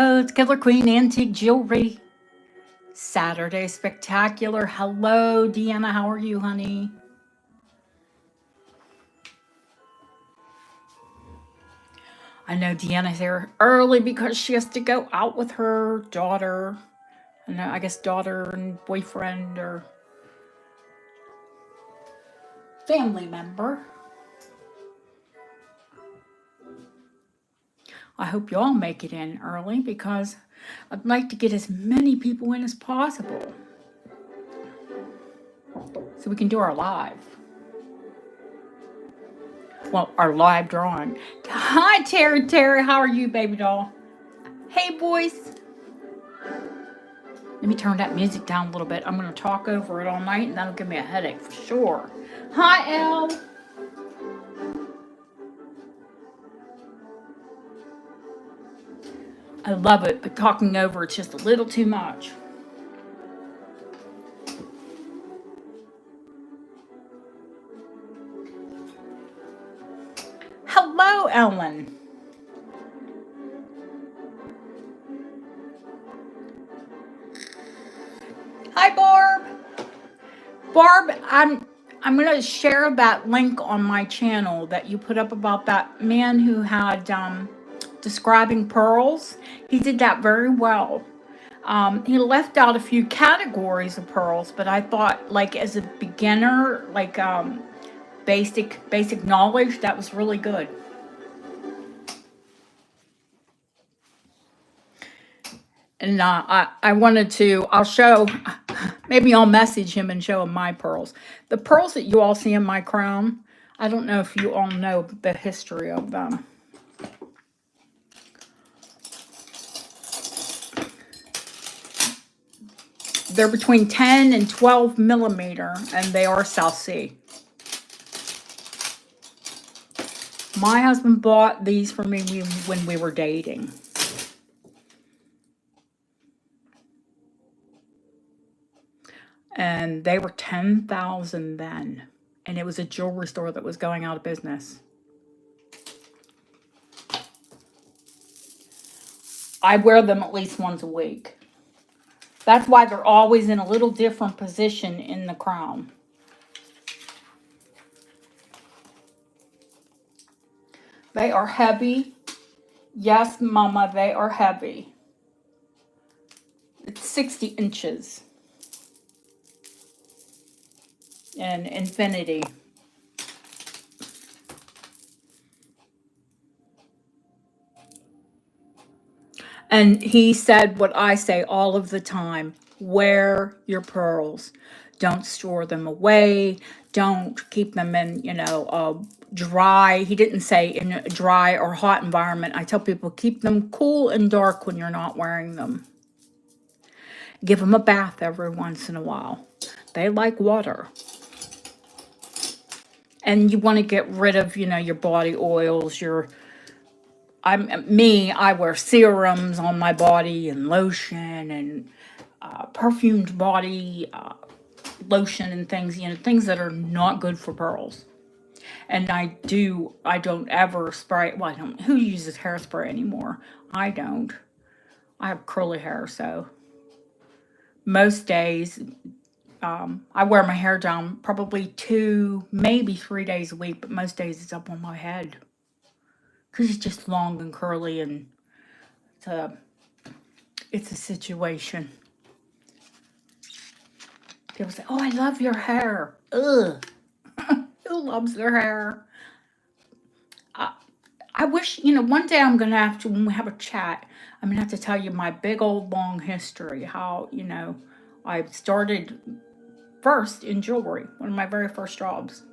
Oh, it's Killer Queen Antique Jewelry. Saturday Spectacular. Hello, Deanna. How are you, honey? I know Deanna's here early because she has to go out with her daughter. I guess daughter and boyfriend or family member. I hope you all make it in early because I'd like to get as many people in as possible so we can do our live. Well, our live drawing. Hi, Terry. Terry, how are you, baby doll? Hey, boys. Let me turn that music down a little bit. I'm going to talk over it all night, and that'll give me a headache for sure. Hi, Elle. I love it, but talking over it's just a little too much. Hello, Ellen. Hi, Barb. Barb, I'm going to share that link on my channel that you put up about that man who had describing pearls. He did that very well. He left out a few categories of pearls, but I thought, like, as a beginner, like basic knowledge, that was really good. And I wanted to, maybe I'll message him and show him my pearls. The pearls that you all see in my crown, I don't know if you all know the history of them. They're between 10 and 12 millimeter, and they are South Sea. My husband bought these for me when we were dating. And they were $10,000 then. And it was a jewelry store that was going out of business. I wear them at least once a week. That's why they're always in a little different position in the crown. They are heavy. Yes, Mama, they are heavy. It's 60 inches. And infinity. And he said what I say all of the time: wear your pearls. Don't store them away. Don't keep them in, dry. He didn't say in a dry or hot environment. I tell people keep them cool and dark when you're not wearing them. Give them a bath every once in a while. They like water. And you want to get rid of, your body oils, I wear serums on my body and lotion and perfumed body lotion and things, things that are not good for pearls. And I don't ever spray. Well, who uses hairspray anymore? I don't. I have curly hair, so most days I wear my hair down probably 2, maybe 3 days a week, but most days it's up on my head. Because it's just long and curly, and it's a situation. People say, oh, I love your hair. Ugh. Who loves their hair? I wish, one day I'm going to have to, when we have a chat, I'm going to have to tell you my big old long history. How, I started first in jewelry, one of my very first jobs.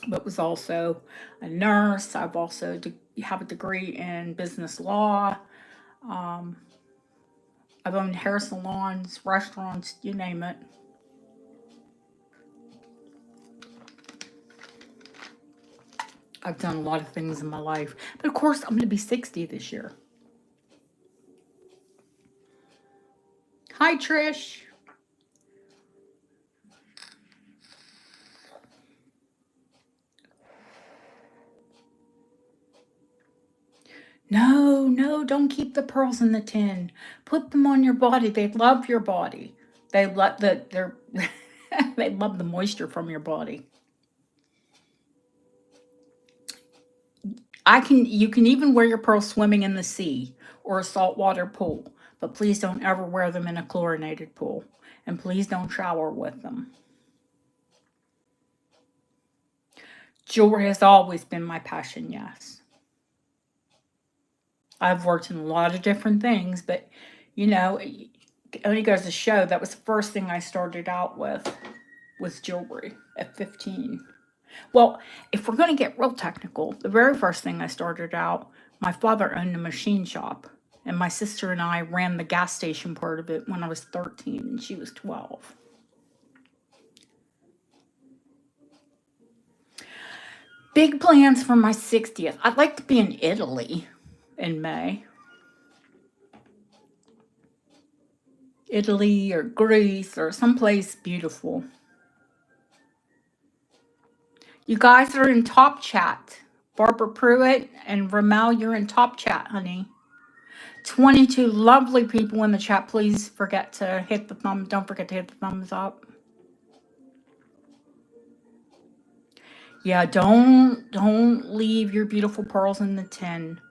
But was also a nurse. I've also have a degree in business law. I've owned hair salons, restaurants, you name it. I've done a lot of things in my life. But of course, I'm going to be 60 this year. Hi, Trish. No, no, don't keep the pearls in the tin. Put them on your body. They love your body. They love they're they love the moisture from your body. You can even wear your pearls swimming in the sea or a saltwater pool, but please don't ever wear them in a chlorinated pool. And please don't shower with them. Jewelry has always been my passion, yes. I've worked in a lot of different things, but you know, it only goes to show that was the first thing I started out with was jewelry at 15. Well, if we're going to get real technical, the very first thing I started out, my father owned a machine shop, and my sister and I ran the gas station part of it when I was 13 and she was 12. Big plans for my 60th. I'd like to be in Italy in May. Italy or Greece or someplace beautiful. You guys are in top chat. Barbara Pruitt and Ramel, you're in top chat, honey. 22 lovely people in the chat. Please forget to hit the thumb. Don't forget to hit the thumbs up. Yeah, don't leave your beautiful pearls in the tin.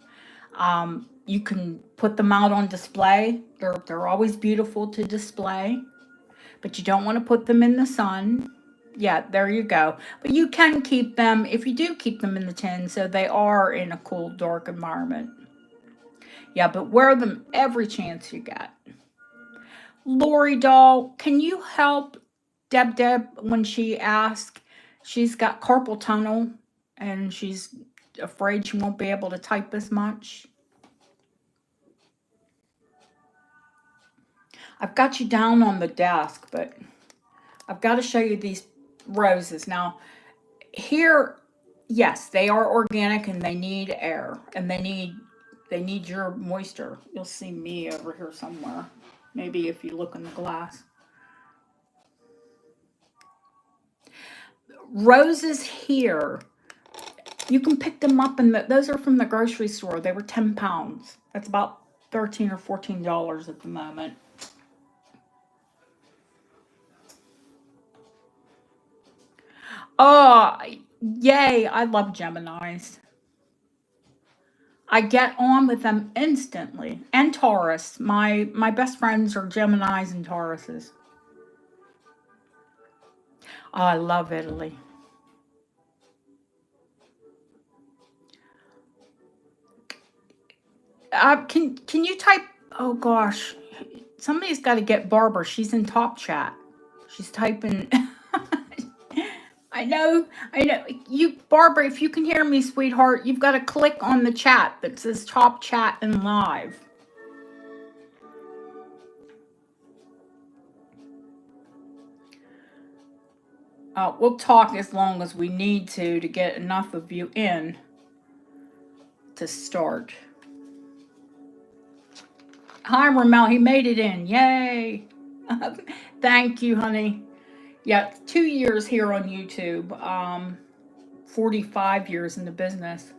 You can put them out on display. They're always beautiful to display, but you don't want to put them in the sun. Yeah, there you go. But you can keep them, if you do keep them in the tin, so they are in a cool, dark environment. Yeah, but wear them every chance you get. Lori Doll, can you help Deb when she asks? She's got carpal tunnel and she's afraid she won't be able to type as much. I've got you down on the desk, but I've got to show you these roses. Now, here, yes, they are organic and they need air and they need your moisture. You'll see me over here somewhere. Maybe if you look in the glass. Roses here, you can pick them up those are from the grocery store. They were 10 pounds. That's about $13 or $14 at the moment. Oh, yay. I love Geminis. I get on with them instantly. And Taurus. My best friends are Geminis and Tauruses. Oh, I love Italy. Can you type? Oh gosh, somebody's got to get Barbara. She's in top chat. She's typing. I know. You, Barbara. If you can hear me, sweetheart, you've got to click on the chat that says top chat and live. We'll talk as long as we need to get enough of you in to start. Hi, Ramel. He made it in. Yay. Thank you, honey. Yeah, 2 years here on YouTube. 45 years in the business.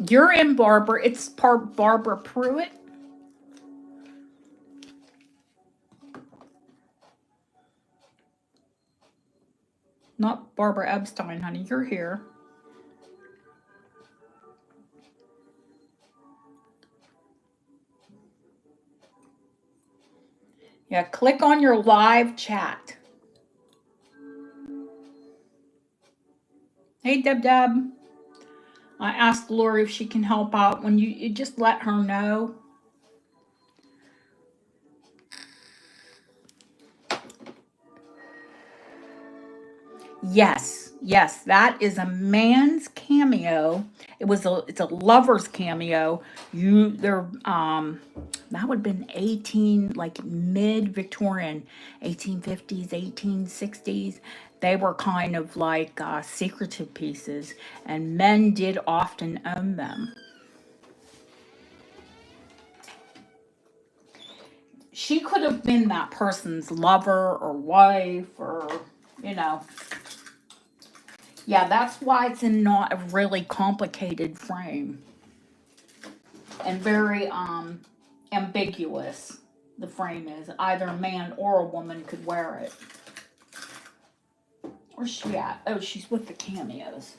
You're in, Barbara. It's part Barbara Pruitt. Not Barbara Epstein, honey. You're here. Yeah, click on your live chat. Hey, Deb. I asked Lori if she can help out. When you just let her know. Yes, that is a man's cameo. It's a lover's cameo. That would have been 18, like mid-Victorian, 1850s, 1860s. They were kind of like secretive pieces, and men did often own them. She could have been that person's lover or wife or, you know. Yeah, that's why it's not a really complicated frame. And very ambiguous. The frame is. Either a man or a woman could wear it. Where's she at? Oh, she's with the Cameos.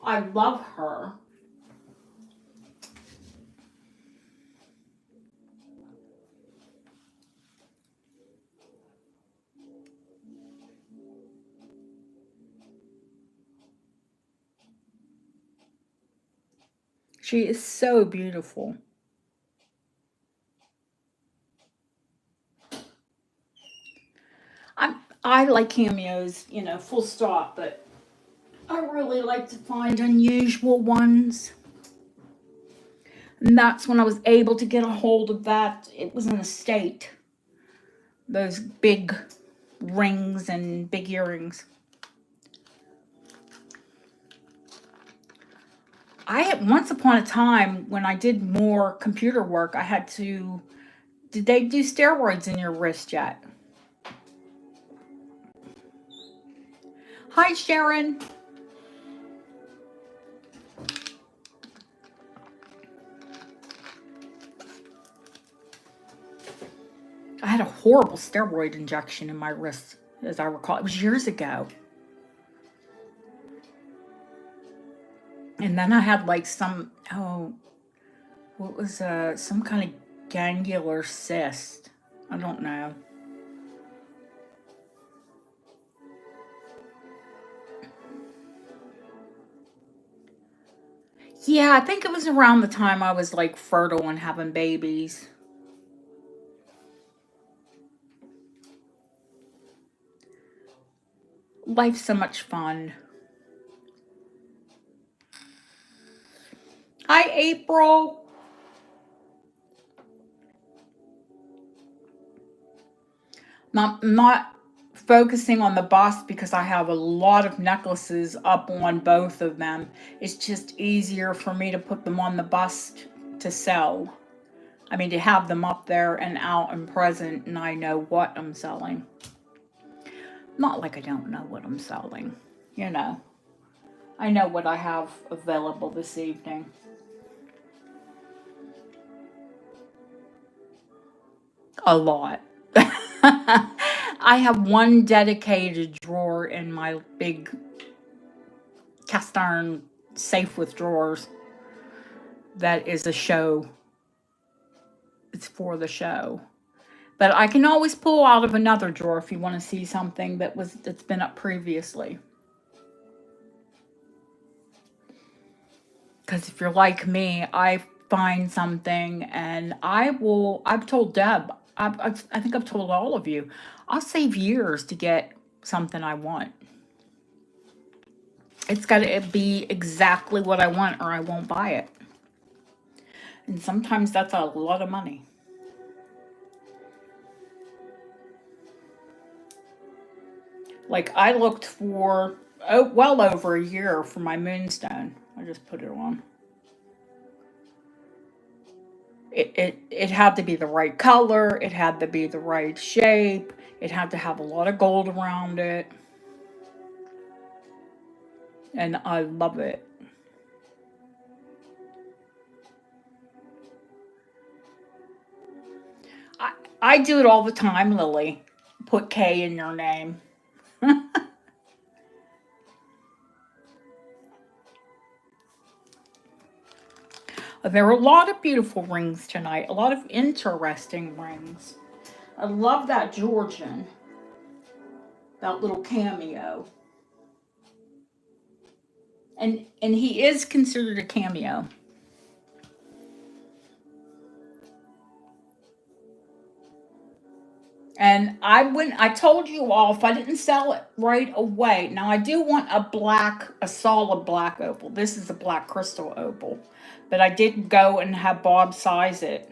I love her. She is so beautiful. I like Cameos, you know, full stop, but I really like to find unusual ones. And that's when I was able to get a hold of that. It was an estate. Those big rings and big earrings. Once upon a time, when I did more computer work, I had to... Did they do steroids in your wrist yet? Hi, Sharon. I had a horrible steroid injection in my wrist, as I recall. It was years ago. And then I had like some, what was some kind of gangular cyst. I don't know. Yeah, I think it was around the time I was like fertile and having babies. Life's so much fun. Hi, April. Not focusing on the bust because I have a lot of necklaces up on both of them. It's just easier for me to put them on the bust to sell. I mean, to have them up there and out and present, and I know what I'm selling. Not like I don't know what I'm selling, you know. I know what I have available this evening. A lot. I have one dedicated drawer in my big cast iron safe with drawers that is a show. It's for the show. But I can always pull out of another drawer if you want to see something that's been up previously. Because if you're like me, I find something and I've told Deb, I think I've told all of you, I'll save years to get something I want. It's got to be exactly what I want or I won't buy it. And sometimes that's a lot of money. Like I looked for, well over a year for my Moonstone. I just put it on. It had to be the right color. It had to be the right shape. It had to have a lot of gold around it. And I love it. I do it all the time, Lily. Put K in your name. There are a lot of beautiful rings tonight. A lot of interesting rings. I love that Georgian. That little Cameo. And he is considered a Cameo. And I told you all, if I didn't sell it right away. Now I do want a solid black opal. This is a black crystal opal. But I did go and have Bob size it.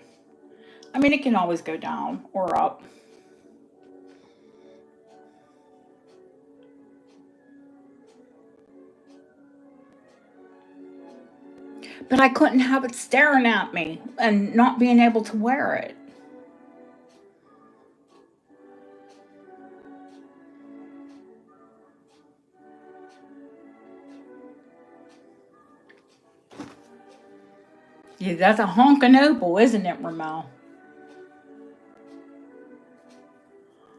I mean, it can always go down or up. But I couldn't have it staring at me and not being able to wear it. Yeah, that's a honkin' opal, isn't it, Ramel?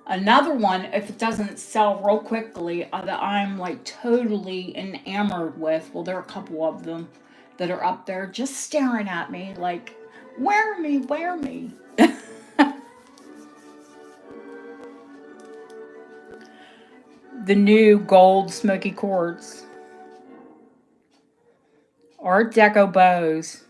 Another one, if it doesn't sell real quickly, that I'm like totally enamored with. Well, there are a couple of them that are up there just staring at me like, wear me, wear me. The new gold smoky quartz. Art Deco bows.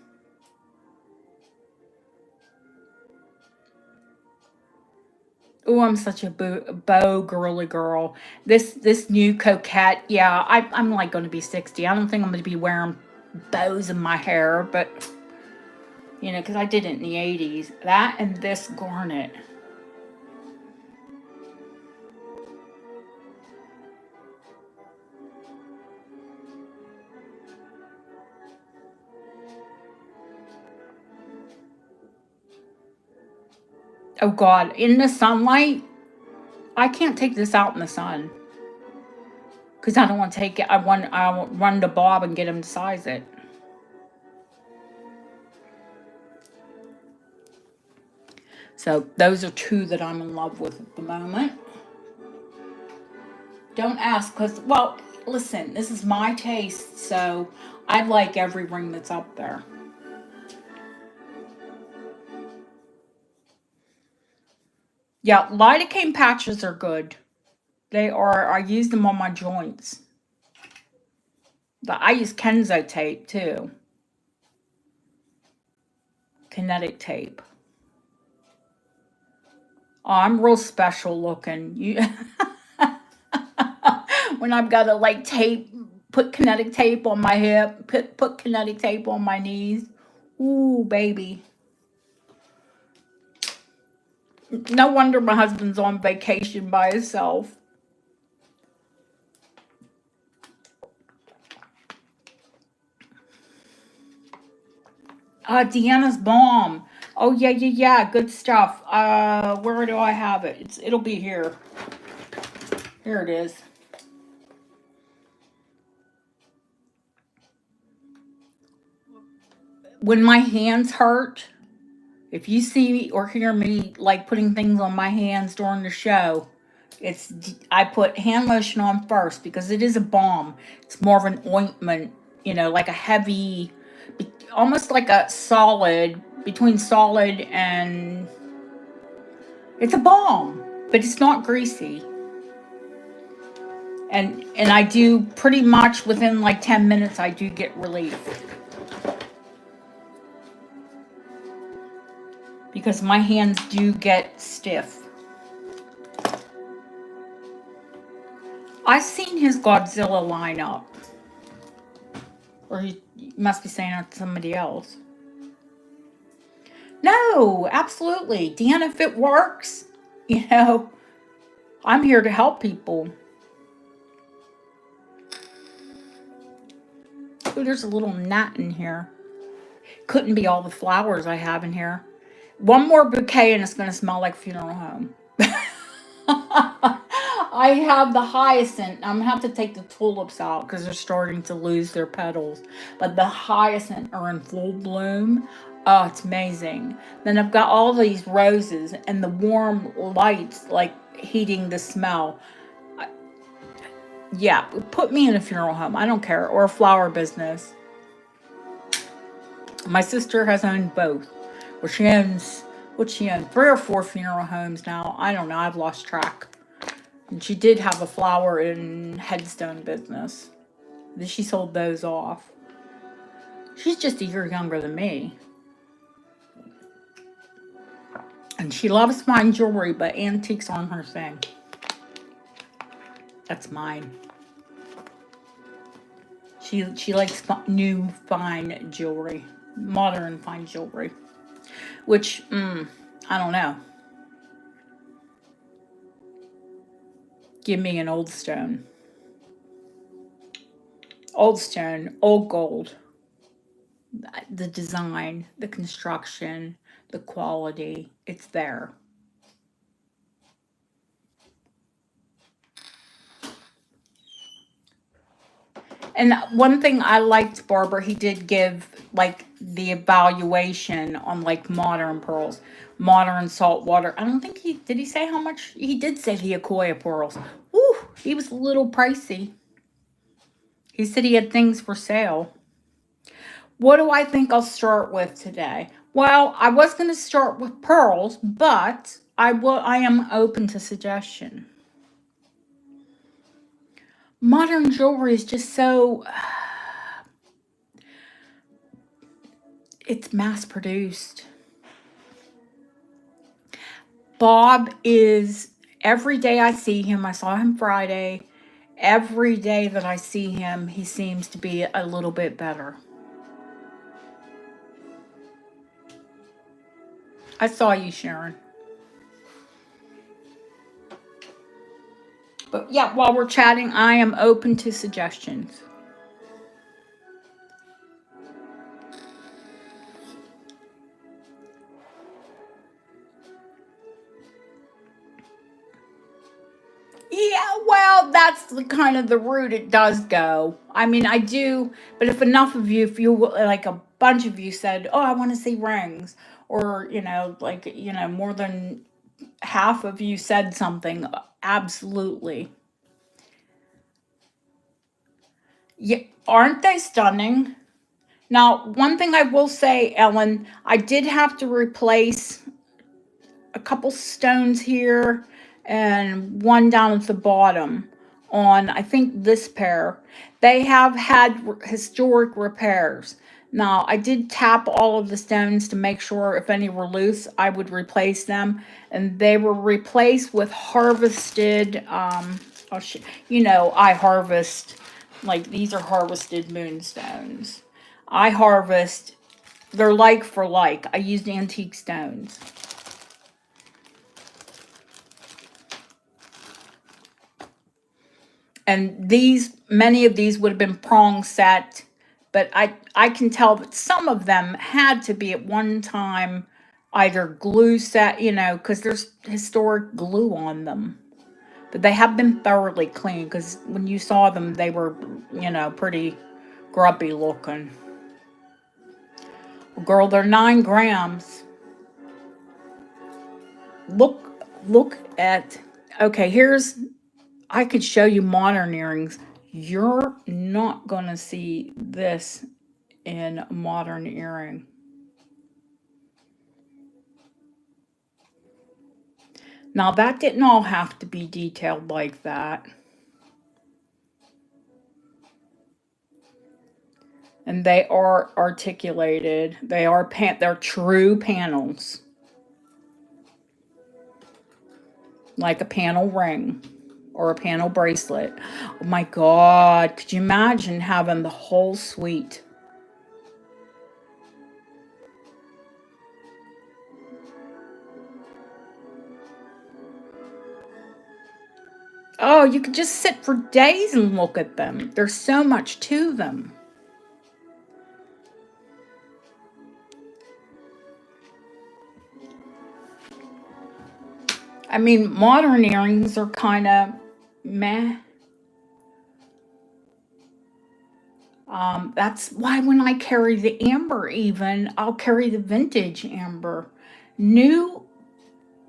Oh, I'm such a bow girly girl. This new coquette, yeah, I'm like going to be 60. I don't think I'm going to be wearing bows in my hair, but you know, because I did it in the 80s. That and this garnet. Oh God, in the sunlight, I can't take this out in the sun because I don't want to take it. I want run to Bob and get him to size it. So those are two that I'm in love with at the moment. Don't ask because, well, listen, this is my taste, so I like every ring that's up there. Yeah, lidocaine patches are good. They are. I use them on my joints. But I use Kenzo tape too. Kinetic tape. Oh, I'm real special looking. You when I've got to like tape, put kinetic tape on my hip, put kinetic tape on my knees. Ooh, baby. No wonder my husband's on vacation by himself. Deanna's bomb. Oh yeah, yeah, yeah. Good stuff. Where do I have it? It'll be here. Here it is. When my hands hurt, if you see me or hear me like putting things on my hands during the show, it's I put hand lotion on first because it is a balm. It's more of an ointment, you know, like a heavy, almost like a solid, between solid and it's a balm, but it's not greasy. And I do pretty much within like 10 minutes I do get relief. Because my hands do get stiff. I've seen his Godzilla lineup. Or you must be saying it to somebody else. No, absolutely. Dan, if it works, you know, I'm here to help people. Oh, there's a little gnat in here. Couldn't be all the flowers I have in here. One more bouquet and it's going to smell like funeral home. I have the hyacinth. I'm going to have to take the tulips out because they're starting to lose their petals. But the hyacinth are in full bloom. Oh, it's amazing. Then I've got all these roses and the warm lights like heating the smell. Yeah, put me in a funeral home. I don't care. Or a flower business. My sister has owned both. Well, she owns, what she owned? 3 or 4 funeral homes now. I don't know. I've lost track. And she did have a flower and headstone business. Then she sold those off. She's just a year younger than me. And she loves fine jewelry, but antiques aren't her thing. That's mine. She likes new fine jewelry. Modern fine jewelry. Which, I don't know. Give me an old stone. Old stone, old gold. The design, the construction, the quality, it's there. And one thing I liked, Barbara, he did give like the evaluation on like modern pearls, modern saltwater. I don't think he say how much. He did say the Akoya pearls. Ooh, he was a little pricey. He said he had things for sale. What do I think I'll start with today? Well, I was going to start with pearls, but I am open to suggestion. Modern jewelry is just so, it's mass produced. Bob is, every day I see him, I saw him Friday, every day that I see him, he seems to be a little bit better. I saw you, Sharon. But yeah, while we're chatting, I am open to suggestions. Yeah, well, that's the kind of the route it does go. I mean, I do, but if enough of you, if you like a bunch of you said, "Oh, I want to see rings," or like more than half of you said something, absolutely. Yeah, aren't they stunning? Now, one thing I will say, Ellen, I did have to replace a couple stones here and one down at the bottom on, I think, this pair. They have had historic repairs. Now, I did tap all of the stones to make sure if any were loose, I would replace them. And they were replaced with harvested, I harvest, like these are harvested moonstones. I harvest, they're like for like. I used antique stones. And many of these would have been prong set, but I can tell that some of them had to be at one time either glue set, because there's historic glue on them. But they have been thoroughly cleaned, because when you saw them, they were, pretty grubby looking. Well, girl, they're 9 grams. Look at, okay, I could show you modern earrings. You're not going to see this in a modern earring. Now, that didn't all have to be detailed like that. And they are articulated. They're true panels. Like a panel ring or a panel bracelet. Oh my God, could you imagine having the whole suite? Oh, you could just sit for days and look at them. There's so much to them. I mean, modern earrings are kind of meh. That's why when I carry the amber, even, I'll carry the vintage amber. New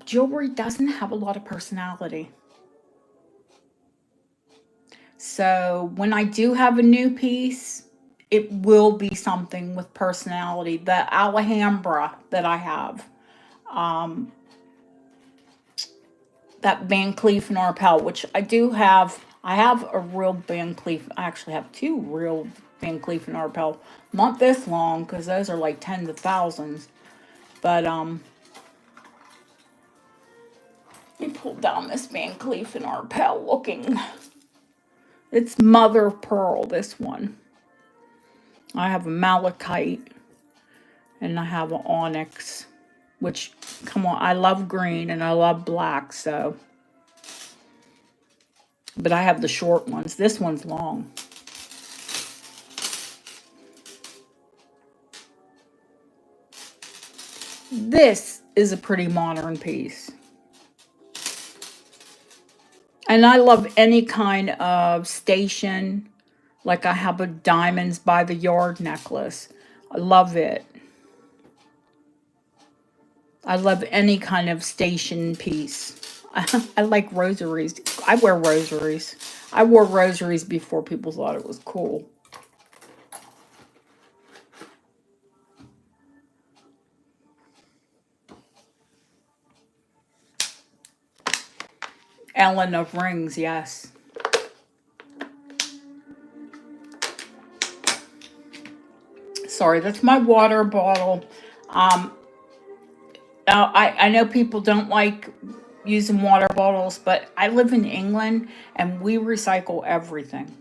jewelry doesn't have a lot of personality. So when I do have a new piece, it will be something with personality. The Alhambra that I have, that Van Cleef and Arpels, which I do have. I have a real Van Cleef. I actually have 2 real Van Cleef and Arpels. Not this long, because those are like tens of thousands. But let me pull down this Van Cleef and Arpels looking. It's mother of pearl, this one. I have a malachite and I have an onyx, which, come on, I love green and I love black, so. But I have the short ones. This one's long. This is a pretty modern piece. And I love any kind of station Like I have a diamonds by the yard necklace. I love it. I love any kind of station piece. I like rosaries. I wear rosaries. I wore rosaries before people thought it was cool. Ellen of Rings, yes. Sorry, that's my water bottle. Um, Now, I know people don't like using water bottles, but I live in England and we recycle everything.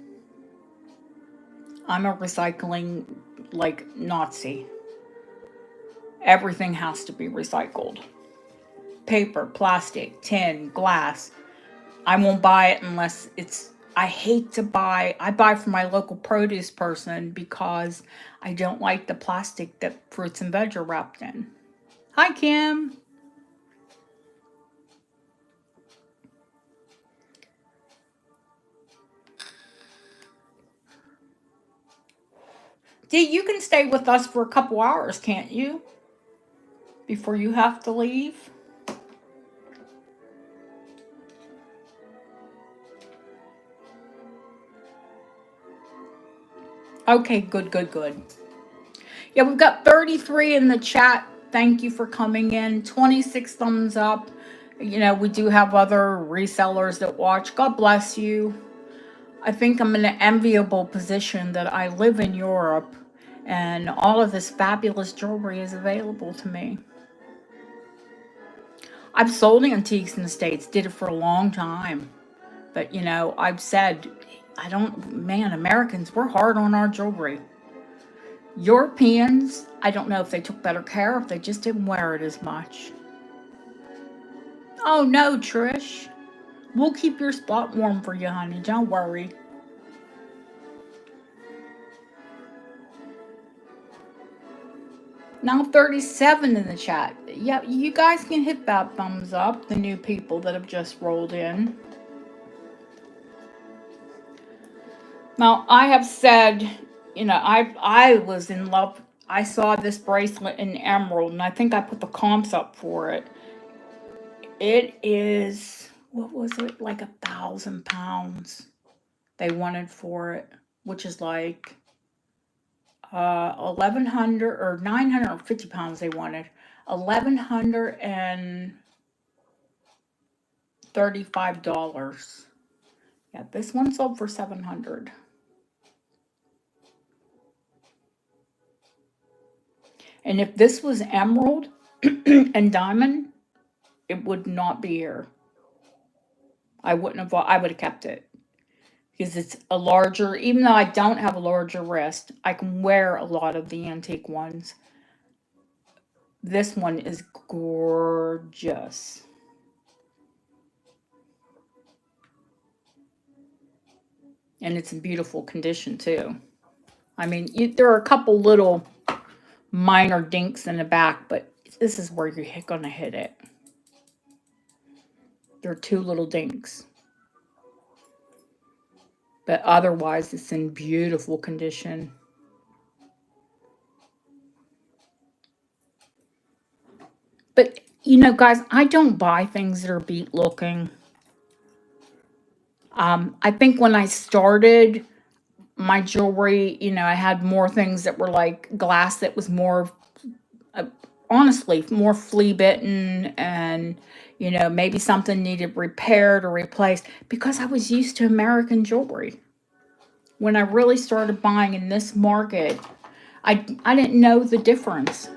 I'm a recycling like Nazi. Everything has to be recycled. Paper, plastic, tin, glass. I won't buy it unless it's, I hate to buy, I buy from my local produce person because I don't like the plastic that fruits and veg are wrapped in. Hi, Kim. Dee, you can stay with us for a couple hours, can't you? Before you have to leave? Okay, good, good, good. Yeah, we've got 33 in the chat. Thank you for coming in. 26 thumbs up. You know, we do have other resellers that watch. God bless you. I think I'm in an enviable position that I live in Europe and all of this fabulous jewelry is available to me. I've sold antiques in the States, did it for a long time. But, you know, I've said, man, Americans, we're hard on our jewelry. Europeans, I don't know if they took better care, if they just didn't wear it as much. Oh, no, Trish. We'll keep your spot warm for you, honey. Don't worry. Now 37 in the chat. Yeah, you guys can hit that thumbs up, the new people that have just rolled in. Now, I have said, you know, I was in love. I saw this bracelet in emerald, and I think I put the comps up for it. It is, what was it, like £1,000 they wanted for it, which is like 1,100 or 950 pounds they wanted. $1,135. Yeah, this one sold for 700. And if this was emerald and diamond, it would not be here. I would have kept it. Because it's a larger, even though I don't have a larger wrist, I can wear a lot of the antique ones. This one is gorgeous. And it's in beautiful condition too. I mean, there are a couple little minor dinks in the back, but this is where you're going to hit it. There are two little dinks. But otherwise, it's in beautiful condition. But, you know, guys, I don't buy things that are beat looking. I think when I started my jewelry, you know, I had more things that were like glass that was more, honestly, more flea bitten and, you know, maybe something needed repaired or replaced because I was used to American jewelry. When I really started buying in this market, I didn't know the difference.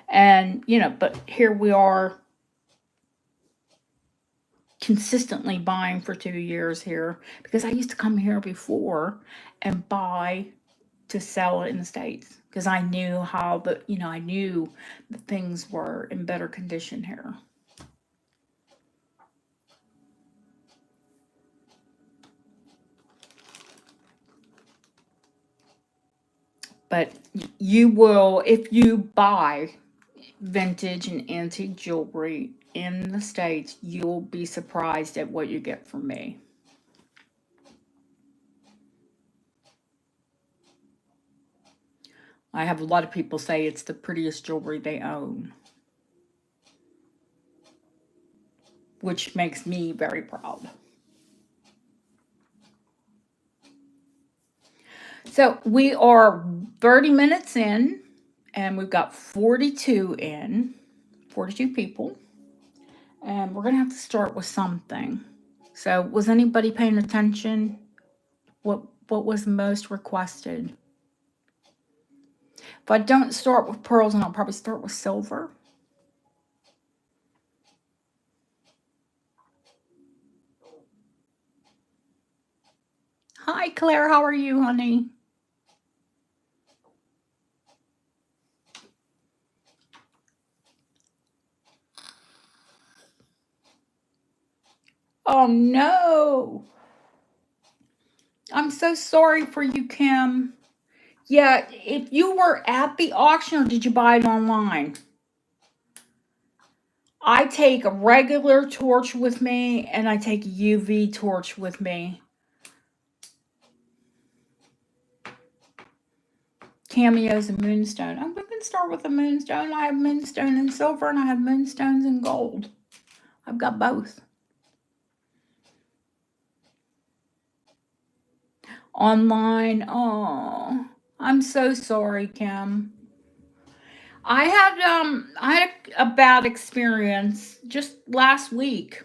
And, you know, but here we are consistently buying for 2 years here because I used to come here before and buy to sell it in the States because I knew how I knew that things were in better condition here. But you will, if you buy vintage and antique jewelry in the States, you'll be surprised at what you get from me. I have a lot of people say it's the prettiest jewelry they own, which makes me very proud. So we are 30 minutes in, and we've got 42 people. And we're going to have to start with something. So was anybody paying attention? What was the most requested? If I don't start with pearls, and I'll probably start with silver. Hi, Claire. How are you, honey? Oh, no. I'm so sorry for you, Kim. Yeah, if you were at the auction, or did you buy it online? I take a regular torch with me, and I take a UV torch with me. Cameos and Moonstone. I'm going to start with the Moonstone. I have Moonstone in silver, and I have Moonstones in gold. I've got both. Online. Oh, I'm so sorry, Kim. I had a bad experience just last week.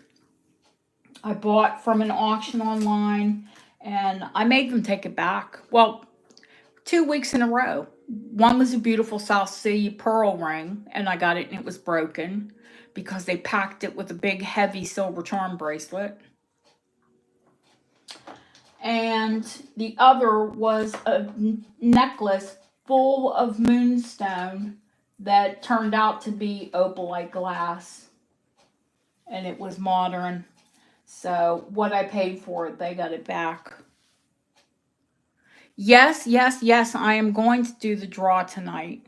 I bought from an auction online, and I made them take it back. Well, 2 weeks in a row. One was a beautiful South Sea pearl ring, and I got it and it was broken because they packed it with a big heavy silver charm bracelet. And the other was a necklace full of moonstone that turned out to be opalite glass, and it was modern. So what I paid for it, they got it back. Yes, I am going to do the draw tonight.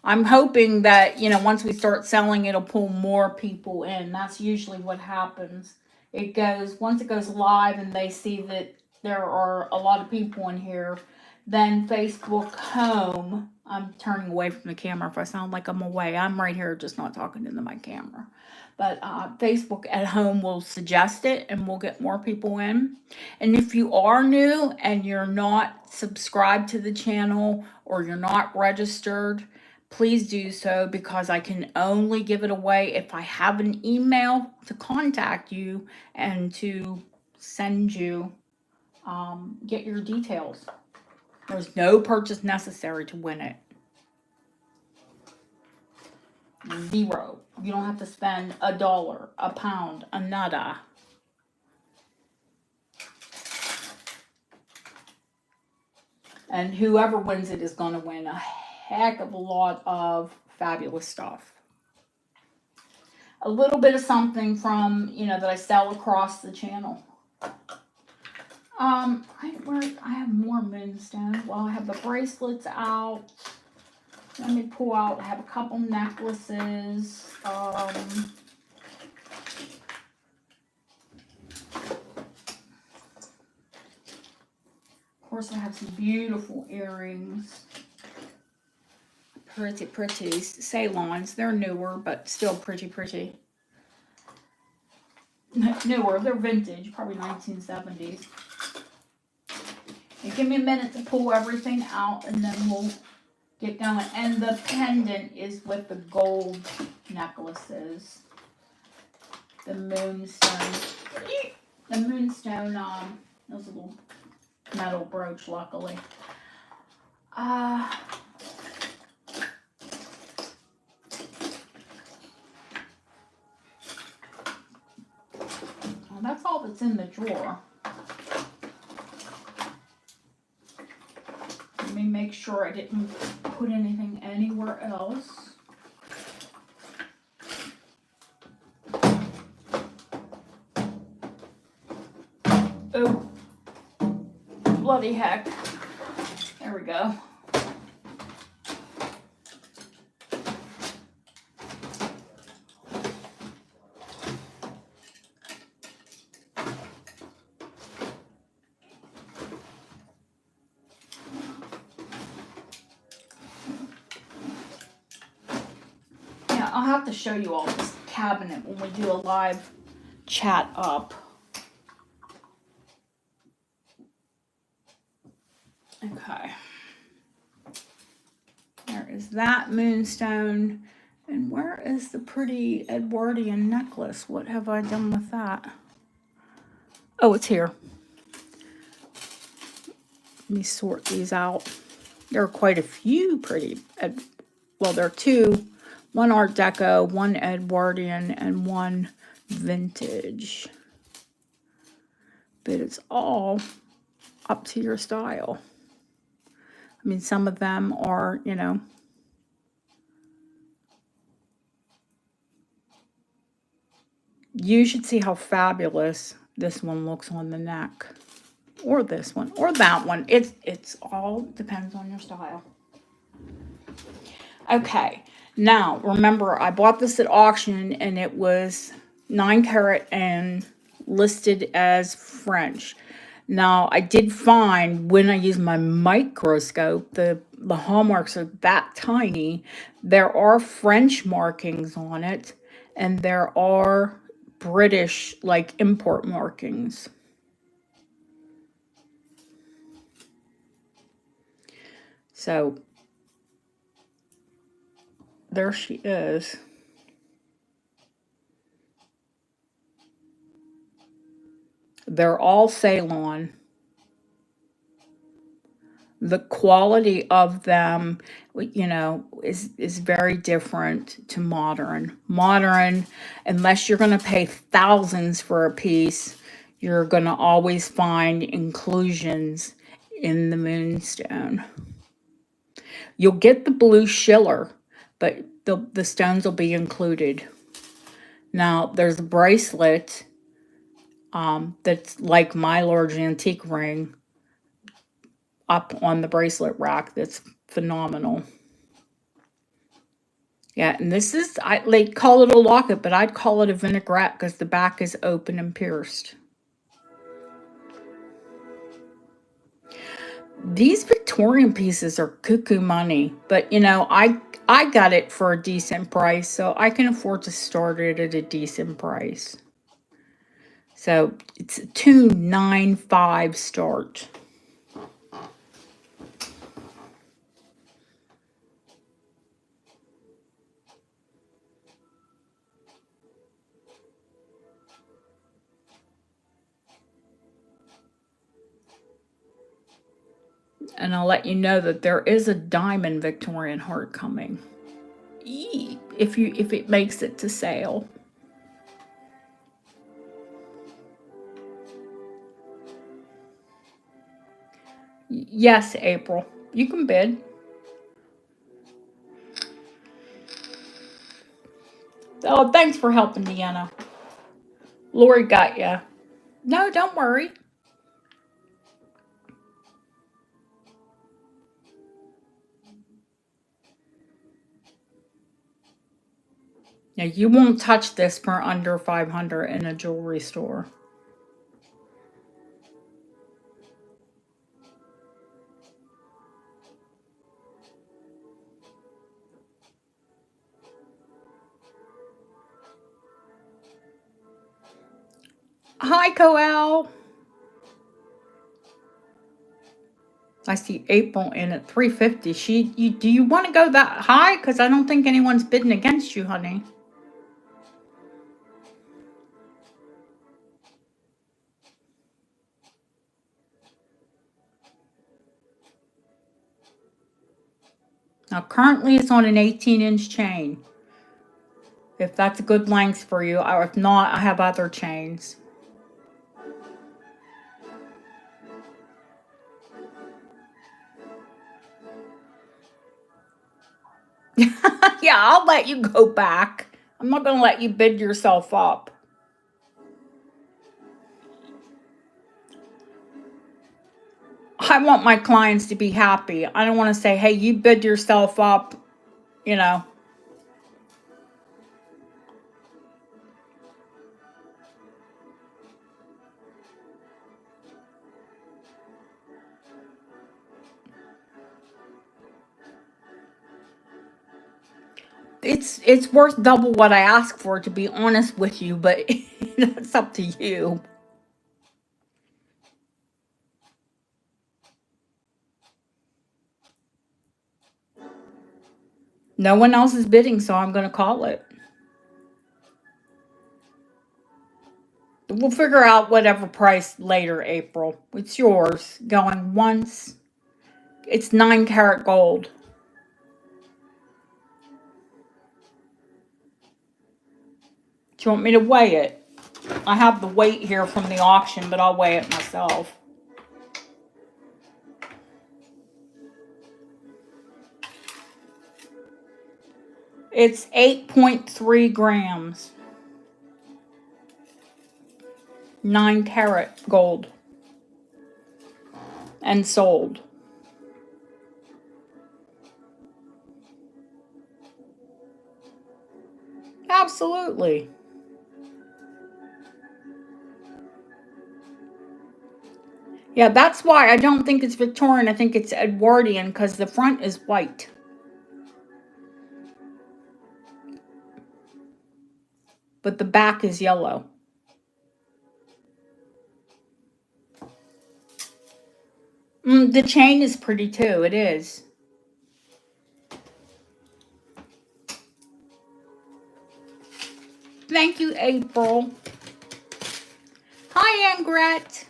I'm hoping that, once we start selling, it'll pull more people in. That's usually what happens. Once it goes live and they see that there are a lot of people in here, then Facebook Home, I'm turning away from the camera if I sound like I'm away. I'm right here just not talking into my camera. But Facebook at Home will suggest it, and we'll get more people in. And if you are new and you're not subscribed to the channel, or you're not registered, please do so, because I can only give it away if I have an email to contact you and to send you, get your details. There's no purchase necessary to win it. 0. You don't have to spend $1, a pound, a nada. And whoever wins it is going to win a heck of a lot of fabulous stuff. A little bit of something from, that I sell across the channel. I have more moonstone. Well, I have the bracelets out. Let me pull out. I have a couple necklaces. Of course, I have some beautiful earrings. Pretty Ceylons. They're newer, but still pretty. Newer. They're vintage, probably 1970s. And give me a minute to pull everything out, and then we'll get going. And the pendant is with the gold necklaces. The moonstone. The moonstone, that was a little metal brooch, luckily. Well, that's all that's in the drawer. Let me make sure I didn't put anything anywhere else. Oh, bloody heck. There we go. I'll have to show you all this cabinet when we do a live chat up. Okay. There is that moonstone. And where is the pretty Edwardian necklace? What have I done with that? Oh, it's here. Let me sort these out. There are quite a few pretty, well, there are two. One Art Deco, one Edwardian, and one vintage. But it's all up to your style. I mean, some of them are, you know, you should see how fabulous this one looks on the neck. Or this one, or that one. It's all depends on your style. Okay, now remember I bought this at auction and it was 9 carat and listed as French. Now I did find when I used my microscope, the hallmarks are that tiny. There are French markings on it, and there are British like import markings. So there she is. They're all Ceylon. The quality of them, you know, is very different to modern. Modern, unless you're going to pay thousands for a piece, you're going to always find inclusions in the Moonstone. You'll get the blue schiller, but the stones will be included. Now, there's a bracelet that's like my large antique ring up on the bracelet rack that's phenomenal. Yeah, and this is, they call it a locket, but I'd call it a vinaigrette because the back is open and pierced. These Victorian pieces are cuckoo money, but you know, I got it for a decent price, so I can afford to start it at a decent price. So it's a $295 start. And I'll let you know that there is a diamond Victorian heart coming. If it makes it to sale. Yes, April. You can bid. Oh, thanks for helping, Deanna. Lori got ya. No, don't worry. Now, you won't touch this for under $500 in a jewelry store. Hi, Coel. I see April in at $350. Do you want to go that high? Because I don't think anyone's bidding against you, honey. Now, currently it's on an 18-inch chain. If that's a good length for you, or if not, I have other chains. Yeah, I'll let you go back. I'm not going to let you bid yourself up. I want my clients to be happy. I don't want to say, hey, you bid yourself up, you know. it's worth double what I asked for, to be honest with you, but it's up to you. No one else is bidding, so I'm going to call it. We'll figure out whatever price later, April. It's yours. Going once. It's 9 karat gold. Do you want me to weigh it? I have the weight here from the auction, but I'll weigh it myself. It's 8.3 grams. 9 karat gold. And sold. Absolutely. Yeah, that's why I don't think it's Victorian. I think it's Edwardian, because the front is white. But the back is yellow. The chain is pretty too. It is. Thank you, April. Hi, Angret.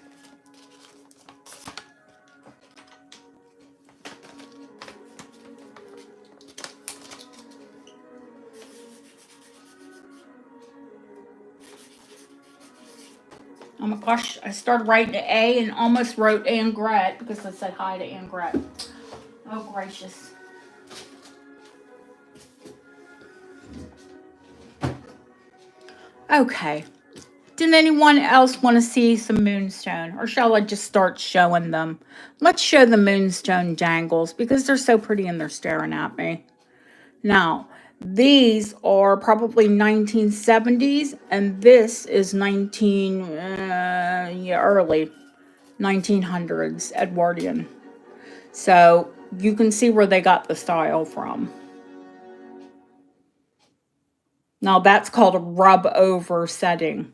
Oh my gosh, I started writing A and almost wrote Angret because I said hi to Angret. Oh, gracious. Okay. Did anyone else want to see some Moonstone? Or shall I just start showing them? Let's show the Moonstone dangles because they're so pretty and they're staring at me. Now, these are probably 1970s, and this is early 1900s Edwardian. So you can see where they got the style from. Now that's called a rub over setting.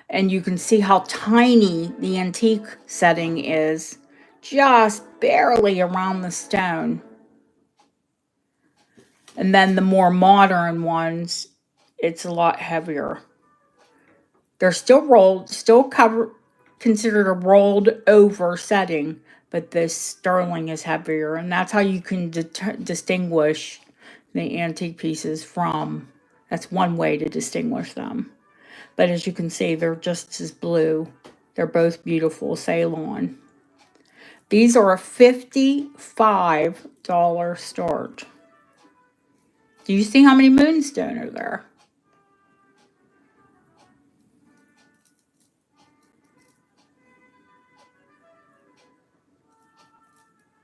And you can see how tiny the antique setting is, just barely around the stone. And then the more modern ones, it's a lot heavier. They're still rolled, still considered a rolled over setting, but this sterling is heavier. And that's how you can distinguish the antique pieces from, that's one way to distinguish them. But as you can see, they're just as blue. They're both beautiful Ceylon. These are a $55 start. Do you see how many Moonstone are there?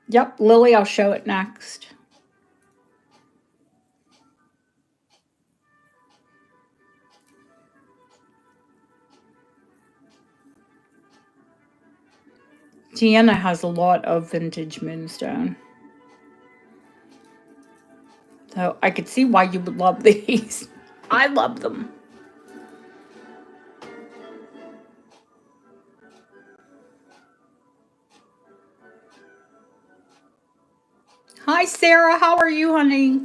Yep, Lily, I'll show it next. Deanna has a lot of vintage Moonstone. So I could see why you would love these. I love them. Hi, Sarah. How are you, honey?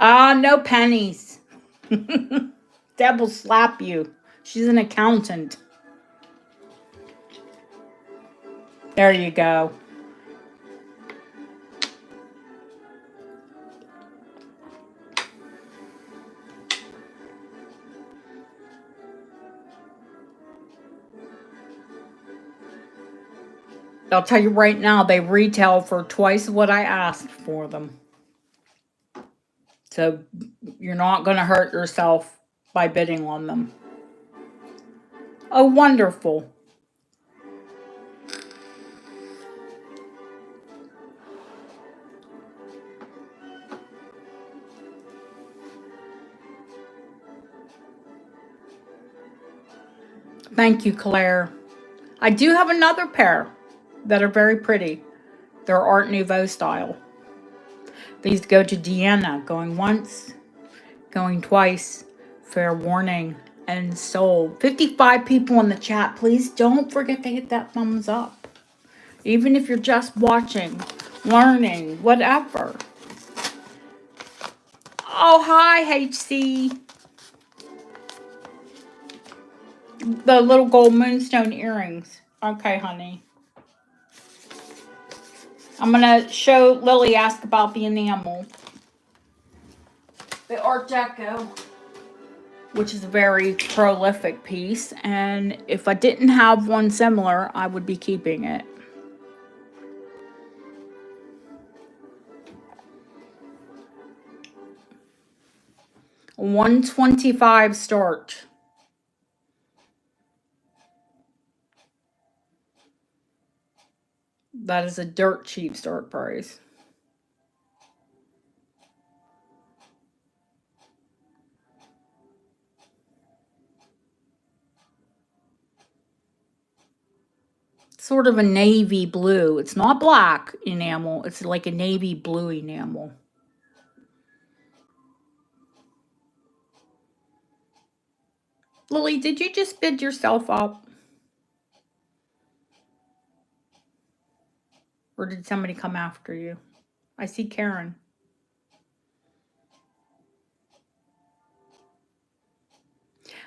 No pennies. Deb will slap you. She's an accountant. There you go. I'll tell you right now, they retail for twice what I asked for them. So you're not going to hurt yourself by bidding on them. Oh, wonderful. Thank you, Claire. I do have another pair that are very pretty. They're Art Nouveau style. These go to Deanna, going once, going twice, fair warning, and sold. 55 people in the chat. Please don't forget to hit that thumbs up. Even if you're just watching, learning, whatever. Oh, hi, HC. The little gold moonstone earrings. Okay, honey. I'm going to show Lily asked about the enamel. The Art Deco, which is a very prolific piece. And if I didn't have one similar, I would be keeping it. $125 start. That is a dirt cheap start price. Sort of a navy blue. It's not black enamel. It's like a navy blue enamel. Lily, did you just bid yourself up? Or did somebody come after you? I see Karen.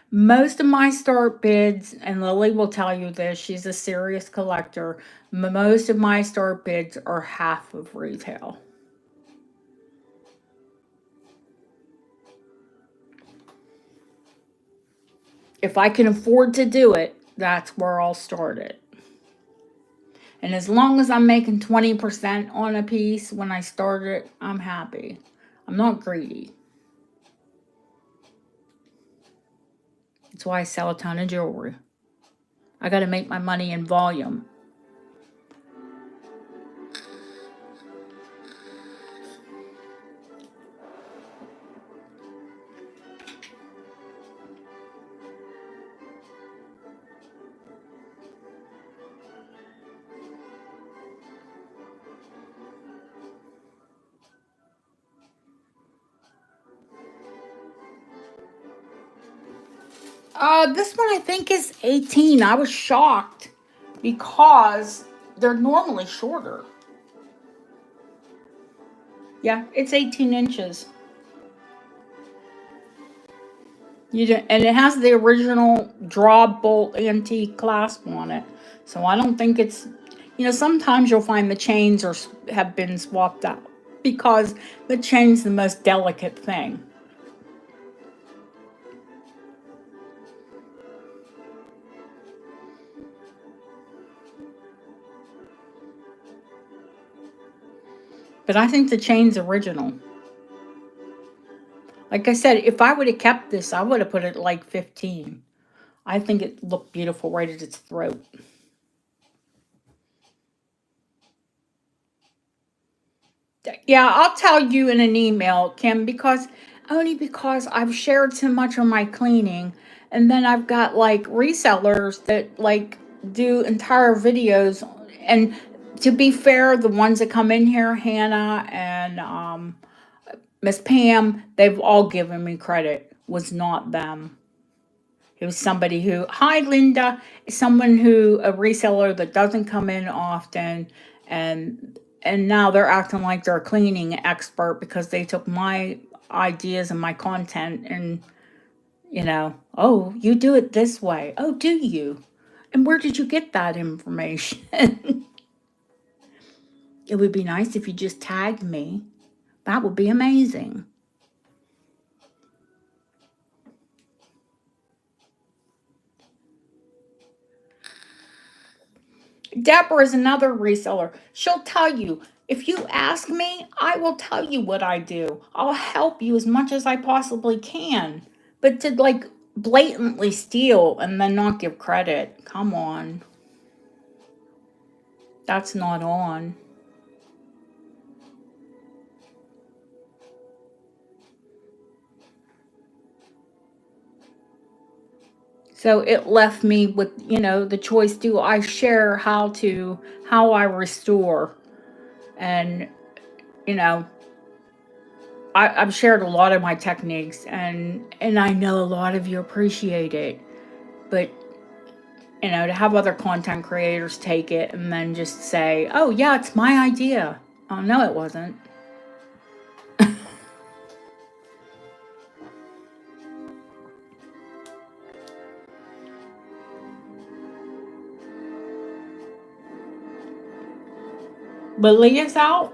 Most of my start bids, and Lily will tell you this, she's a serious collector. Most of my start bids are half of retail. If I can afford to do it, that's where I'll start it. And as long as I'm making 20% on a piece when I start it, I'm happy. I'm not greedy. That's why I sell a ton of jewelry. I got to make my money in volume. This one I think is 18. I was shocked because they're normally shorter. Yeah, it's 18 inches. And it has the original draw bolt antique clasp on it. So I don't think it's, sometimes you'll find the chains have been swapped out because the chain's the most delicate thing. But I think the chain's original. Like I said, if I would have kept this, I would have put it like 15. I think it looked beautiful right at its throat. Yeah, I'll tell you in an email, Kim, only because I've shared so much on my cleaning, and then I've got like resellers that like do entire videos. And to be fair, the ones that come in here, Hannah and Miss Pam, they've all given me credit. Was not them. It was somebody who, hi Linda, someone who, a reseller that doesn't come in often, and now they're acting like they're a cleaning expert because they took my ideas and my content and, oh, you do it this way. Oh, do you? And where did you get that information? It would be nice if you just tagged me. That would be amazing. Deborah is another reseller. She'll tell you, if you ask me, I will tell you what I do. I'll help you as much as I possibly can. But to like blatantly steal and then not give credit, come on. That's not on. So it left me with, you know, the choice, do I share how I restore? And, you know, I've shared a lot of my techniques, and I know a lot of you appreciate it. But, you know, to have other content creators take it and then just say, oh, yeah, it's my idea. Oh, no, it wasn't. But Leah's out.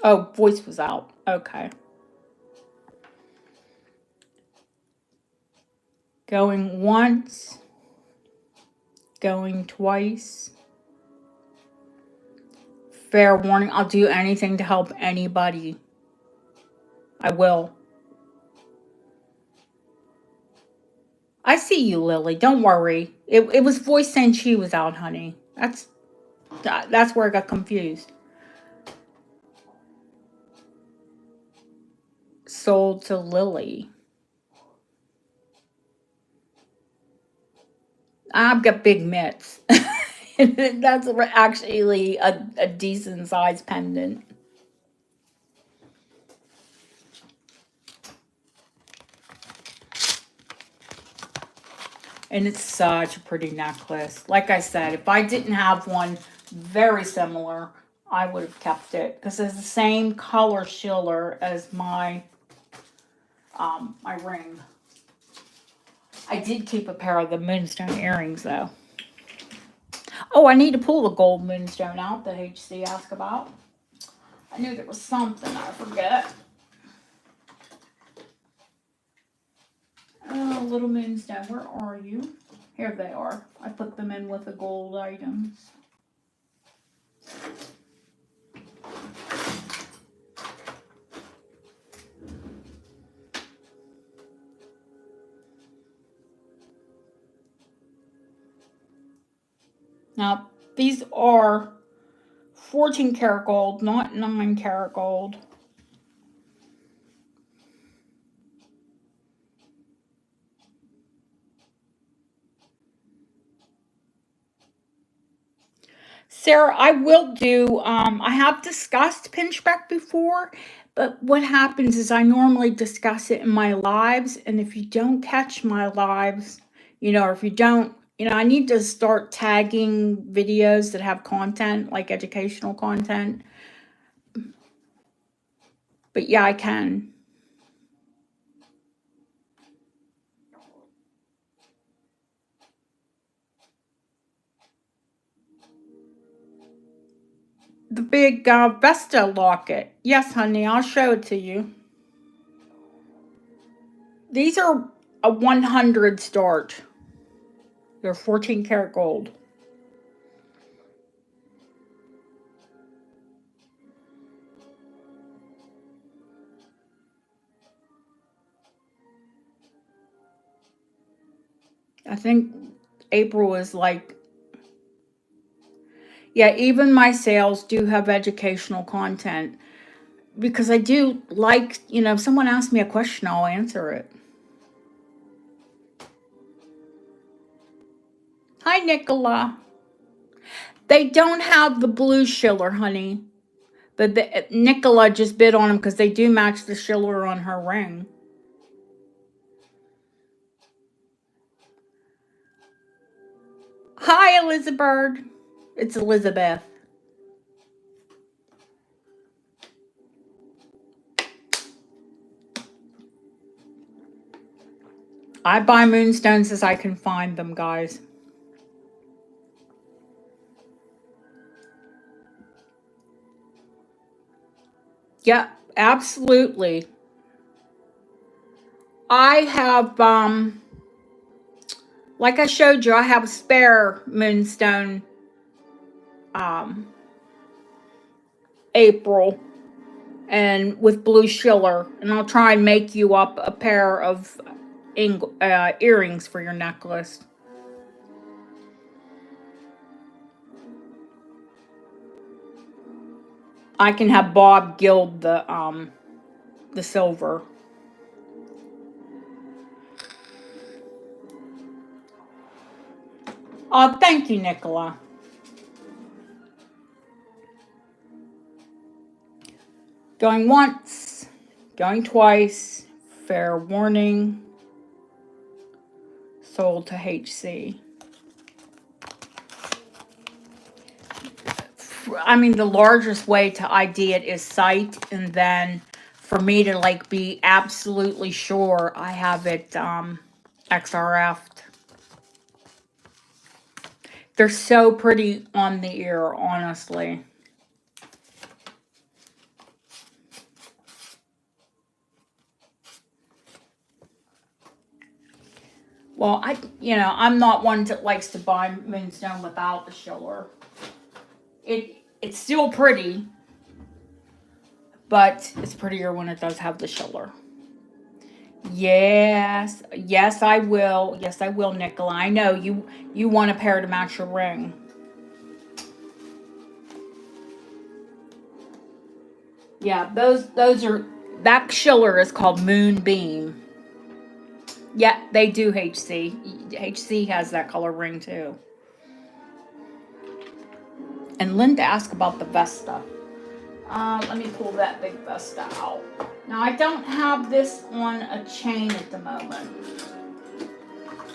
Oh, voice was out. Okay. Going once, going twice. Fair warning, I'll do anything to help anybody. I will. I see you, Lily. Don't worry. It was voice saying she was out, honey. That's where I got confused. Sold to Lily. I've got big mitts. That's actually a decent sized pendant. And it's such a pretty necklace. Like I said, if I didn't have one very similar, I would have kept it. Because it's the same color schiller as my ring. I did keep a pair of the Moonstone earrings though. Oh, I need to pull the gold Moonstone out that HC asked about. I knew there was something, I forget. Oh, little Moonstone, where are you? Here they are. I put them in with the gold items. Now, these are 14 karat gold, not 9 karat gold. Sarah, I will do, I have discussed pinchback before, but what happens is I normally discuss it in my lives, and if you don't catch my lives, you know, or if you don't, you know, I need to start tagging videos that have content, like educational content. But yeah, I can. The big Vesta locket. Yes, honey, I'll show it to you. These are a 100 start. They're 14 karat gold. I think April is like, yeah, even my sales do have educational content because I do like, you know, if someone asks me a question, I'll answer it. Hi, Nicola. They don't have the blue schiller, honey. But Nicola just bid on them because they do match the schiller on her ring. Hi, Elizabeth. It's Elizabeth. I buy moonstones as I can find them, guys. Yeah, absolutely. I have, like I showed you, I have a spare moonstone, April, and with blue schiller, and I'll try and make you up a pair of earrings for your necklace. I can have Bob gild the the silver. Oh, thank you, Nicola. Going once, going twice, fair warning, sold to HC. I mean, the largest way to ID it is sight, and then for me to like be absolutely sure, I have it XRF'd. They're so pretty on the ear, honestly. Well, I'm not one that likes to buy Moonstone without the shiller. It's still pretty, but it's prettier when it does have the shiller. Yes, yes, I will. Yes, I will, Nicola. I know you want a pair to match your ring. Yeah, those are, that shiller is called Moonbeam. Yeah, they do HC. HC has that color ring too. And Linda asked about the Vesta. Let me pull that big Vesta out. Now, I don't have this on a chain at the moment.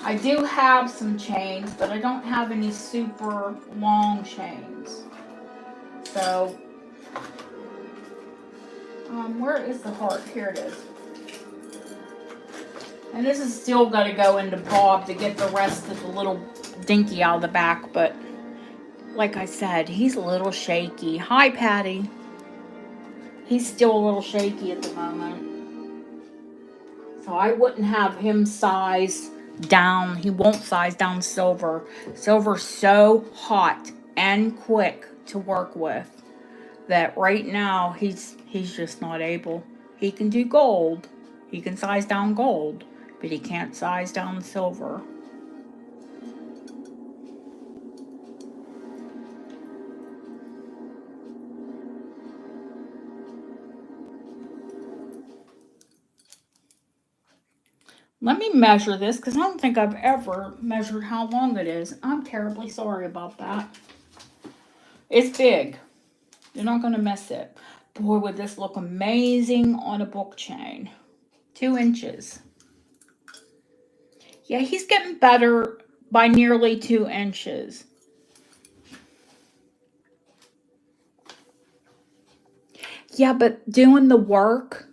I do have some chains, but I don't have any super long chains. So, where is the heart? Here it is. And this is still got to go into Bob to get the rest of the little dinky out of the back, but like I said, he's a little shaky. Hi, Patty. He's still a little shaky at the moment. So I wouldn't have him size down. He won't size down Silver. Silver's so hot and quick to work with that right now he's just not able. He can do gold. He can size down gold, but he can't size down Silver. Let me measure this because I don't think I've ever measured how long it is. I'm terribly sorry about that. It's big. You're not going to miss it. Boy, would this look amazing on a book chain. 2 inches. Yeah, he's getting better by nearly 2 inches. Yeah, but doing the work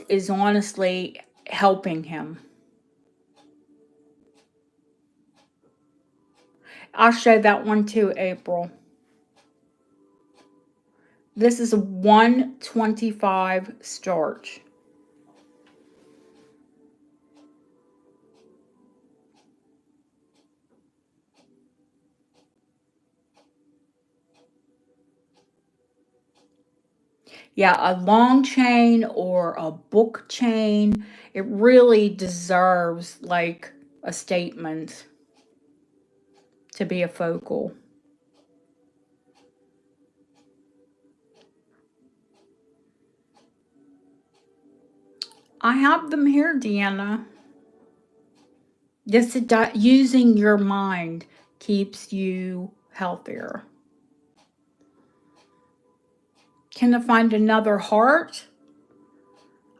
is honestly helping him. I'll show that one too, April. This is a 125 starch. Yeah, a long chain or a book chain, it really deserves like a statement to be a focal. I have them here, Deanna. Yes, using your mind keeps you healthier. Can I find another heart?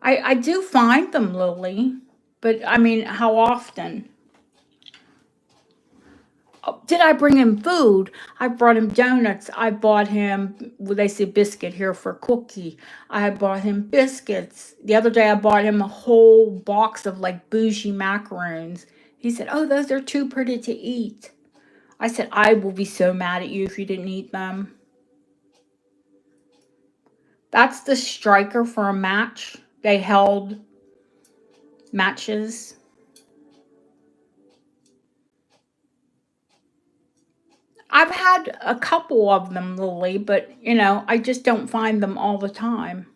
I do find them, Lily. But, I mean, how often? Oh, did I bring him food? I brought him donuts. I bought him, well, they say biscuit here for cookie. I bought him biscuits. The other day I bought him a whole box of like bougie macaroons. He said, oh, those are too pretty to eat. I said, I will be so mad at you if you didn't eat them. That's the striker for a match. They held matches. I've had a couple of them, Lily, but, I just don't find them all the time.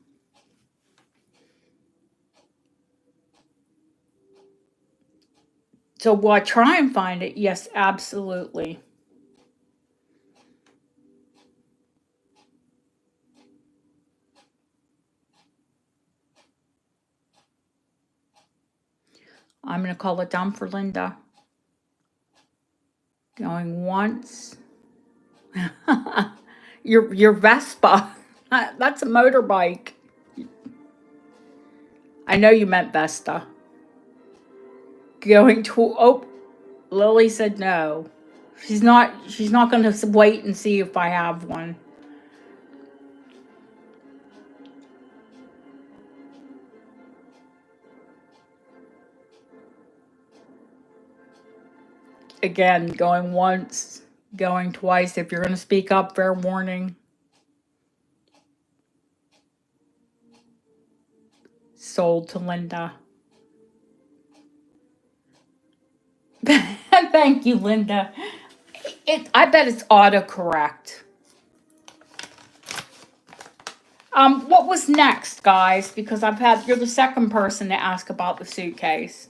So will I try and find it? Yes, absolutely. I'm going to call it down for Linda. Going once. Your Vespa. That's a motorbike. I know you meant Vesta. Going to, oh, Lily said no. She's not going to wait and see if I have one. Again, going once, going twice. If you're going to speak up, fair warning. Sold to Linda. Thank you, Linda. I bet it's autocorrect. What was next, guys? Because you're the second person to ask about the suitcase.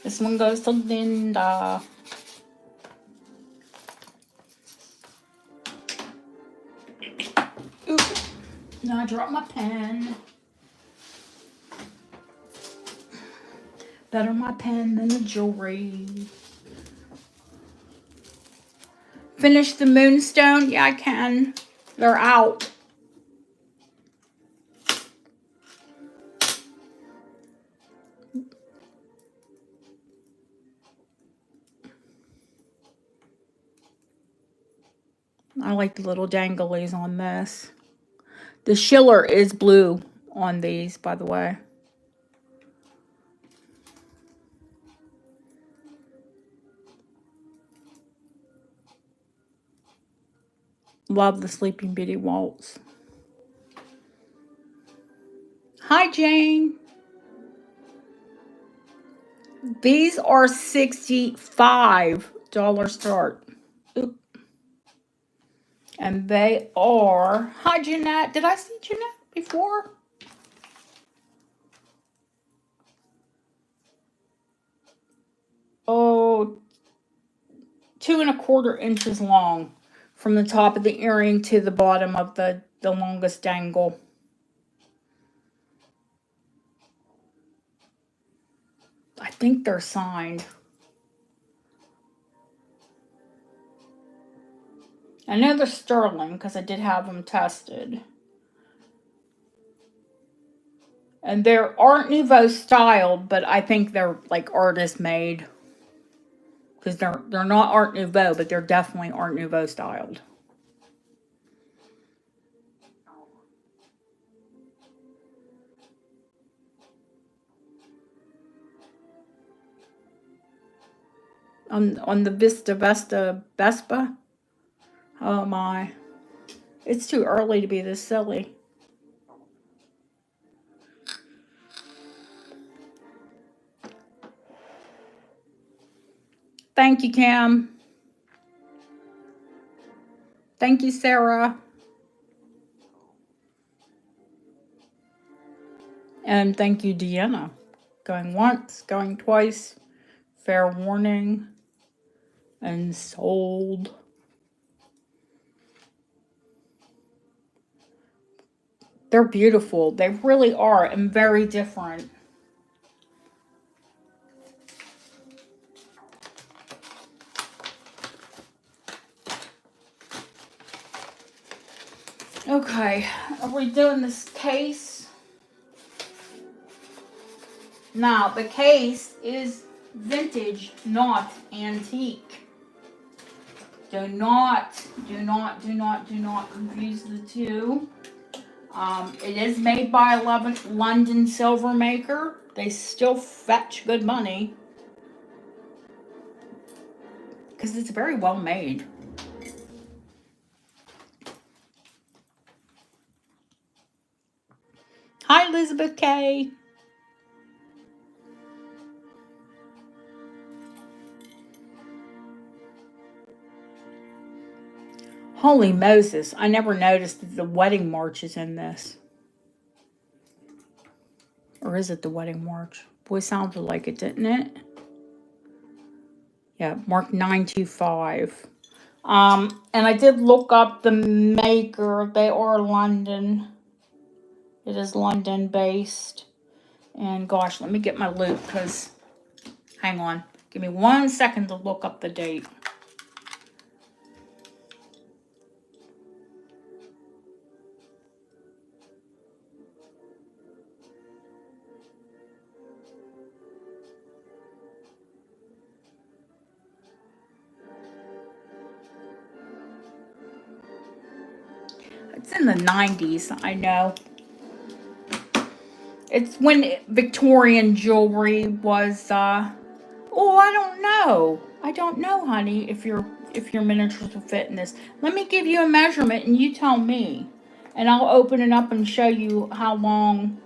This one goes to Linda. Oop. Now I dropped my pen. Better my pen than the jewelry. Finish the Moonstone? Yeah, I can. They're out. I like the little danglies on this. The Schiller is blue on these, by the way. Love the Sleeping Beauty waltz. Hi, Jane. These are $65 start. Oop. And they are... Hi, Jeanette. Did I see Jeanette before? Oh, 2¼ inches long. From the top of the earring to the bottom of the longest dangle. I think they're signed. I know they're sterling because I did have them tested. And they're Art Nouveau styled, but I think they're like artist made. Because they're not Art Nouveau, but they're definitely Art Nouveau styled. On the Vespa? Oh my. It's too early to be this silly. Thank you, Cam. Thank you, Sarah. And thank you, Deanna. Going once, going twice. Fair warning. And sold. They're beautiful. They really are, and very different. Okay, are we doing this case? Now, the case is vintage, not antique. Do not confuse the two. It is made by a London silver maker. They still fetch good money. Because it's very well made. Hi, Elizabeth K. Holy Moses, I never noticed that the wedding march is in this. Or is it the wedding march? Boy, sounded like it, didn't it? Yeah, mark 925. And I did look up the maker. They are London. It is London based. And gosh, let me get my loop because, hang on. Give me 1 second to look up the date. It's in the 90s, I know. It's when Victorian jewelry was, oh, I don't know. I don't know, honey, if your miniatures will fit in this. Let me give you a measurement and you tell me. And I'll open it up and show you how long,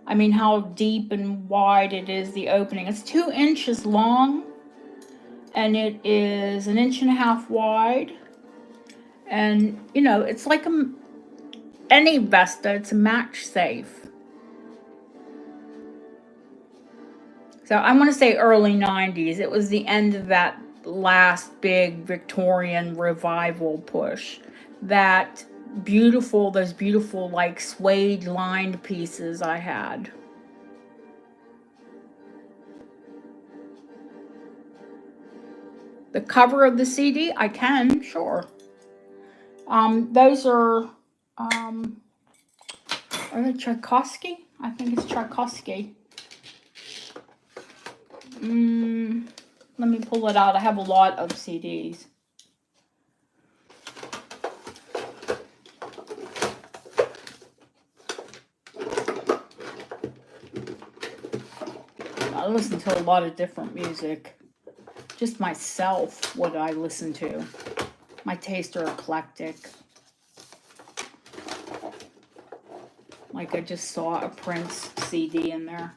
I mean, how deep and wide it is, the opening. It's 2 inches long and it is 1.5 inches wide. And, you know, it's like any Vesta, it's match safe. So I'm going to say early 90s. It was the end of that last big Victorian revival push. That beautiful, those beautiful like suede lined pieces I had. The cover of the CD, I can, sure. Those are they Tchaikovsky? I think it's Tchaikovsky. Let me pull it out. I have a lot of CDs. I listen to a lot of different music. Just myself, what I listen to. My tastes are eclectic. Like I just saw a Prince CD in there.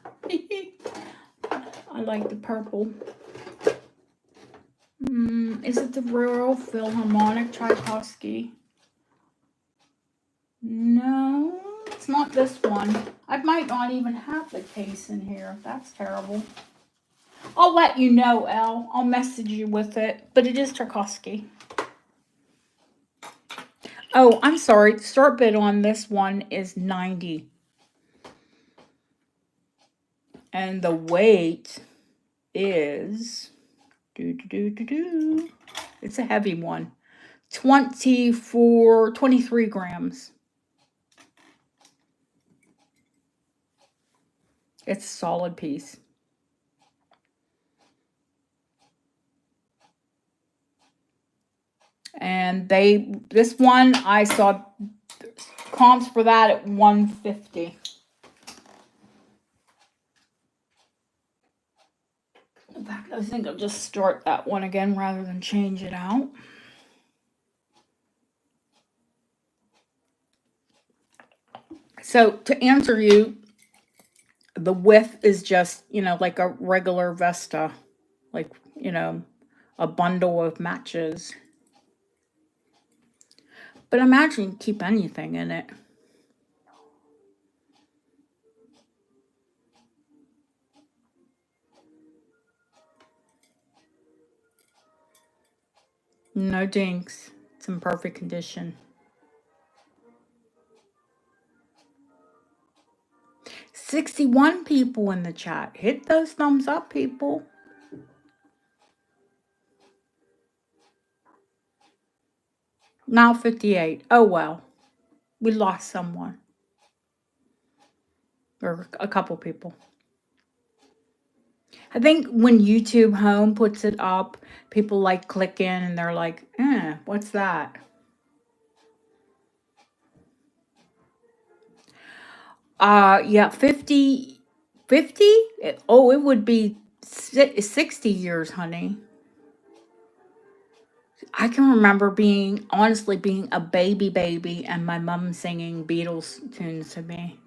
I like the purple. Is it the Royal Philharmonic Tchaikovsky? No, it's not this one. I might not even have the case in here. That's terrible. I'll let you know, Elle. I'll message you with it. But it is Tchaikovsky. Oh, I'm sorry. The start bid on this one is $90. And the weight is... It's a heavy one. 23 grams. It's a solid piece. And this one, I saw comps for that at $150. In fact, I think I'll just start that one again rather than change it out. So to answer you, the width is just, you know, like a regular Vesta, like, you know, a bundle of matches. But imagine you can keep anything in it. No dinks. It's in perfect condition. 61 people in the chat. Hit those thumbs up, people. Now 58. Oh, well. We lost someone. Or a couple people. I think when YouTube Home puts it up, people like click in and they're like, what's that? Yeah, 50? It would be 60 years, honey. I can remember honestly being a baby and my mom singing Beatles tunes to me.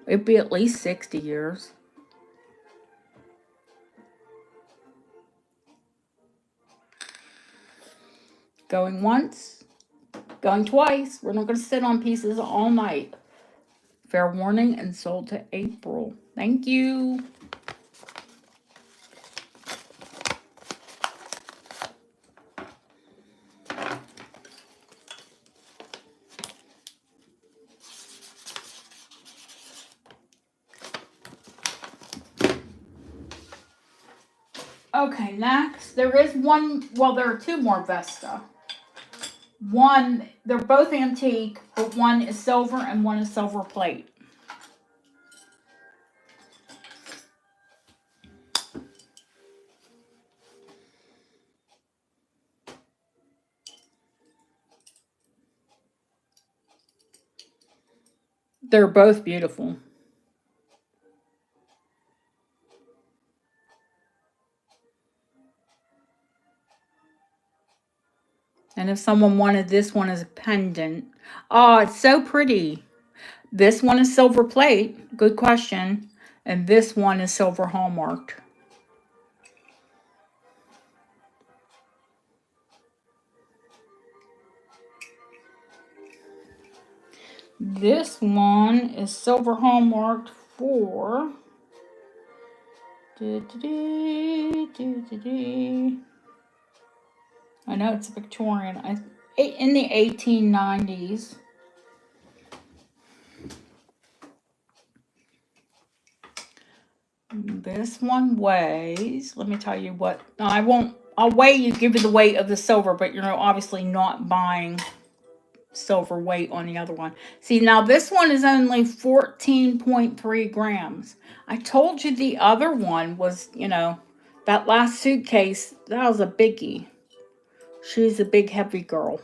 It'd be at least 60 years. Going once, going twice. We're not going to sit on pieces all night. Fair warning, and sold to April. Thank you. Okay, next, there is one, well, there are two more Vesta. One, they're both antique, but one is silver and one is silver plate. They're both beautiful. And if someone wanted this one as a pendant, oh, it's so pretty. This one is silver plate. Good question. And this one is silver hallmarked. This one is silver hallmarked for I know it's Victorian. In the 1890s. This one weighs, let me tell you what, no, I'll weigh you, give you the weight of the silver, but you're obviously not buying silver weight on the other one. See, now this one is only 14.3 grams. I told you the other one was, that last suitcase, that was a biggie. She's a big, heavy girl.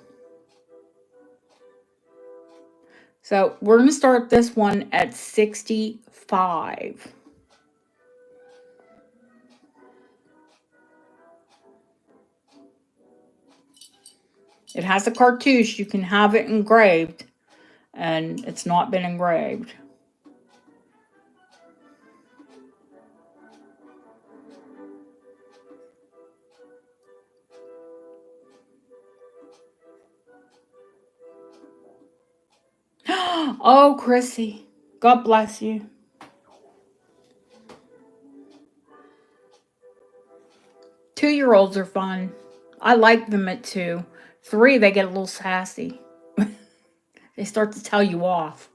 So we're going to start this one at 65. It has a cartouche. You can have it engraved, and it's not been engraved. Oh, Chrissy, God bless you. 2-year-olds are fun. I like them at 2. 3, they get a little sassy. They start to tell you off.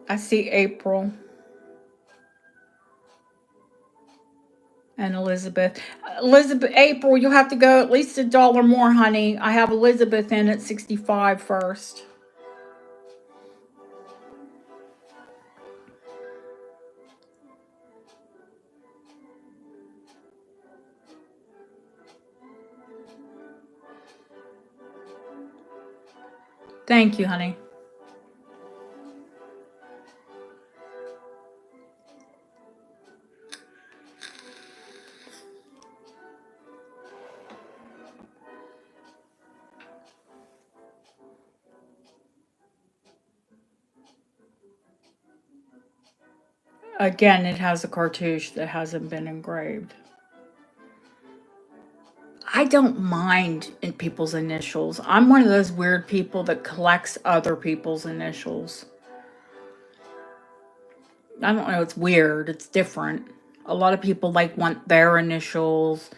I see April and Elizabeth. April, you'll have to go at least $1 more, honey. I have Elizabeth in at 65 first. Thank you, honey. Again, it has a cartouche that hasn't been engraved. I don't mind in people's initials. I'm one of those weird people that collects other people's initials. I don't know, it's weird. It's different. A lot of people want their initials.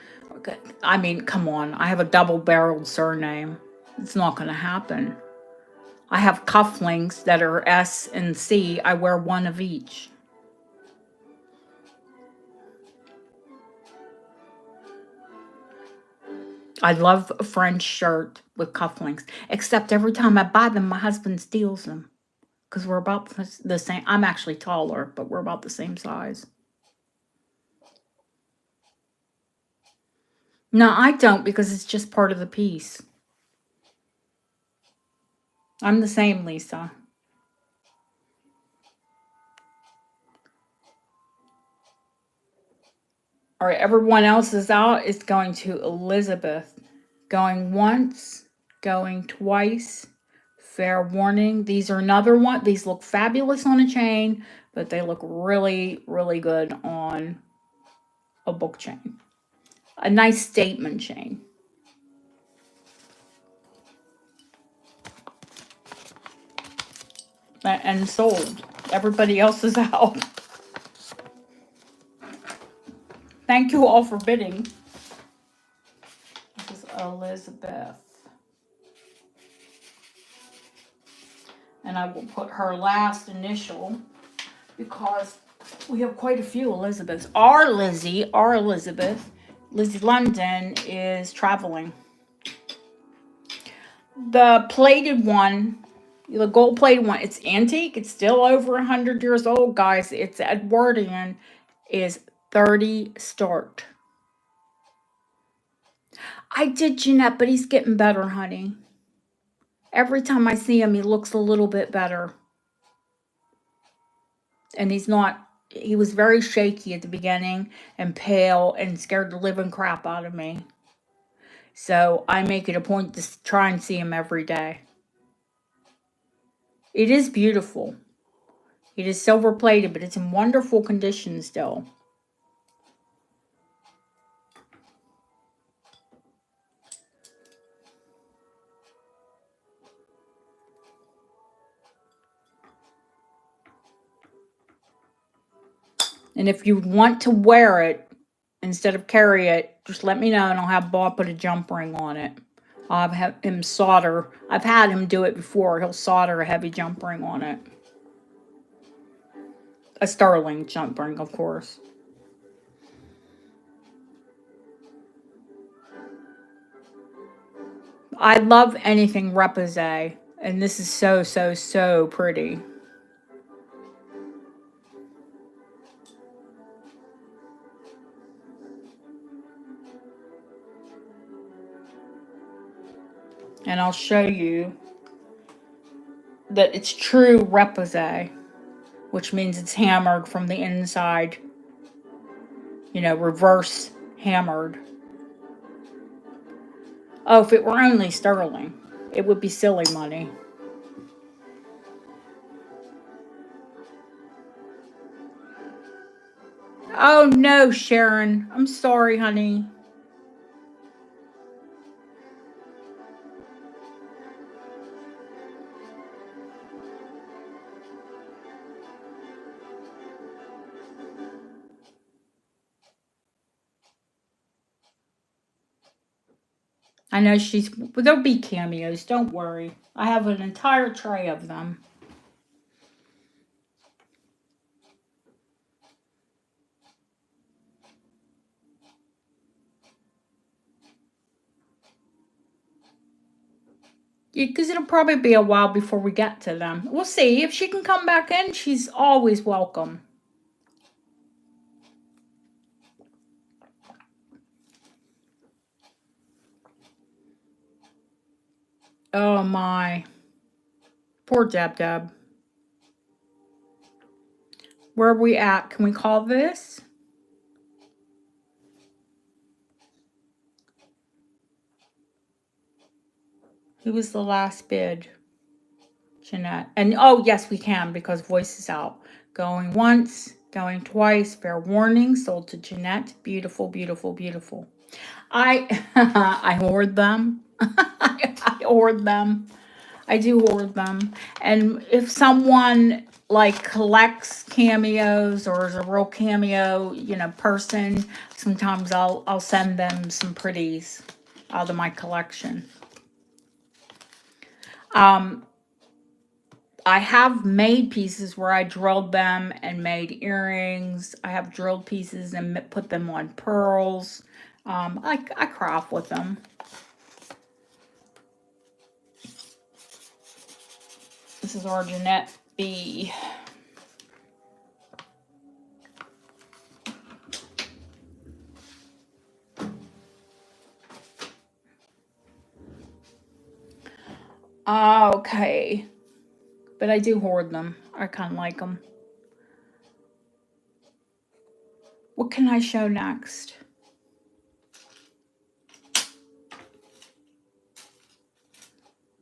I mean, come on. I have a double-barreled surname. It's not going to happen. I have cufflinks that are S and C. I wear one of each. I love a French shirt with cufflinks, except every time I buy them, my husband steals them because we're about the same. I'm actually taller, but we're about the same size. No, I don't, because it's just part of the piece. I'm the same, Lisa. All right, everyone else is out. It's going to Elizabeth. Going once, going twice. Fair warning. These are another one. These look fabulous on a chain, but they look really, really good on a book chain. A nice statement chain. And sold. Everybody else is out. Thank you all for bidding. This is Elizabeth. And I will put her last initial because we have quite a few Elizabeths. Our Elizabeth, Lizzie London, is traveling. The plated one, the gold plated one, it's antique. It's still over 100 years old, guys. It's Edwardian, is 30 start. I did Jeanette, but he's getting better, honey. Every time I see him, he looks a little bit better. And he was very shaky at the beginning and pale and scared the living crap out of me. So I make it a point to try and see him every day. It is beautiful. It is silver plated, but it's in wonderful condition still. And if you want to wear it instead of carry it, just let me know and I'll have Bob put a jump ring on it. I'll have him solder. I've had him do it before. He'll solder a heavy jump ring on it. A sterling jump ring, of course. I love anything repoussé. And this is so, so, so pretty. And I'll show you that it's true repoussé, which means it's hammered from the inside. You know, reverse hammered. Oh, if it were only sterling, it would be silly money. Oh no, Sharon. I'm sorry, honey. I know there'll be cameos, don't worry. I have an entire tray of them. Because it'll probably be a while before we get to them. We'll see. If she can come back in, she's always welcome. Oh my. Poor Deb Deb. Where are we at? Can we call this? Who was the last bid? Jeanette. And oh, yes, we can because voice is out. Going once, going twice. Fair warning. Sold to Jeanette. Beautiful, beautiful, beautiful. I hoard them. I hoard them. I do hoard them. And if someone like collects cameos or is a real cameo, you know, person, sometimes I'll send them some pretties out of my collection. I have made pieces where I drilled them and made earrings. I have drilled pieces and put them on pearls. I craft with them. This is our Jeanette B. Okay. But I do hoard them. I kind of like them. What can I show next?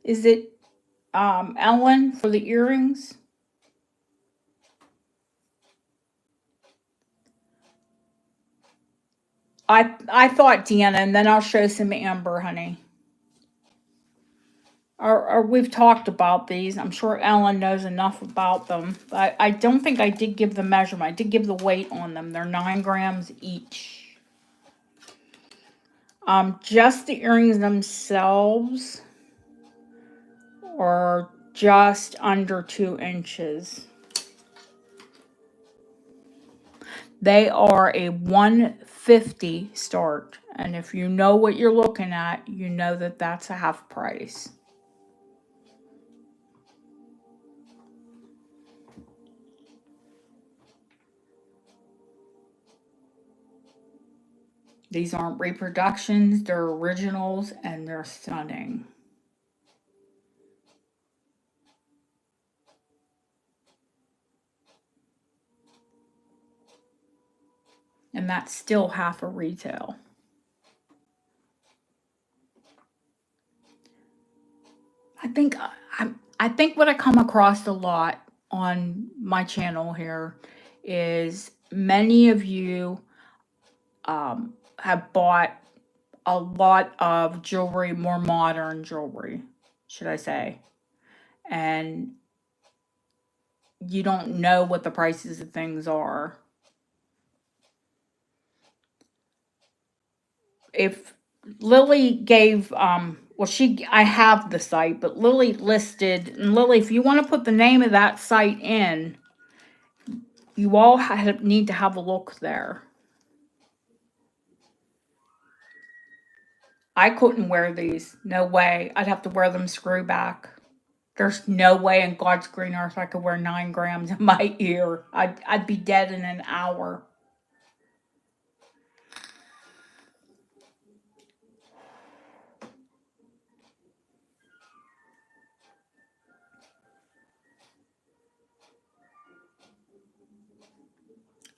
Is it Ellen for the earrings? I thought Deanna, and then I'll show some Amber, honey. Or we've talked about these. I'm sure Ellen knows enough about them. I don't think I did give the measurement. I did give the weight on them. They're 9 grams each. Just the earrings themselves are just under 2 inches. They are a 150 start. And if you know what you're looking at, you know that that's a half price. These aren't reproductions, they're originals, and they're stunning. And that's still half a retail. I think what I come across a lot on my channel here is many of you have bought a lot of jewelry, more modern jewelry, should I say, and you don't know what the prices of things are. If Lily gave, well, I have the site, but Lily listed, and Lily, if you want to put the name of that site in, you all need to have a look there. I couldn't wear these. No way. I'd have to wear them screw back. There's no way in God's green earth I could wear 9 grams in my ear. I'd be dead in an hour.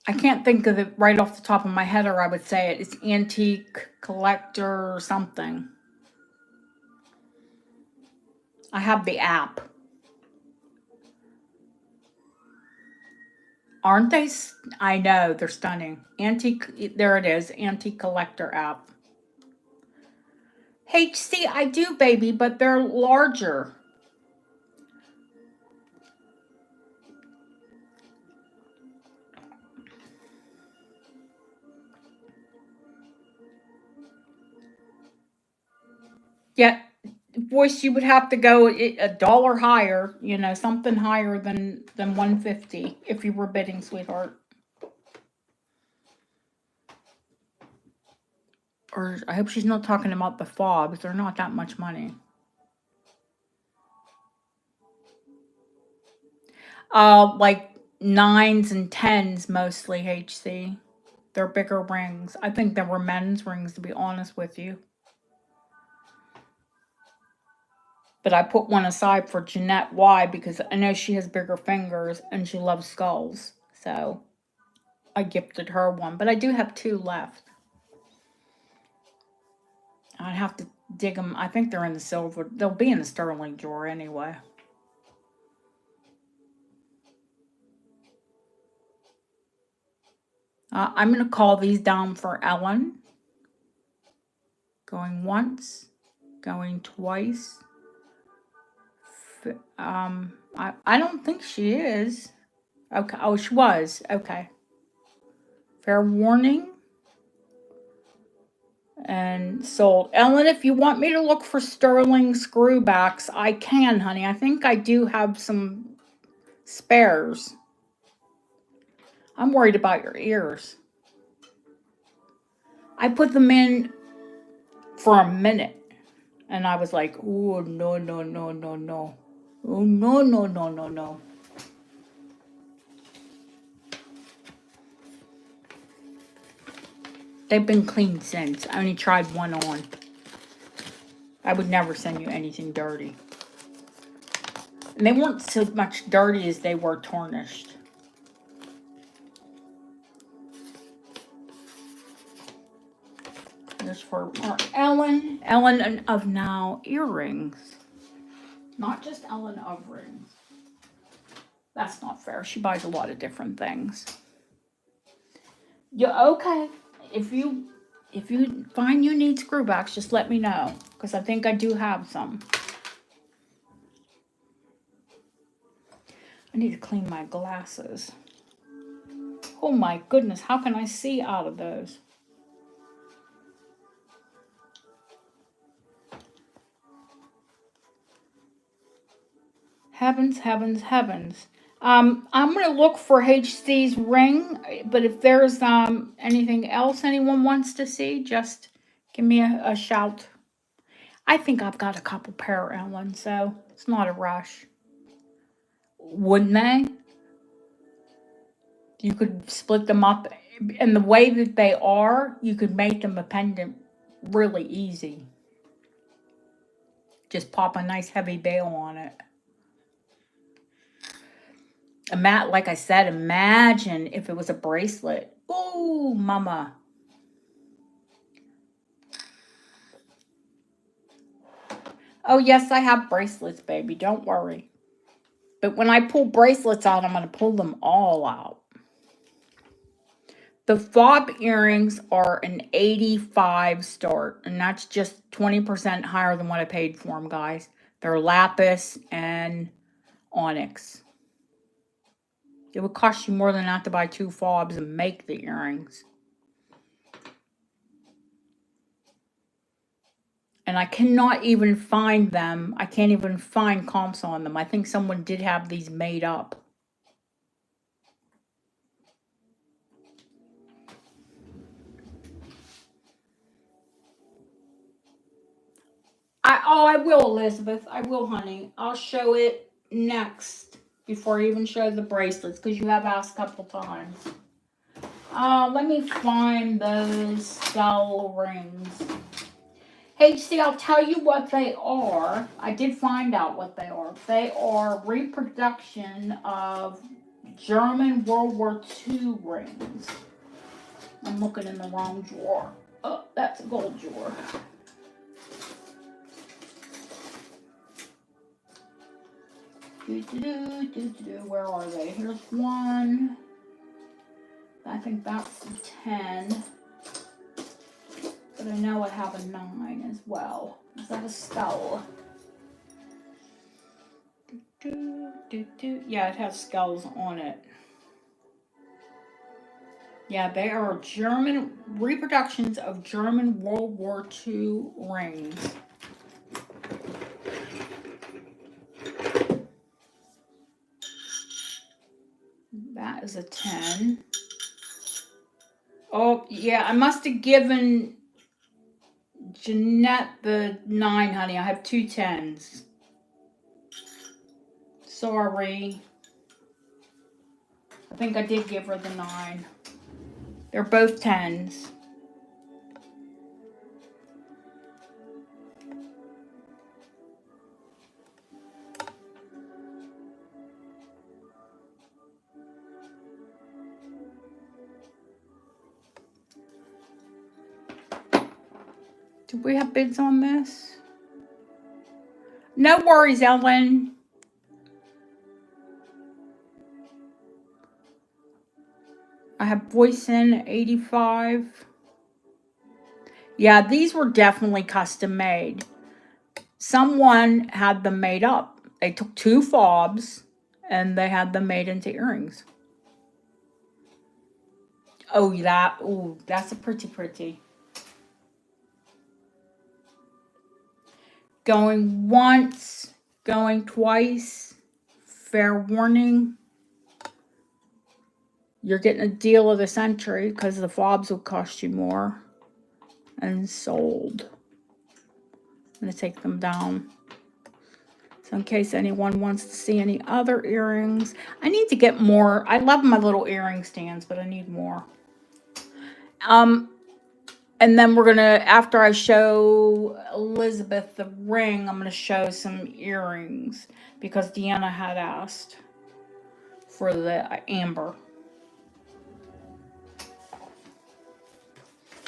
I can't think of it right off the top of my head, or I would say it. It's Antique Collector or something. I have the app. Aren't they? I know, they're stunning. Antique, there it is, Antique Collector app. HC, I do, baby, but they're larger. Yeah, voice, you would have to go $1 higher, you know, something higher than 150 if you were bidding, sweetheart. Or I hope she's not talking about the fobs. They're not that much money. Like 9s and 10s mostly, HC. They're bigger rings. I think they were men's rings, to be honest with you. But I put one aside for Jeanette. Why? Because I know she has bigger fingers and she loves skulls. So I gifted her one. But I do have 2 left. I'd have to dig them. I think they're in the silver. They'll be in the sterling drawer anyway. I'm going to call these down for Ellen. Going once. Going twice. I don't think she is. Okay. Oh, she was. Okay. Fair warning. And sold. Ellen, if you want me to look for sterling screwbacks, I can, honey. I think I do have some spares. I'm worried about your ears. I put them in for a minute. And I was like, oh, no, no, no, no, no. Oh, no, no, no, no, no. They've been cleaned since. I only tried one on. I would never send you anything dirty. And they weren't so much dirty as they were tarnished. This for our Ellen. Ellen of Now earrings. Not just Ellen of Rings. That's not fair. She buys a lot of different things. Yeah, okay. If you find you need screwbacks, just let me know. Because I think I do have some. I need to clean my glasses. Oh my goodness, how can I see out of those? Heavens, heavens, heavens. I'm gonna look for HC's ring, but if there's anything else anyone wants to see, just give me a shout. I think I've got a couple pair around, so it's not a rush. Wouldn't they? You could split them up, and the way that they are, you could make them a pendant really easy. Just pop a nice heavy bail on it. Like I said, imagine if it was a bracelet. Oh, mama. Oh, yes, I have bracelets, baby. Don't worry. But when I pull bracelets out, I'm going to pull them all out. The fob earrings are an 85 start, and that's just 20% higher than what I paid for them, guys. They're lapis and onyx. It would cost you more than that to buy 2 fobs and make the earrings. And I cannot even find them. I can't even find comps on them. I think someone did have these made up. I will, Elizabeth. I will, honey. I'll show it next before I even show the bracelets, because you have asked a couple times. Let me find those skull rings. HC, I'll tell you what they are. I did find out what they are. They are reproduction of German World War II rings. I'm looking in the wrong drawer. Oh, that's a gold drawer. Where are they? Here's one. I think that's the 10. But I know I have a 9 as well. Is that a skull? Yeah, it has skulls on it. Yeah, they are German reproductions of German World War II rings. That is a 10. Oh, yeah, I must have given Jeanette the 9, honey. I have 2 10s. Sorry. I think I did give her the 9. They're both 10s. Do we have bids on this? No worries, Ellen. I have voice in 85. Yeah, these were definitely custom made. Someone had them made up. They took 2 fobs and they had them made into earrings. Oh, that's a pretty. Going once, going twice. Fair warning. You're getting a deal of the century because the fobs will cost you more. And sold. I'm going to take them down. So in case anyone wants to see any other earrings. I need to get more. I love my little earring stands, but I need more. And then we're going to, after I show Elizabeth the ring, I'm going to show some earrings. Because Deanna had asked for the amber.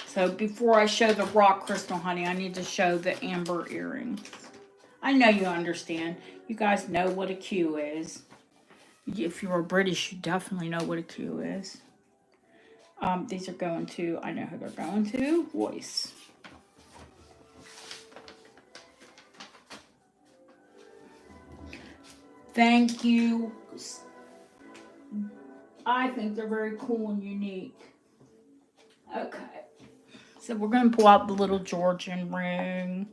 So before I show the rock crystal, honey, I need to show the amber earrings. I know you understand. You guys know what a Q is. If you're British, you definitely know what a Q is. These are going to, I know who they're going to, Voice. Thank you. I think they're very cool and unique. Okay. So we're going to pull out the little Georgian ring.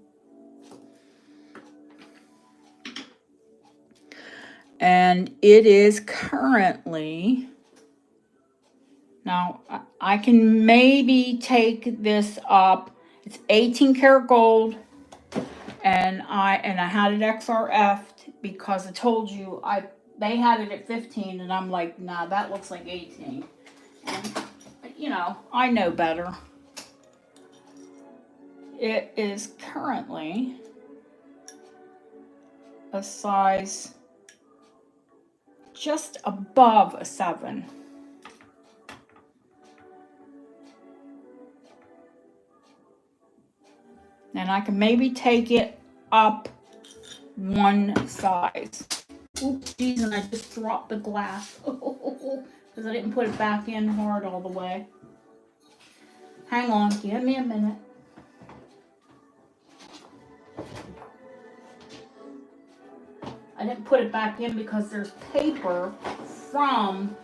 And it is currently, now I can maybe take this up. It's 18 karat gold, and I had it XRF'd because I told you they had it at 15, and I'm like, nah, that looks like 18. And, you know, I know better. It is currently a size just above a 7. And I can maybe take it up one size. Oops, geez, and I just dropped the glass. Because I didn't put it back in hard all the way. Hang on, give me a minute. I didn't put it back in because there's paper from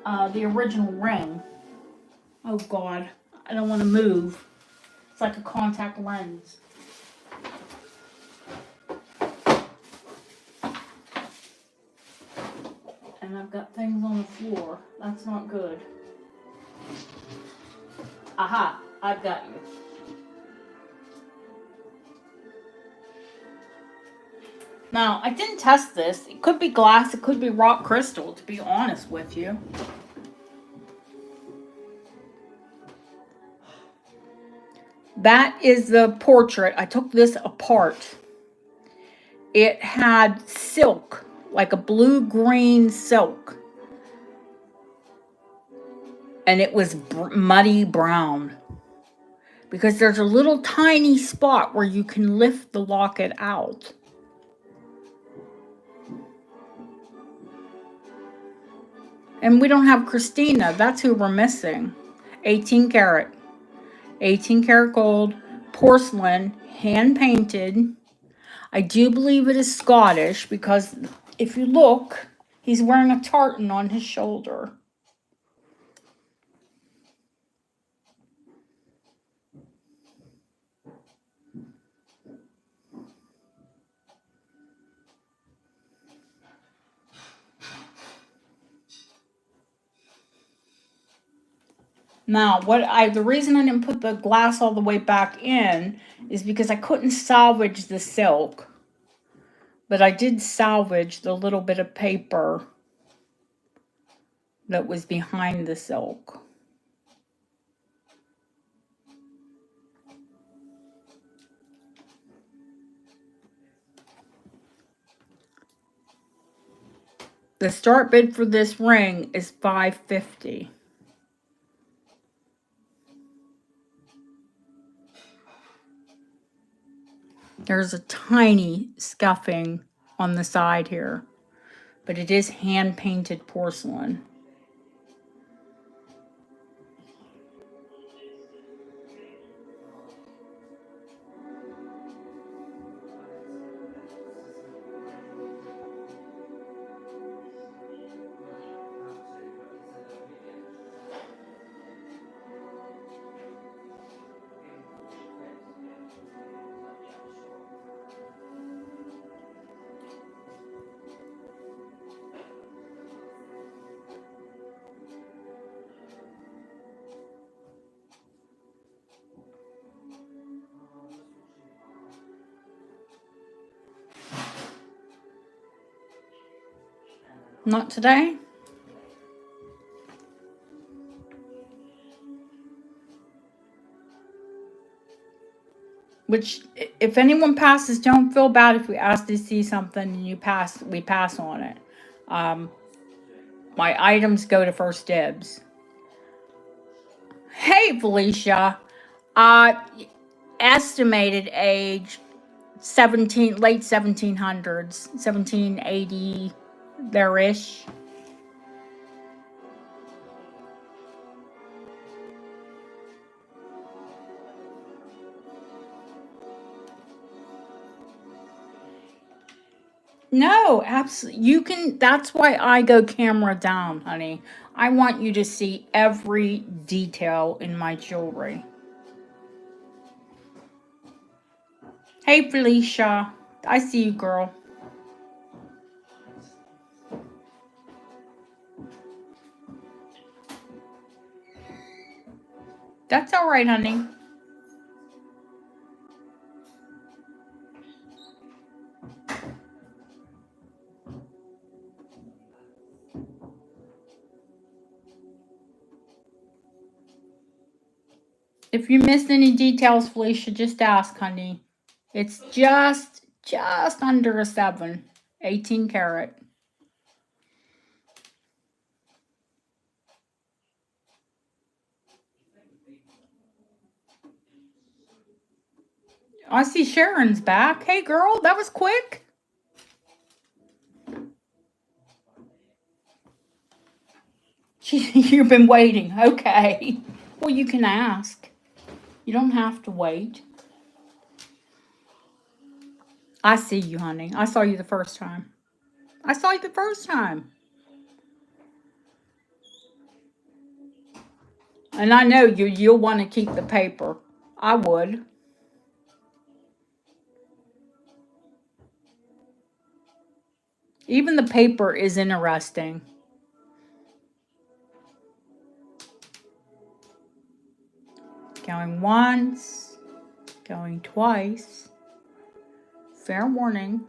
the original ring. Oh God, I don't want to move. It's like a contact lens. And I've got things on the floor. That's not good. Aha, I've got you. Now, I didn't test this. It could be glass, it could be rock crystal, to be honest with you. That is the portrait. I took this apart. It had silk, like a blue-green silk. And it was muddy brown. Because there's a little tiny spot where you can lift the locket out. And we don't have Christina. That's who we're missing. 18 karat. 18 karat gold. Porcelain. Hand painted. I do believe it is Scottish because if you look, he's wearing a tartan on his shoulder. Now, the reason I didn't put the glass all the way back in is because I couldn't salvage the silk. But I did salvage the little bit of paper that was behind the silk. The start bid for this ring is $550. There's a tiny scuffing on the side here, but it is hand-painted porcelain. Not today? Which, if anyone passes, don't feel bad if we ask to see something and we pass on it. My items go to first dibs. Hey, Felicia. Estimated age, late 1700s, 1780, there-ish. No, absolutely. You can, that's why I go camera down, honey. I want you to see every detail in my jewelry. Hey, Felicia. I see you, girl. That's all right, honey. If you missed any details, Felicia, just ask, honey. It's just under a 7, 18 karat. I see Sharon's back. Hey, girl, that was quick. You've been waiting. Okay. Well, you can ask. You don't have to wait. I see you, honey. I saw you the first time. I saw you the first time. And I know you'll want to keep the paper. I would. Even the paper is interesting. Going once, going twice. Fair warning.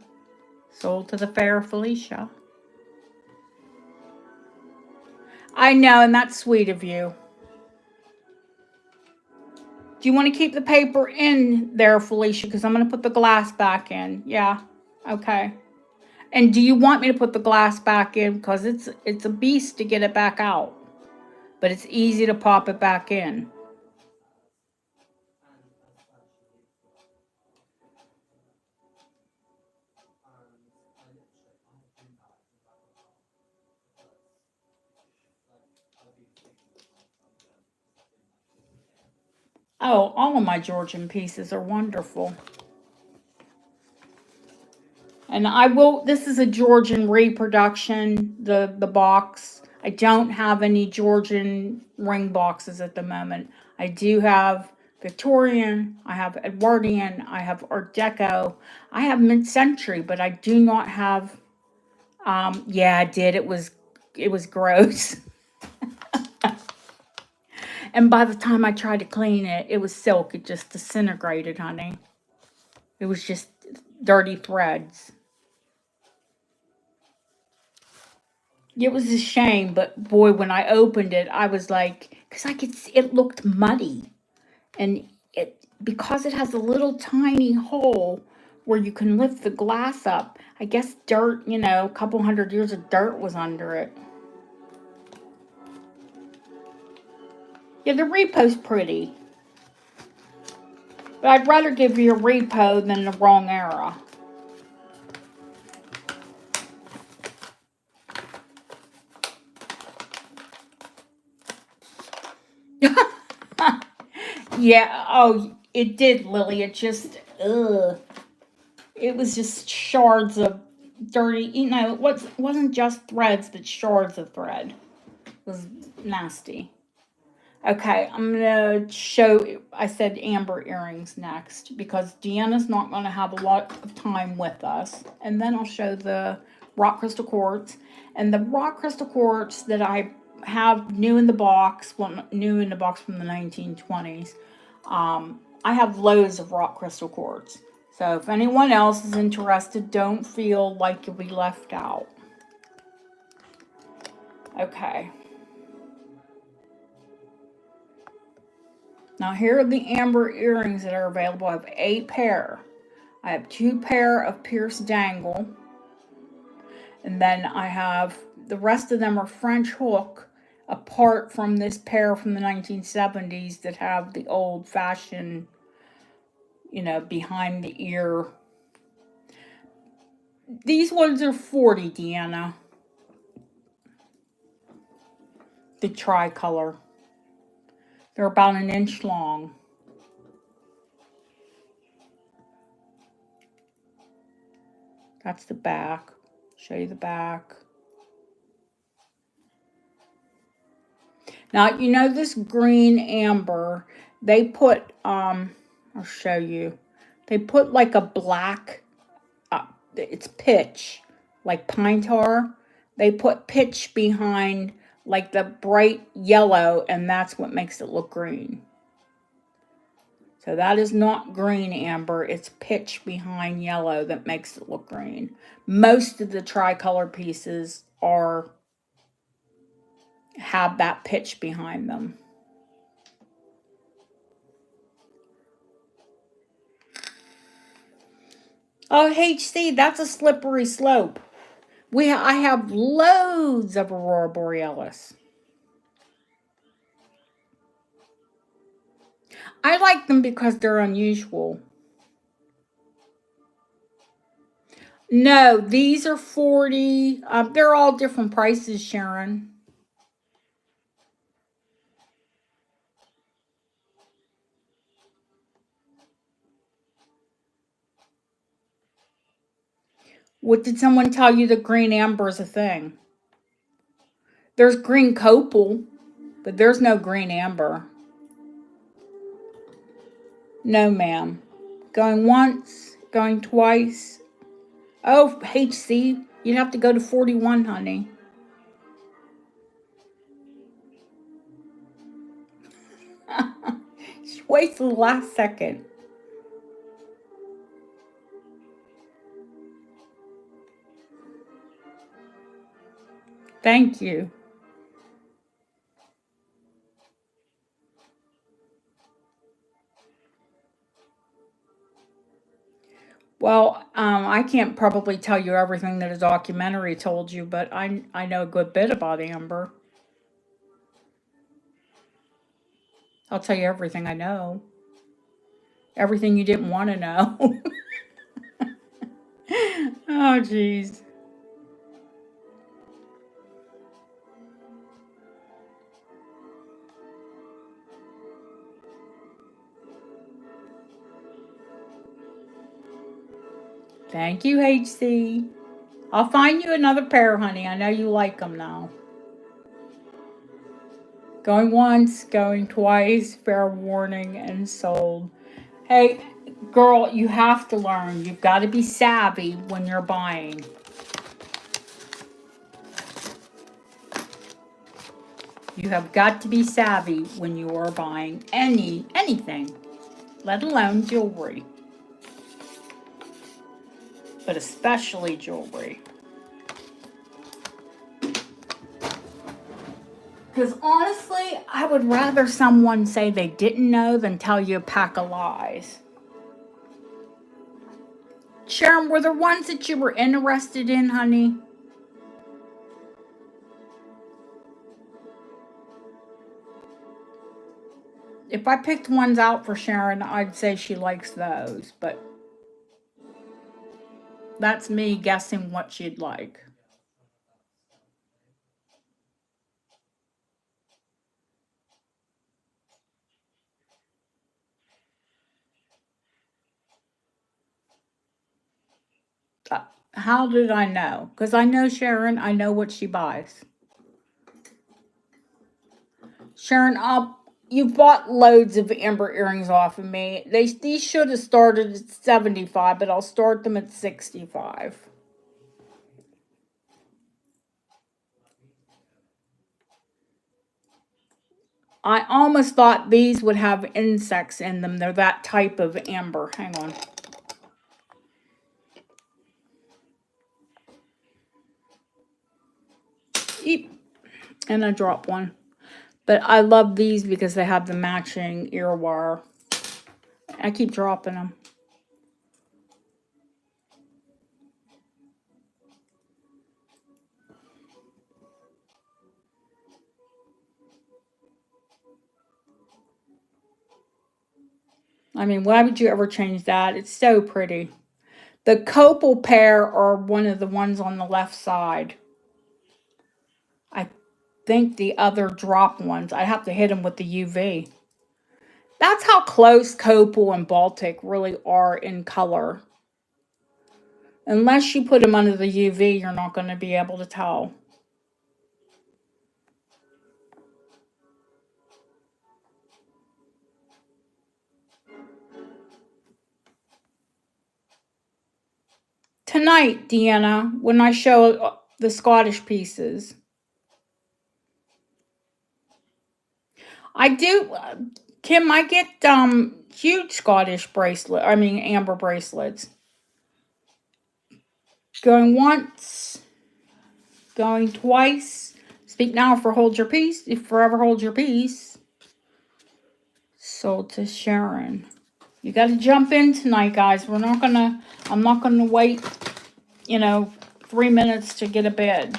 Sold to the fair Felicia. I know, and that's sweet of you. Do you want to keep the paper in there, Felicia? Because I'm going to put the glass back in. Yeah. Okay. And do you want me to put the glass back in? Because it's a beast to get it back out. But it's easy to pop it back in. Oh, all of my Georgian pieces are wonderful. And I will, this is a Georgian reproduction, the box. I don't have any Georgian ring boxes at the moment. I do have Victorian, I have Edwardian, I have Art Deco, I have mid-century, but I do not have, yeah, I did. It was gross. And by the time I tried to clean it, it was silk. It just disintegrated, honey. It was just dirty threads. It was a shame, but boy, when I opened it, I was like, because I could see it looked muddy. And because it has a little tiny hole where you can lift the glass up, I guess dirt, a couple hundred years of dirt was under it. Yeah, the repo's pretty. But I'd rather give you a repo than the wrong era. Yeah, oh, it did, Lily. It just, ugh. It was just shards of dirty, it wasn't just threads, but shards of thread. It was nasty. Okay, I'm going to show, I said amber earrings next, because Deanna's not going to have a lot of time with us. And then I'll show the rock crystal quartz. And the rock crystal quartz that I have new in the box, well, new in the box from the 1920s, I have loads of rock crystal quartz. So if anyone else is interested, don't feel like you'll be left out. Okay. Now here are the amber earrings that are available. I have 8 pair. I have 2 pair of pierced dangle. And then I have, the rest of them are French hook, apart from this pair from the 1970s that have the old fashioned, behind the ear. These ones are 40, Deanna. The tricolor. They're about an inch long. That's the back. Show you the back. Now, this green amber, they put, I'll show you. They put like a black, it's pitch, like pine tar. They put pitch behind like the bright yellow, and that's what makes it look green. So that is not green amber. It's pitch behind yellow that makes it look green. Most of the tricolor pieces have that pitch behind them. Oh, HC, that's a slippery slope. I have loads of Aurora Borealis. I like them because they're unusual. No, these are 40. They're all different prices, Sharon. What did someone tell you that green amber is a thing? There's green copal, but there's no green amber. No, ma'am. Going once, going twice. Oh, HC, you'd have to go to 41, honey. Wait till the last second. Thank you. Well, I can't probably tell you everything that a documentary told you, but I know a good bit about amber. I'll tell you everything I know. Everything you didn't want to know. Oh, jeez. Thank you, HC. I'll find you another pair, honey. I know you like them now. Going once, going twice, fair warning, and sold. Hey, girl, you have to learn. You've got to be savvy when you're buying. You have got to be savvy when you are buying anything, let alone jewelry. But especially jewelry. Because honestly, I would rather someone say they didn't know than tell you a pack of lies. Sharon, were there ones that you were interested in, honey? If I picked ones out for Sharon, I'd say she likes those, but that's me guessing what she'd like. How did I know? Because I know Sharon, I know what she buys. Sharon, you bought loads of amber earrings off of me. These should have started at 75, but I'll start them at 65. I almost thought these would have insects in them. They're that type of amber. Hang on. Eep. And I dropped one. But I love these because they have the matching ear wire. I keep dropping them. I mean, why would you ever change that? It's so pretty. The copal pair are one of the ones on the left side. I think the other drop ones, I have to hit them with the UV. That's how close copal and Baltic really are in color. Unless you put them under the UV, you're not going to be able to tell. Tonight, Deanna, when I show the Scottish pieces. I do, Kim, I get huge Scottish bracelet. I mean amber bracelets. Going once, going twice. Speak now for hold your peace. If forever hold your peace. Sold to Sharon. You got to jump in tonight, guys. I'm not gonna wait, 3 minutes to get a bid.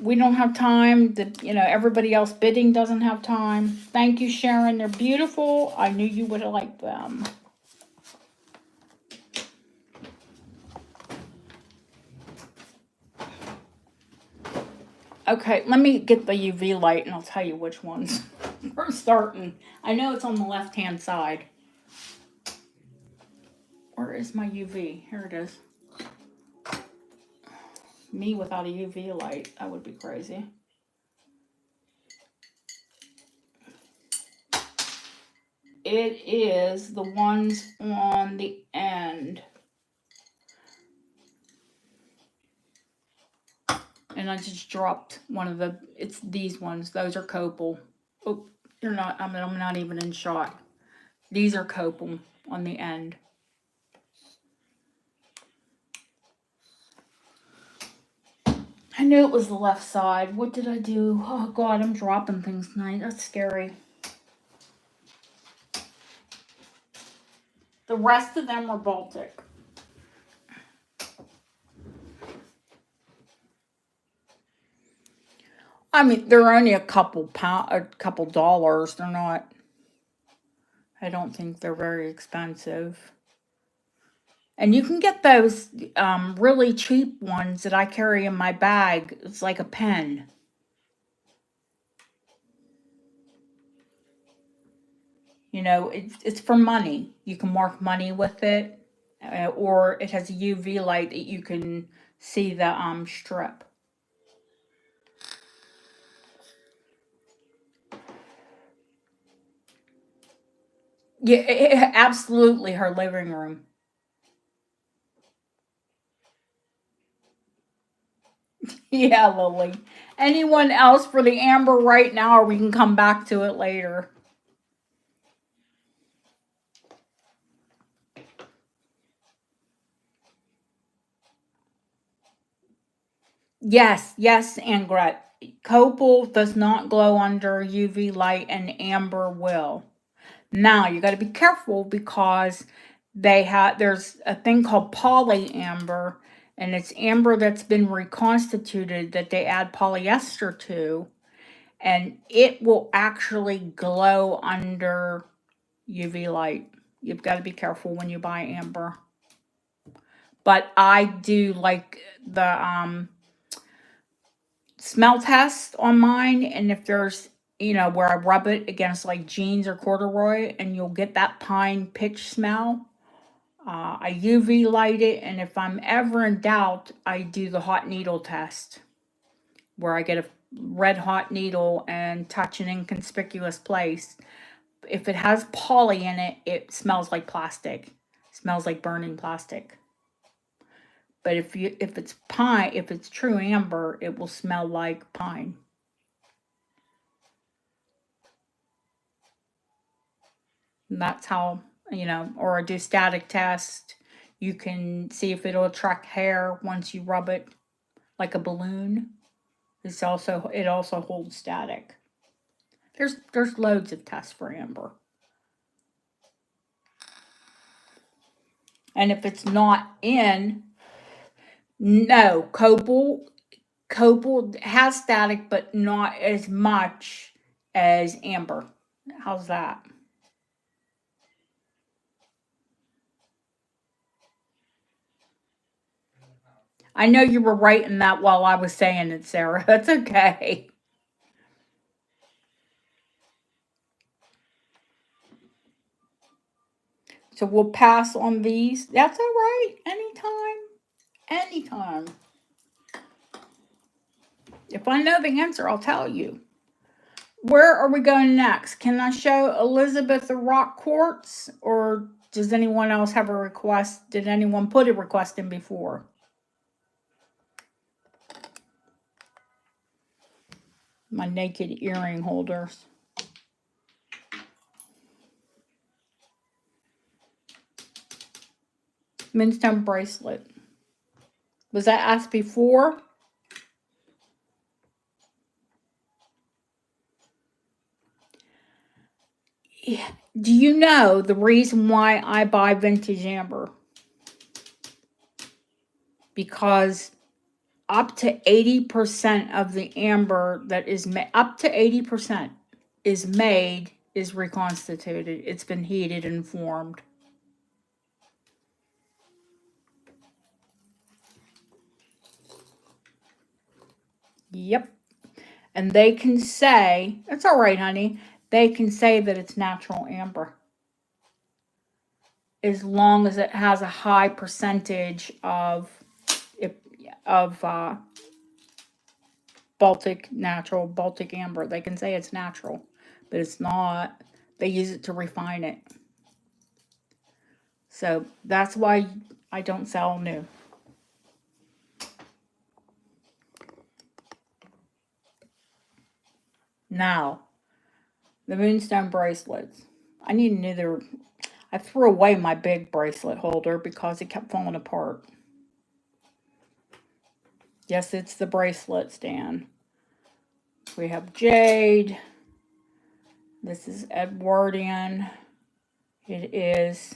We don't have time. Everybody else bidding doesn't have time. Thank you, Sharon. They're beautiful. I knew you would have liked them. Okay, let me get the UV light and I'll tell you which ones we're starting. I know it's on the left-hand side. Where is my UV? Here it is. Me without a UV light, that would be crazy. It is the ones on the end. And I just dropped one of it's these ones. Those are copal. Oh, you're not, I'm not even in shot. These are copal on the end. I knew it was the left side. What did I do? Oh God, I'm dropping things tonight. That's scary. The rest of them are Baltic. I mean, they're only a couple dollars. They're not, I don't think they're very expensive. And you can get those really cheap ones that I carry in my bag. It's like a pen. It's for money. You can mark money with it. Or it has a UV light that you can see the strip. Yeah, absolutely her living room. Yeah, Lily. Anyone else for the amber right now, or we can come back to it later? Yes, Angret. Copal does not glow under UV light and amber will. Now, you got to be careful because there's a thing called polyamber, and it's amber that's been reconstituted that they add polyester to, and it will actually glow under UV light. You've got to be careful when you buy amber. But I do like the smell test on mine, and if there's where I rub it against like jeans or corduroy, and you'll get that pine pitch smell. I UV light it, and if I'm ever in doubt, I do the hot needle test, where I get a red hot needle and touch an inconspicuous place. If it has poly in it, it smells like plastic. It smells like burning plastic. But if it's pine, if it's true amber, it will smell like pine. And that's how, or I do static test. You can see if it'll attract hair once you rub it like a balloon. It also holds static. There's loads of tests for amber. And if it's not in, no, copal has static, but not as much as amber. How's that? I know you were writing that while I was saying it, Sarah. That's okay. So we'll pass on these. That's all right. Anytime. If I know the answer, I'll tell you. Where are we going next? Can I show Elizabeth the rock quartz, or does anyone else have a request? Did anyone put a request in before? My naked earring holders. Moonstone bracelet. Was that asked before? Do you know the reason why I buy vintage amber? Because up to 80% of the amber that is made, up to 80% is made, is reconstituted. It's been heated and formed. Yep. And they can say, it's all right, honey. They can say that it's natural amber, as long as it has a high percentage of natural Baltic amber. They can say it's natural, but it's not. They use it to refine it. So that's why I don't sell new. Now, the Moonstone bracelets. I need another. I threw away my big bracelet holder because it kept falling apart. Yes, it's the bracelet stand. We have jade. This is Edwardian. It is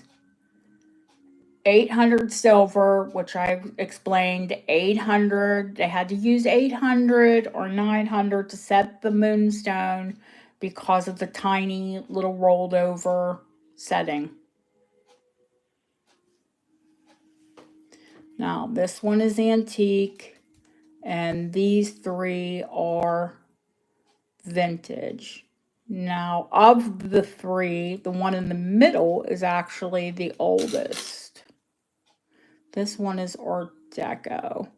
800 silver, which I explained 800. They had to use 800 or 900 to set the Moonstone because of the tiny little rolled over setting. Now, this one is antique, and these three are vintage. Now, of the three, the one in the middle is actually the oldest. This one is Art Deco.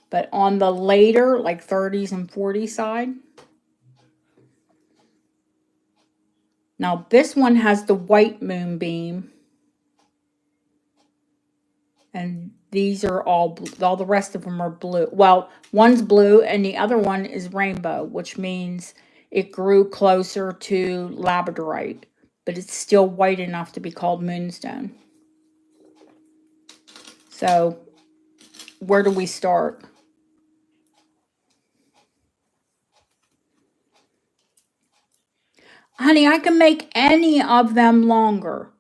But on the later, like 30s and 40s side. Now, this one has the white moonbeam. And these are all the rest of them are blue. Well, one's blue and the other one is rainbow, which means it grew closer to labradorite, but it's still white enough to be called moonstone. So, where do we start? Honey, I can make any of them longer.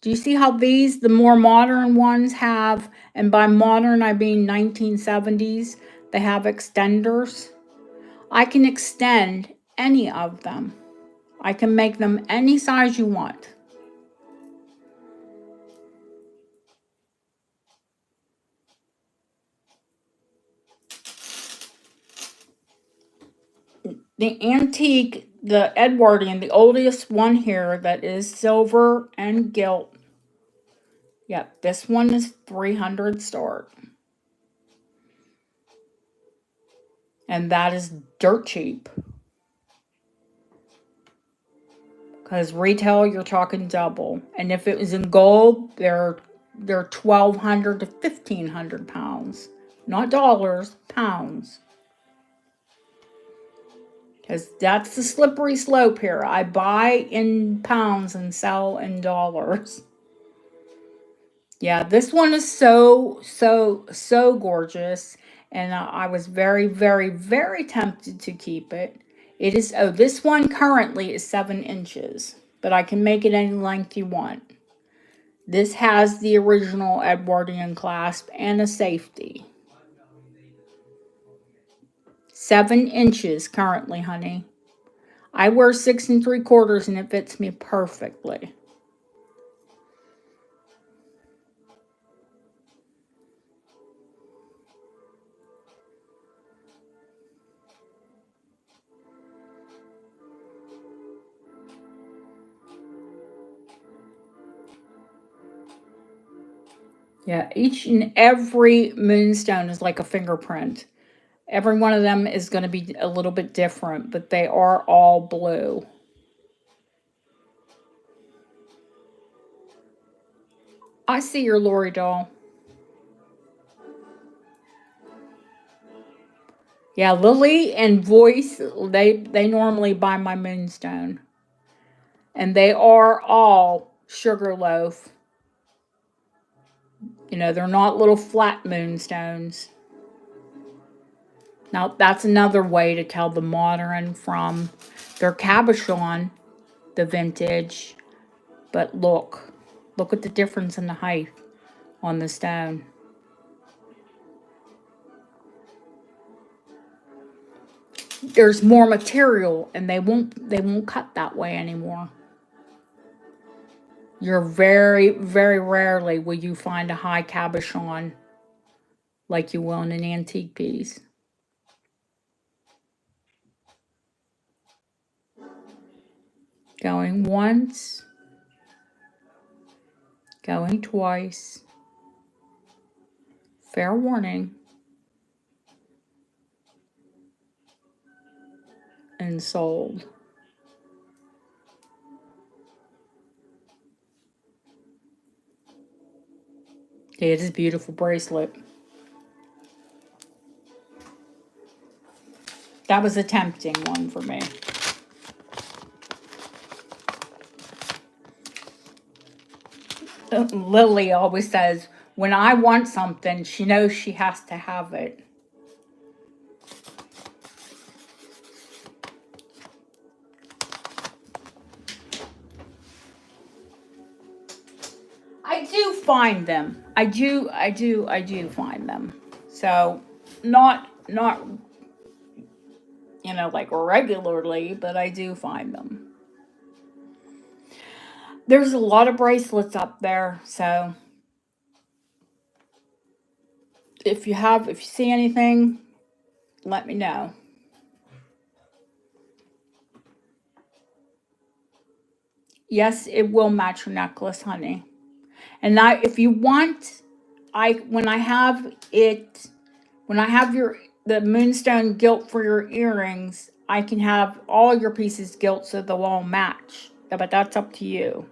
Do you see how these, the more modern ones have, and by modern I mean 1970s, they have extenders? I can extend any of them. I can make them any size you want. The antique, the Edwardian, the oldest one here that is silver and gilt. Yep, this one is 300 start. And that is dirt cheap. Because retail, you're talking double. And if it was in gold, they're 1,200 to 1,500 pounds. Not dollars, pounds. Because that's the slippery slope here. I buy in pounds and sell in dollars. Yeah, this one is so gorgeous. And I was very, very, very tempted to keep it. It is, oh, this one currently is 7 inches. But I can make it any length you want. This has the original Edwardian clasp and a safety. 7 inches currently, honey. I wear 6 3/4 and it fits me perfectly. Yeah, each and every moonstone is like a fingerprint. Every one of them is going to be a little bit different, but they are all blue. I see your Lori doll. Yeah, Lily and Voice, they normally buy my Moonstone. And they are all sugar loaf. You know, they're not little flat Moonstones. Now, that's another way to tell the modern from their cabochon, the vintage. But look at the difference in the height on the stone. There's more material, and they won't cut that way anymore. You're very rarely will you find a high cabochon like you will in an antique piece. Going once, going twice. Fair warning. And sold. It is a beautiful bracelet. That was a tempting one for me. Lily always says, when I want something, she knows she has to have it. I do find them. I do find them. So, not, you know, like regularly, but I do find them. There's a lot of bracelets up there, so if you see anything, let me know. Yes, it will match your necklace, honey. And now, if you want, when I have the Moonstone gilt for your earrings, I can have all your pieces gilt so they'll all match. But that's up to you.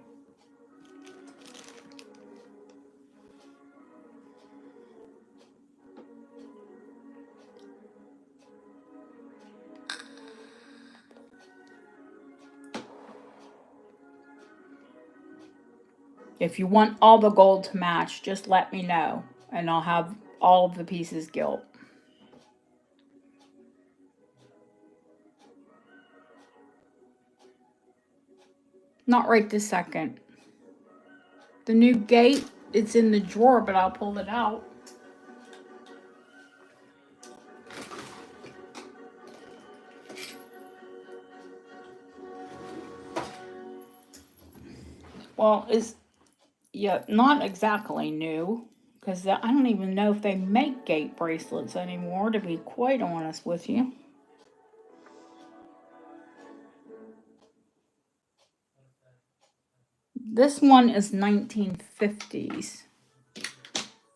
If you want all the gold to match, just let me know, and I'll have all of the pieces gilt. Not right this second. The new gate, it's in the drawer, but I'll pull it out. Well, it's not exactly new, because I don't even know if they make gate bracelets anymore, to be quite honest with you. This one is 1950s.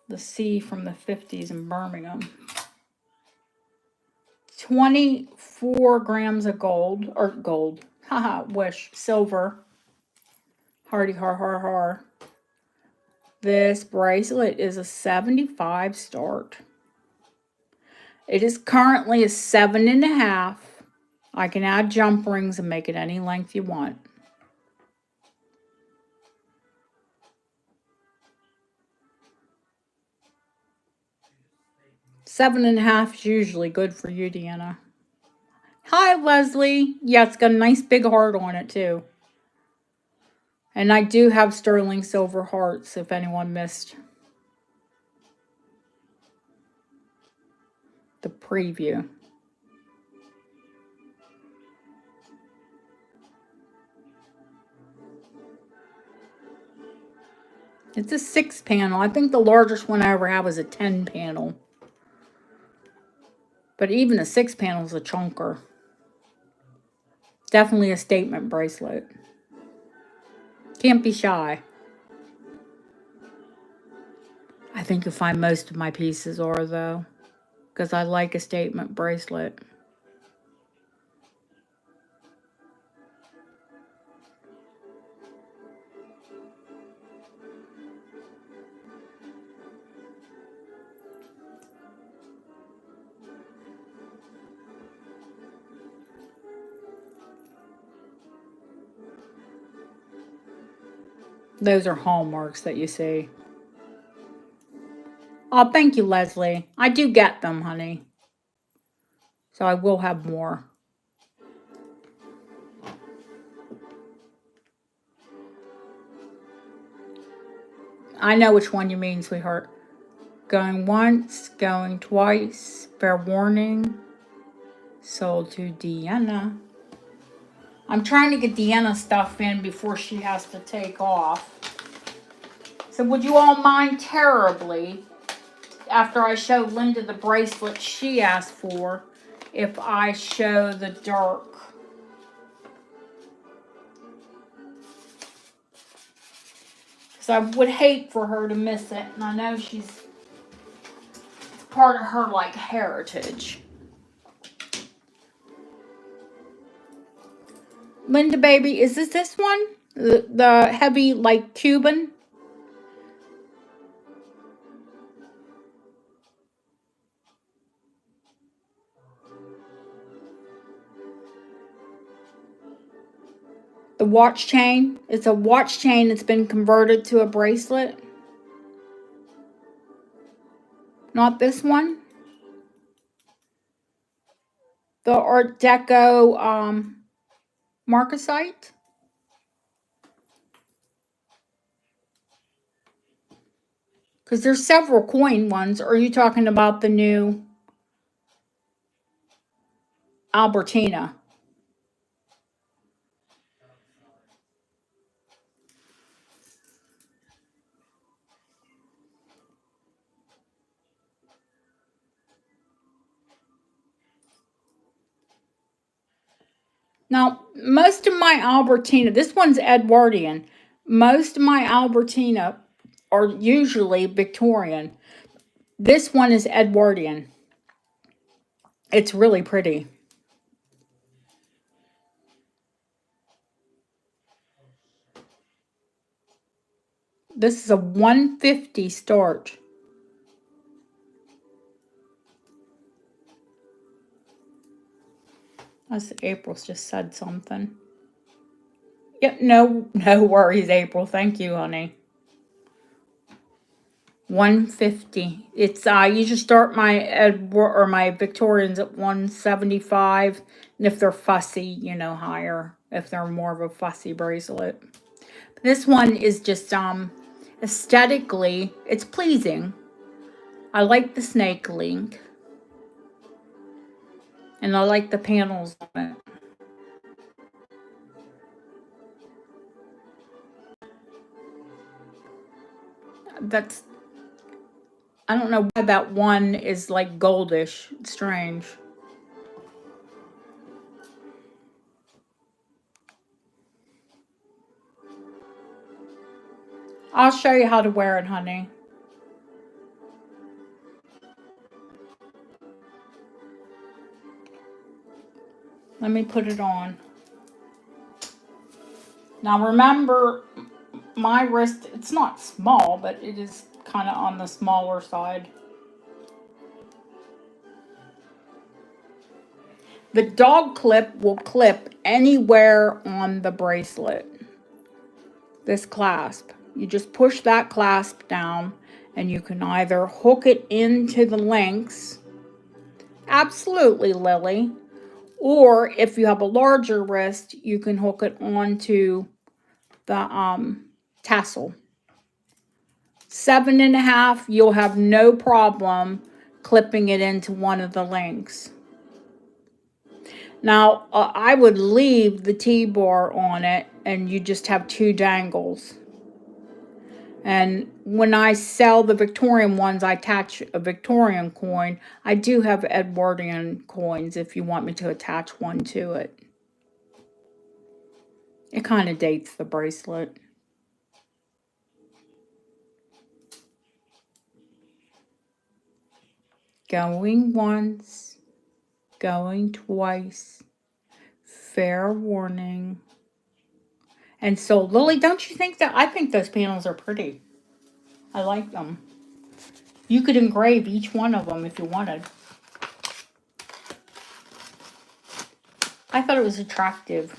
The C from the 50s in Birmingham. 24 grams of gold, haha, wish, silver. Hardy har har har. This bracelet is a 75 start. It is currently a 7.5. I can add jump rings and make it any length you want. Seven and a half is usually good for you, Deanna. Hi, Leslie. Yeah, it's got a nice big heart on it, too. And I do have sterling silver hearts, if anyone missed the preview. It's a 6 panel. I think the largest one I ever had was a 10 panel. But even a 6 panel is a chunker. Definitely a statement bracelet. Can't be shy. I think you'll find most of my pieces are, though, because I like a statement bracelet. Those are hallmarks that you see. Oh, thank you, Leslie. I do get them, honey. So I will have more. I know which one you mean, sweetheart. Going once, going twice. Fair warning. Sold to Deanna. I'm trying to get Deanna stuff in before she has to take off. So would you all mind terribly, after I show Linda the bracelet she asked for, if I show the dark? Because I would hate for her to miss it, and I know it's part of her, like, heritage. Linda, baby, is this one? The heavy, like, Cuban? The watch chain. It's a watch chain that's been converted to a bracelet. Not this one. The Art Deco marcasite. Because there's several coin ones. Or are you talking about the new Albertina? Now, most of my Albertina, this one's Edwardian. Most of my Albertina are usually Victorian. This one is Edwardian. It's really pretty. This is a 150 start. Unless April's just said something. Yep, no worries, April. Thank you, honey. 150. It's you just start my Edward or my Victorians at 175, and if they're fussy, you know, higher. If they're more of a fussy bracelet. This one is just aesthetically, it's pleasing. I like the snake link, and I like the panels on it. That's, I don't know why that one is like goldish. It's strange. I'll show you how to wear it, honey. Let me put it on. Now remember, my wrist, it's not small, but it is kind of on the smaller side. The dog clip will clip anywhere on the bracelet. This clasp. You just push that clasp down and you can either hook it into the links. Absolutely, Lily. Or if you have a larger wrist, you can hook it onto the tassel. 7.5, you'll have no problem clipping it into one of the links. Now, I would leave the T-bar on it and you just have 2 dangles. And when I sell the Victorian ones, I attach a Victorian coin. I do have Edwardian coins if you want me to attach one to it. It kind of dates the bracelet. Going once, going twice, fair warning. And so, Lily, don't you think that? I think those panels are pretty. I like them. You could engrave each one of them if you wanted. I thought it was attractive.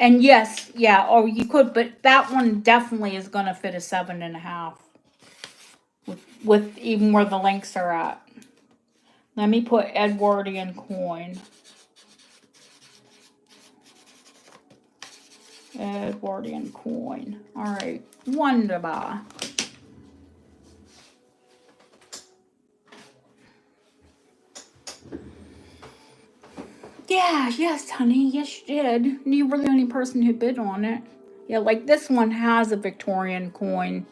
And yes, yeah, or you could, but that one definitely is going to fit a 7.5 with even where the links are at. Let me put Edwardian coin. Edwardian coin. All right, wonderbar. Yeah, yes, honey, yes, you did. You were the only person who bid on it. Yeah, like this one has a Victorian coin.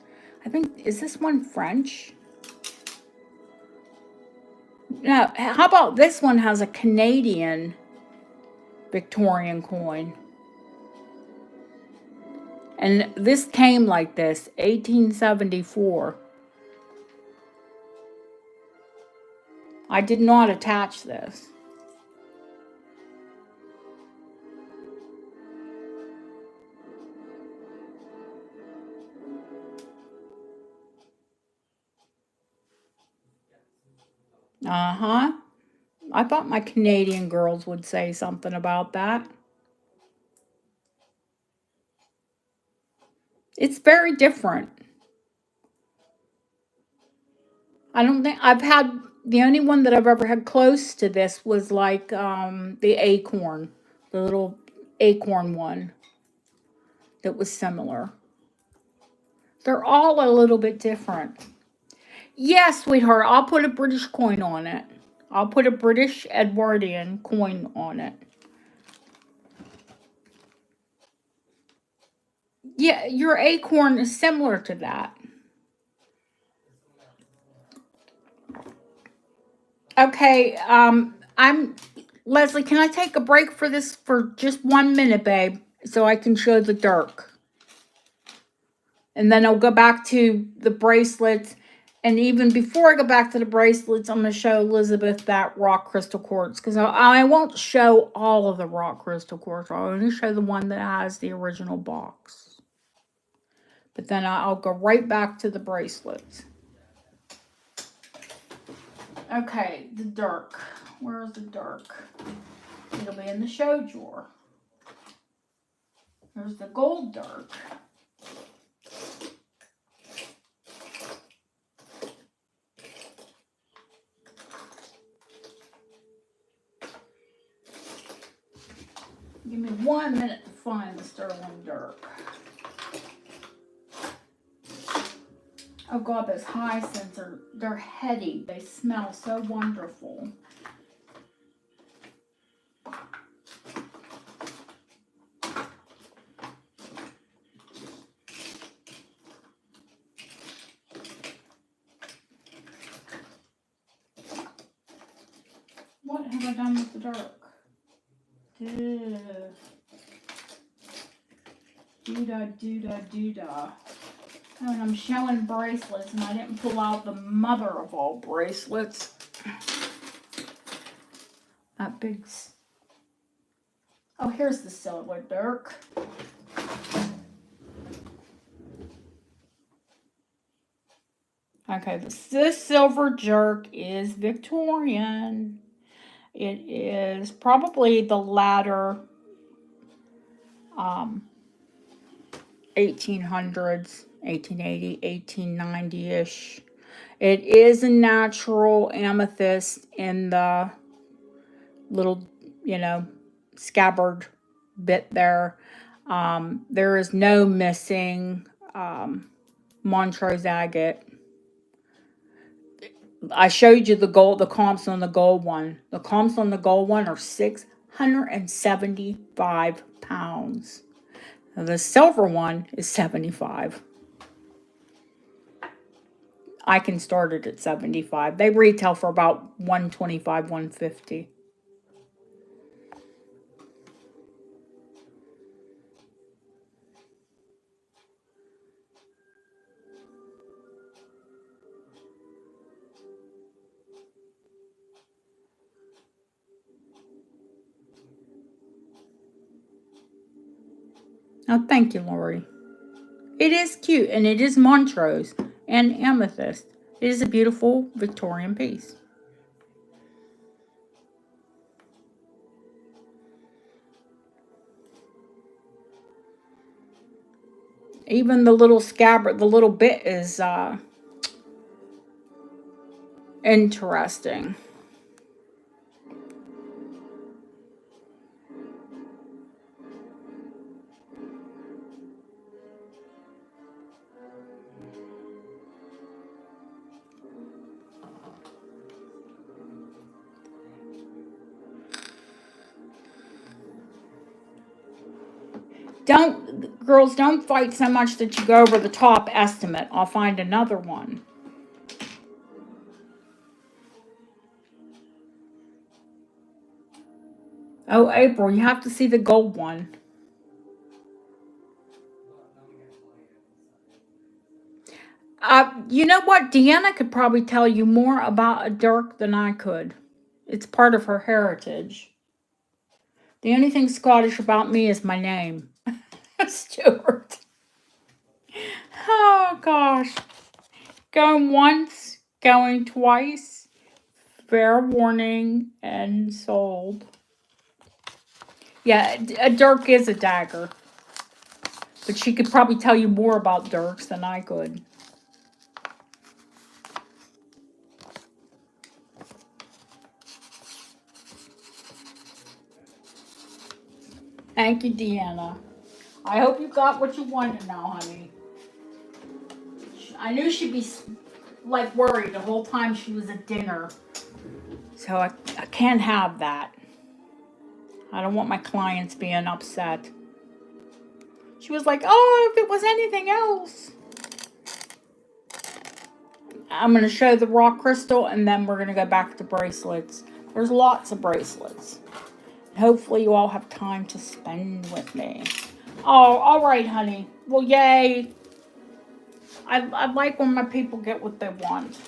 I think, is this one French? No, how about this one has a Canadian Victorian coin? And this came like this, 1874. I did not attach this. Uh-huh. I thought my Canadian girls would say something about that. It's very different. I don't think I've had, the only one that I've ever had close to this was like the acorn, the little acorn one that was similar. They're all a little bit different. Yes, sweetheart, I'll put a British coin on it. I'll put a British Edwardian coin on it. Yeah, your acorn is similar to that. Okay, Leslie, can I take a break for this for just 1 minute, babe? So I can show the dirk. And then I'll go back to the bracelets. And even before I go back to the bracelets, I'm going to show Elizabeth that rock crystal quartz. Because I won't show all of the rock crystal quartz. I'll only show the one that has the original box. But then I'll go right back to the bracelets. Okay, the dirk. Where's the dirk? It'll be in the show drawer. There's the gold dirk. Give me 1 minute to find the sterling dirk. Oh God, those hyacinths they're heady. They smell so wonderful. What have I done with the dirk? Doo-da. Oh, and I'm showing bracelets, and I didn't pull out the mother of all bracelets. That big. Oh, here's the silver dirk. Okay, this silver dirk is Victorian. It is probably the latter 1800s, 1880, 1890-ish. It is a natural amethyst in the little, scabbard bit there. There is no missing Montrose agate. I showed you the gold, the comps on the gold one. The comps on the gold one are 675 pounds. Now the silver one is 75. I can start it at 75. They retail for about 125, 150. Oh, thank you, Lori. It is cute, and it is Montrose and amethyst. It is a beautiful Victorian piece. Even the little scabbard, the little bit is interesting. Girls, don't fight so much that you go over the top estimate. I'll find another one. Oh, April, you have to see the gold one. You know what? Deanna could probably tell you more about a dirk than I could. It's part of her heritage. The only thing Scottish about me is my name, Stuart. Oh, gosh. Going once, going twice, fair warning, and sold. Yeah, a dirk is a dagger. But she could probably tell you more about dirks than I could. Thank you, Deanna. I hope you got what you wanted now, honey. I knew she'd be like worried the whole time she was at dinner. So I can't have that. I don't want my clients being upset. She was like, oh, if it was anything else. I'm going to show the rock crystal and then we're going to go back to bracelets. There's lots of bracelets. Hopefully you all have time to spend with me. Oh, all right, honey. Well, yay. I like when my people get what they want.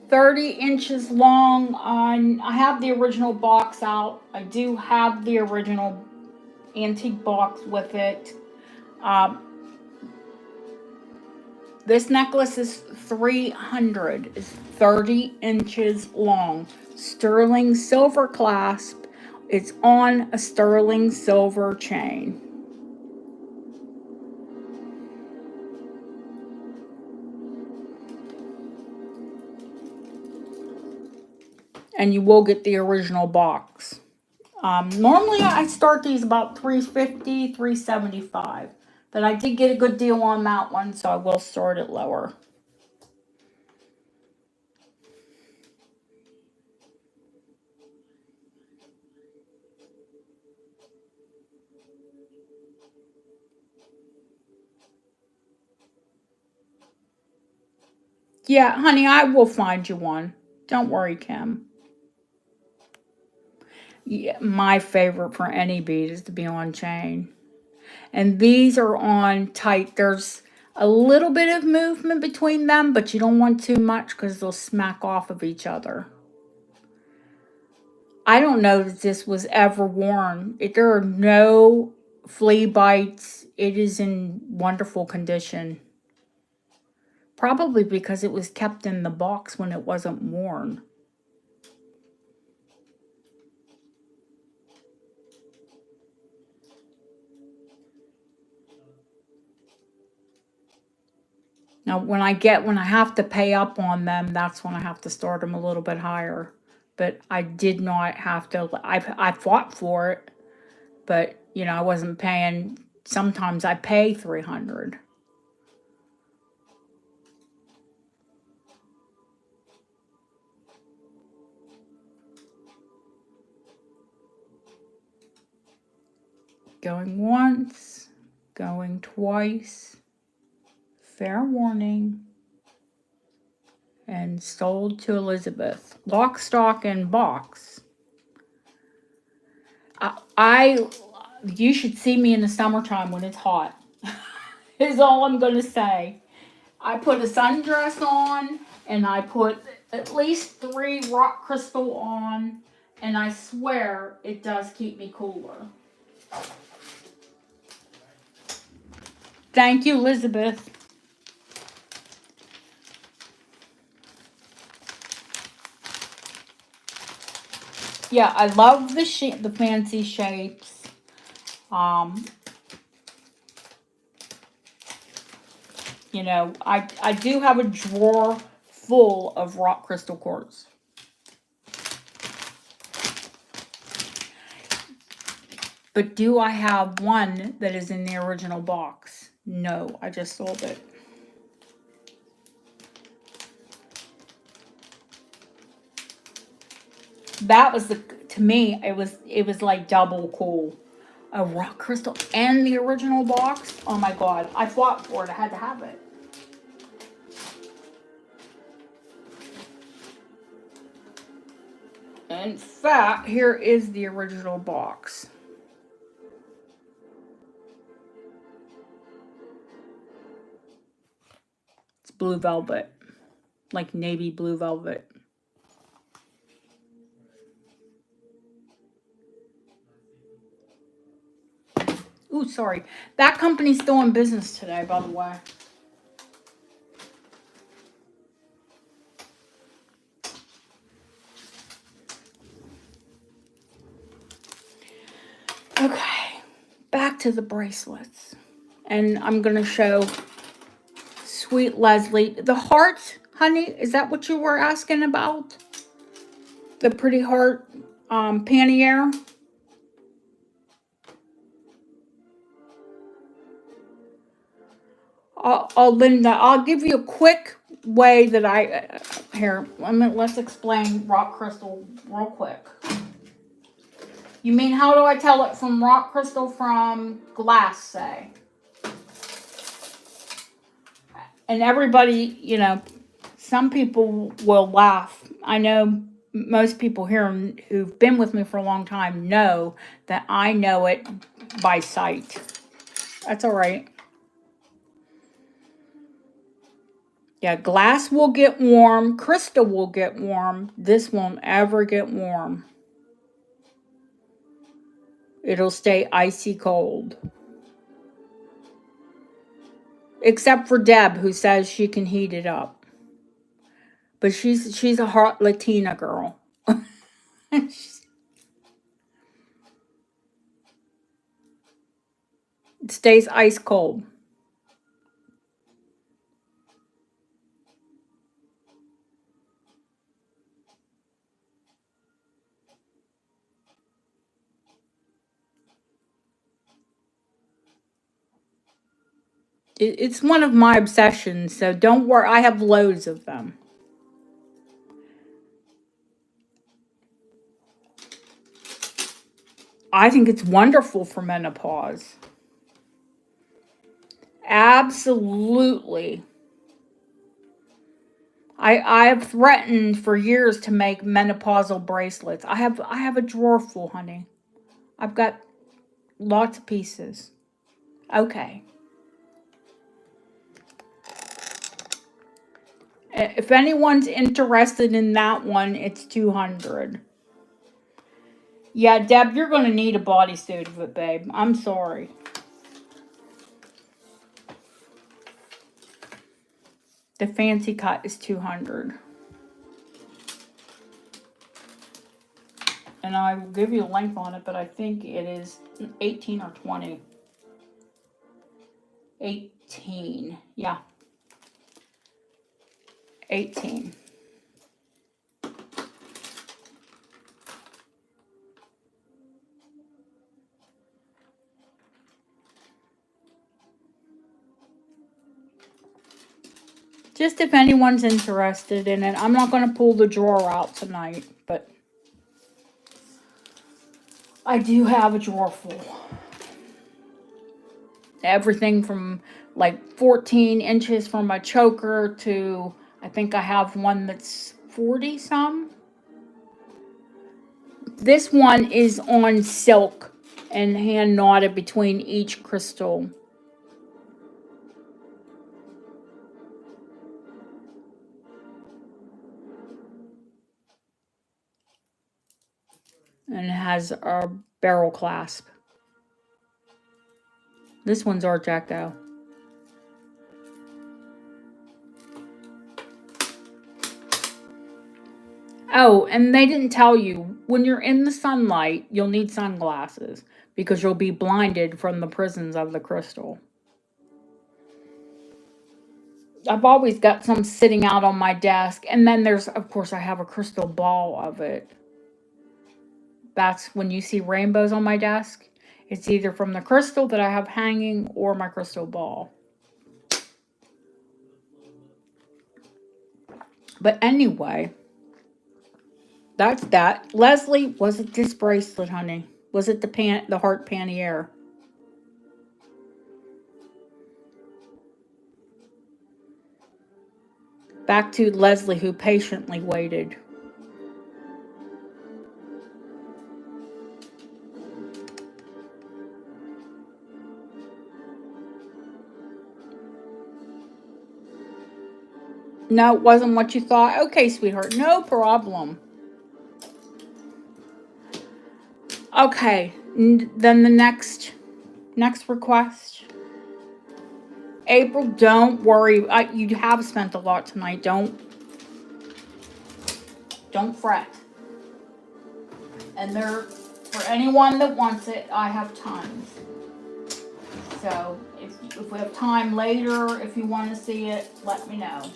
$30 long. I have the original box out. I do have the original antique box with it. This necklace is $300. It's 30 inches long. Sterling silver clasp. It's on a sterling silver chain. And you will get the original box. Normally I start these about $350, $375. But I did get a good deal on that one, so I will start it lower. Yeah, honey, I will find you one. Don't worry, Kim. Yeah, my favorite for any bead is to be on chain. And these are on tight. There's a little bit of movement between them, but you don't want too much because they'll smack off of each other. I don't know that this was ever worn. There are no flea bites. It is in wonderful condition. Probably because it was kept in the box when it wasn't worn. Now, when I have to pay up on them, that's when I have to start them a little bit higher. But I did not have to. I fought for it, but you know I wasn't paying. Sometimes I pay $300. Going once, going twice. Fair warning. And sold to Elizabeth. Lock, stock, and box. You should see me in the summertime when it's hot. Is all I'm going to say. I put a sundress on, and I put at least 3 rock crystal on, And I swear it does keep me cooler. Thank you, Elizabeth. Yeah, I love the fancy shapes. You know, I do have a drawer full of rock crystal quartz. But do I have one that is in the original box? No, I just sold it. That was to me, it was like double cool. A rock crystal and the original box. Oh my god, I fought for it. I had to have it. In fact, here is the original box. It's blue velvet, like navy blue velvet. Ooh, sorry. That company's still in business today, by the way. Okay, back to the bracelets. And I'm going to show Sweet Leslie. The heart, honey, is that what you were asking about? The pretty heart pannier? Linda, I'll give you a quick way that here, let's explain rock crystal real quick. You mean, how do I tell it from rock crystal from glass, say? And everybody, you know, some people will laugh. I know most people here who've been with me for a long time know that I know it by sight. That's all right. Yeah, glass will get warm. Crystal will get warm. This won't ever get warm. It'll stay icy cold. Except for Deb, who says she can heat it up. But she's a hot Latina girl. It stays ice cold. It's one of my obsessions, so don't worry. I have loads of them. I think it's wonderful for menopause. Absolutely. I have threatened for years to make menopausal bracelets. I have a drawer full, honey. I've got lots of pieces. Okay. If anyone's interested in that one, it's $200. Yeah, Deb, you're going to need a bodysuit of it, babe. I'm sorry. The fancy cut is $200. And I will give you a length on it, but I think it is 18 or 20. 18. Yeah. 18. Just if anyone's interested in it. I'm not going to pull the drawer out tonight, but I do have a drawer full. Everything from like 14 inches from my choker to, I think I have one that's 40 some. This one is on silk and hand knotted between each crystal. And it has a barrel clasp. This one's Art Deco. Oh, and they didn't tell you, when you're in the sunlight, you'll need sunglasses because you'll be blinded from the prisms of the crystal. I've always got some sitting out on my desk. And then there's, of course, I have a crystal ball of it. That's when you see rainbows on my desk. It's either from the crystal that I have hanging or my crystal ball. But anyway, that's that. Leslie, was it this bracelet, honey? Was it the heart pannier? Back to Leslie, who patiently waited. No, it wasn't what you thought. Okay, sweetheart, no problem. Okay, then the next request. April, don't worry. You have spent a lot tonight. Don't fret. And for anyone that wants it, I have tons. So if we have time later, if you want to see it, let me know.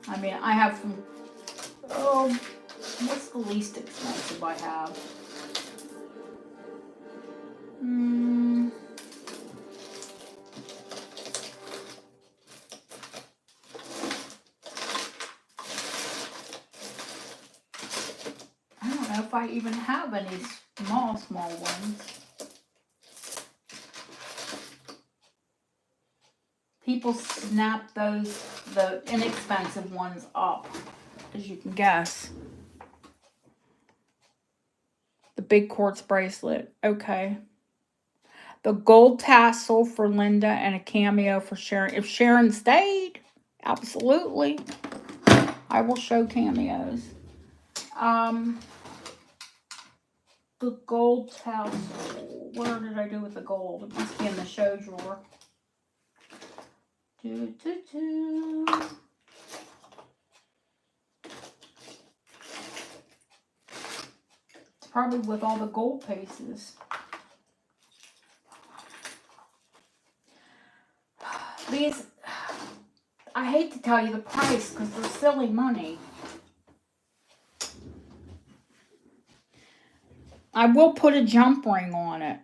I mean, I have from, what's the least expensive I have? I don't know if I even have any small ones. People snap the inexpensive ones up, as you can guess. The big quartz bracelet, okay. The gold tassel for Linda and a cameo for Sharon. If Sharon stayed, absolutely. I will show cameos. The gold tassel. Where did I do with the gold? It must be in the show drawer. It's probably with all the gold pieces. These, I hate to tell you the price because they're silly money. I will put a jump ring on it.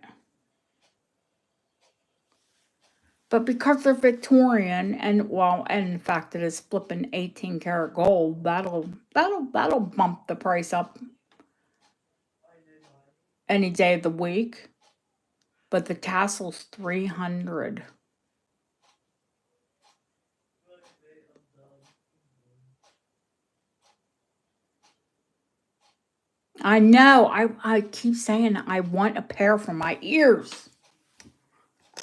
But because they're Victorian and in fact it is flipping 18 karat gold, that'll bump the price up any day of the week. But the tassel's $300. I know. I keep saying I want a pair for my ears.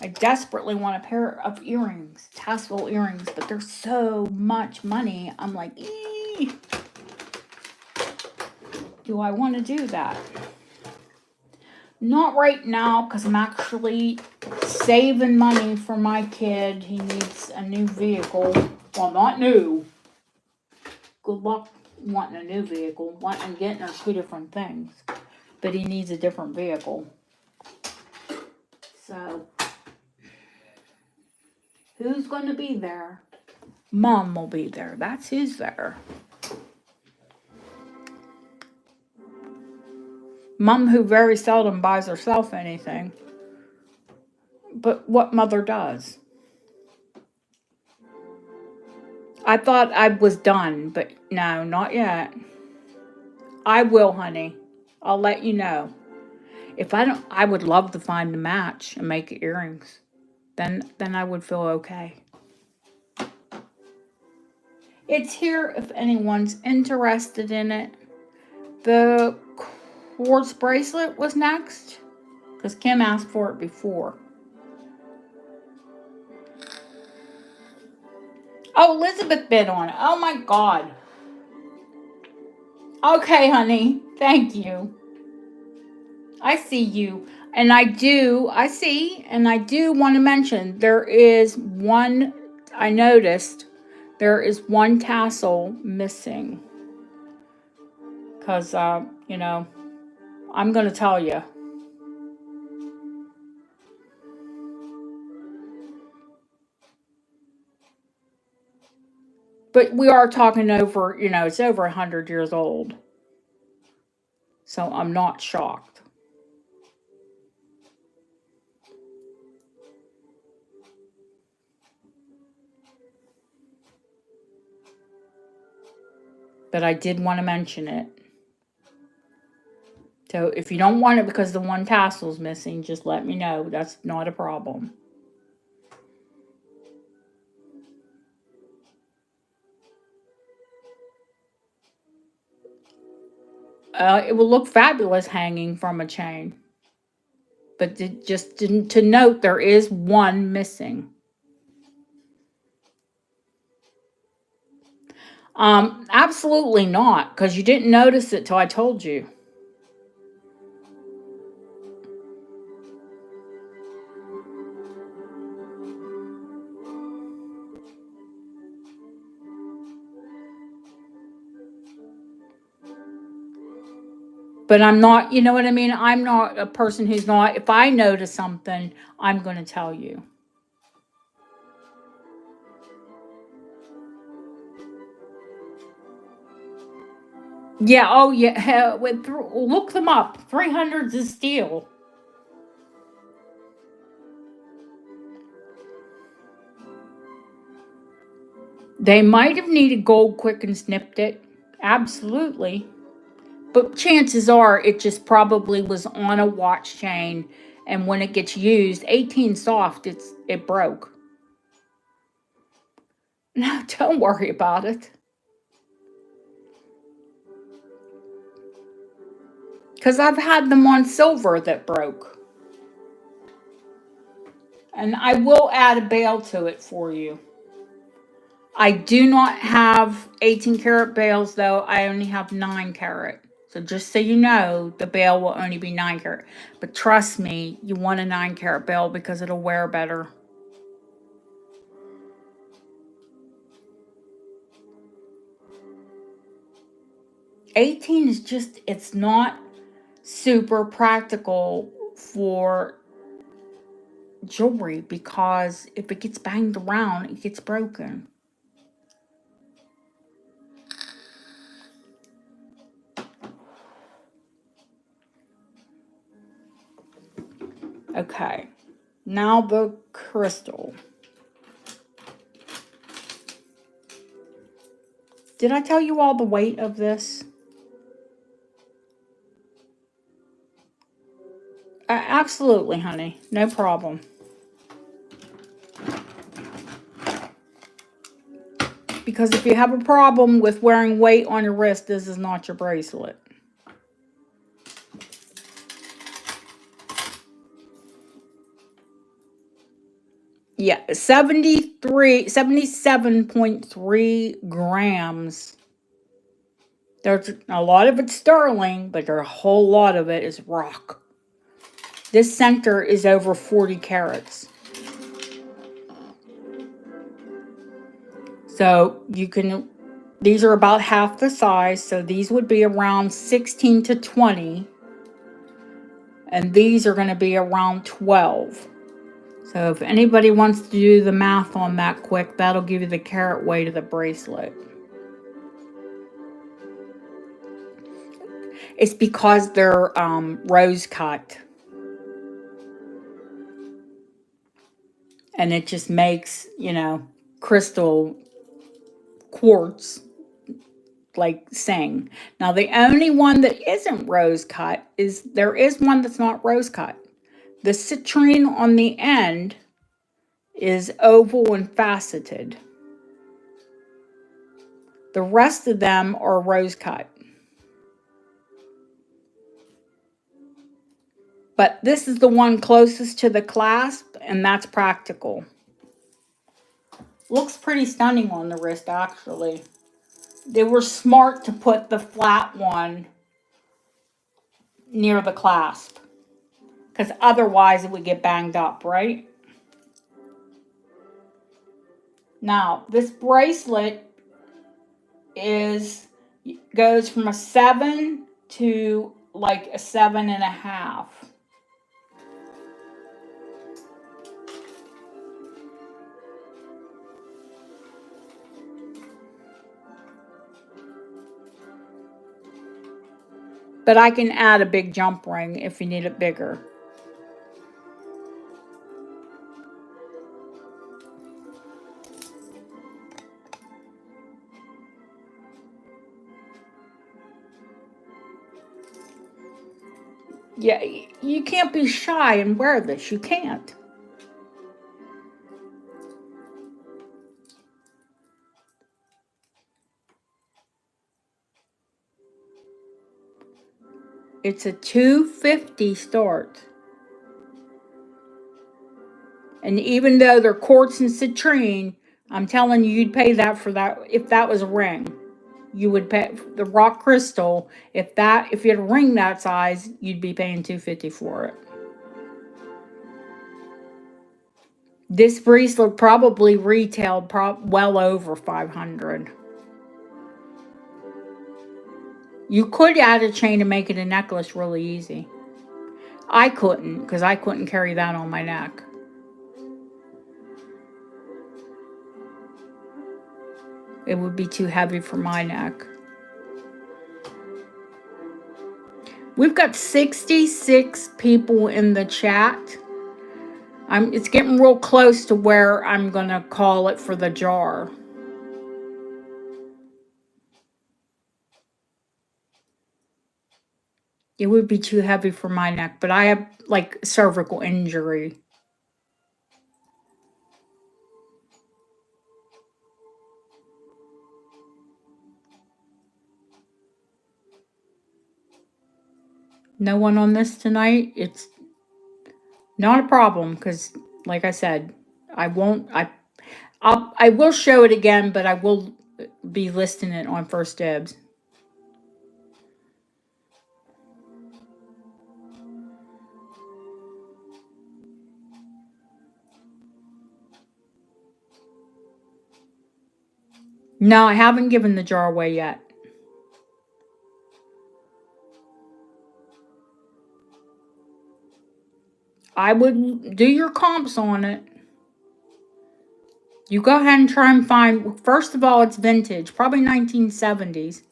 I desperately want a pair of earrings, tassel earrings, but they're so much money. I'm like, eee. Do I want to do that? Not right now, because I'm actually saving money for my kid. He needs a new vehicle. Well, not new. Good luck wanting a new vehicle. Wanting and getting are two different things. But he needs a different vehicle. So, who's going to be there? Mom will be there. That's who's there. Mom, who very seldom buys herself anything. But what mother does. I thought I was done, but no, not yet. I will, honey. I'll let you know. If I don't, I would love to find a match and make earrings. Then I would feel okay. It's here if anyone's interested in it. The quartz bracelet was next, because Kim asked for it before. Oh, Elizabeth bid on it. Oh my God. Okay, honey. Thank you. I see you. And I see, and I do want to mention there is one, I noticed there is one tassel missing. Because, you know, I'm going to tell you. But we are talking over, you know, it's over 100 years old. So I'm not shocked. But I did want to mention it. So if you don't want it because the one tassel's missing, just let me know. That's not a problem. It will look fabulous hanging from a chain. But just to note, there is one missing. Absolutely not, because you didn't notice it till I told you. But I'm not, you know what I mean? I'm not a person who's not, if I notice something, I'm going to tell you. Yeah, oh yeah, look them up. 300s is steel. They might have needed gold quick and snipped it. Absolutely. But chances are it just probably was on a watch chain, and when it gets used, 18 soft, it broke. No, don't worry about it. Because I've had them on silver that broke. And I will add a bail to it for you. I do not have 18 karat bales though. I only have 9 karat. So just so you know, the bail will only be 9 karat. But trust me, you want a 9 karat bail because it'll wear better. $18 is just, it's not super practical for jewelry because if it gets banged around, it gets broken. Okay, now the crystal. Did I tell you all the weight of this? Absolutely, honey. No problem. Because if you have a problem with wearing weight on your wrist, this is not your bracelet. Yeah, 77.3 grams. There's a lot of it's sterling, but a whole lot of it is rock. This center is over 40 carats. So you can, these are about half the size. So these would be around 16 to 20. And these are going to be around 12. So if anybody wants to do the math on that quick, that'll give you the carat weight of the bracelet. It's because they're rose cut. And it just makes, you know, crystal quartz like sing. Now the only one that isn't rose cut is, there is one that's not rose cut. The citrine on the end is oval and faceted. The rest of them are rose cut. But this is the one closest to the clasp, and that's practical. Looks pretty stunning on the wrist, actually. They were smart to put the flat one near the clasp, because otherwise it would get banged up, right? Now, this bracelet goes from a 7 to like a 7.5. But I can add a big jump ring if you need it bigger. Yeah, you can't be shy and wear this. You can't. It's a $250 start. And even though they're quartz and citrine, I'm telling you, you'd pay that for that. If that was a ring, you would pay the rock crystal. If you had a ring that size, you'd be paying $250 for it. This bracelet probably retailed well over $500. You could add a chain and make it a necklace really easy. I couldn't, because I couldn't carry that on my neck. It would be too heavy for my neck. We've got 66 people in the chat. It's getting real close to where I'm going to call it for the jar. It would be too heavy for my neck, but I have like cervical injury. No one on this tonight? It's not a problem, because like I said, I will show it again, but I will be listing it on First Dibs. No, I haven't given the jar away yet. I would do your comps on it. You go ahead and try and find, first of all, it's vintage, probably 1970s.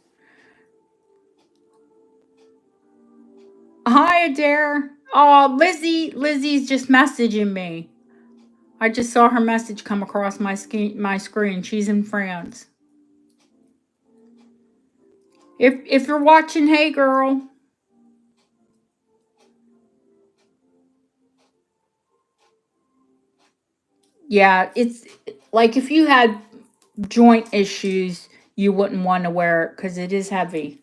Hi, Adair. Oh, Lizzie's just messaging me. I just saw her message come across my screen. She's in France. If you're watching, hey girl. Yeah, it's like if you had joint issues, you wouldn't want to wear it because it is heavy.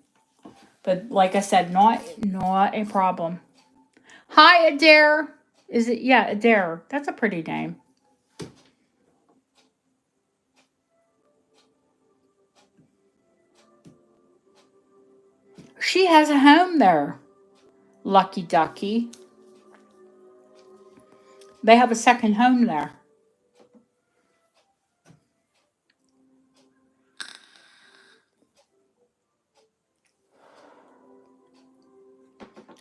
But like I said, not a problem. Hi, Adair. Is it? Yeah, Adair. That's a pretty name. She has a home there. Lucky ducky. They have a second home there.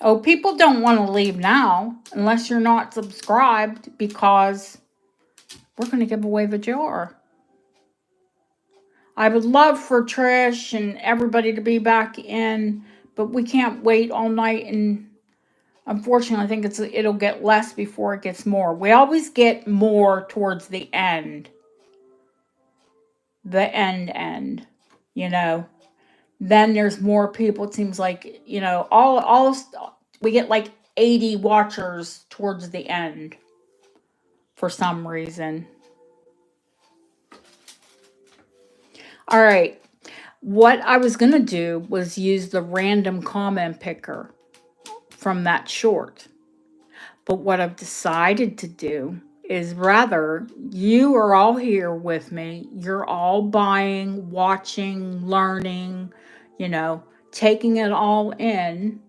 Oh, people don't want to leave now unless you're not subscribed, because we're going to give away the jar. I would love for Trish and everybody to be back in, but we can't wait all night, and unfortunately I think it'll get less before it gets more. We always get more towards the end. The end, you know. Then there's more people. It seems like, you know, we get like 80 watchers towards the end for some reason. All right. What I was going to do was use the random comment picker from that short. But what I've decided to do is rather you are all here with me. You're all buying, watching, learning, you know, taking it all in.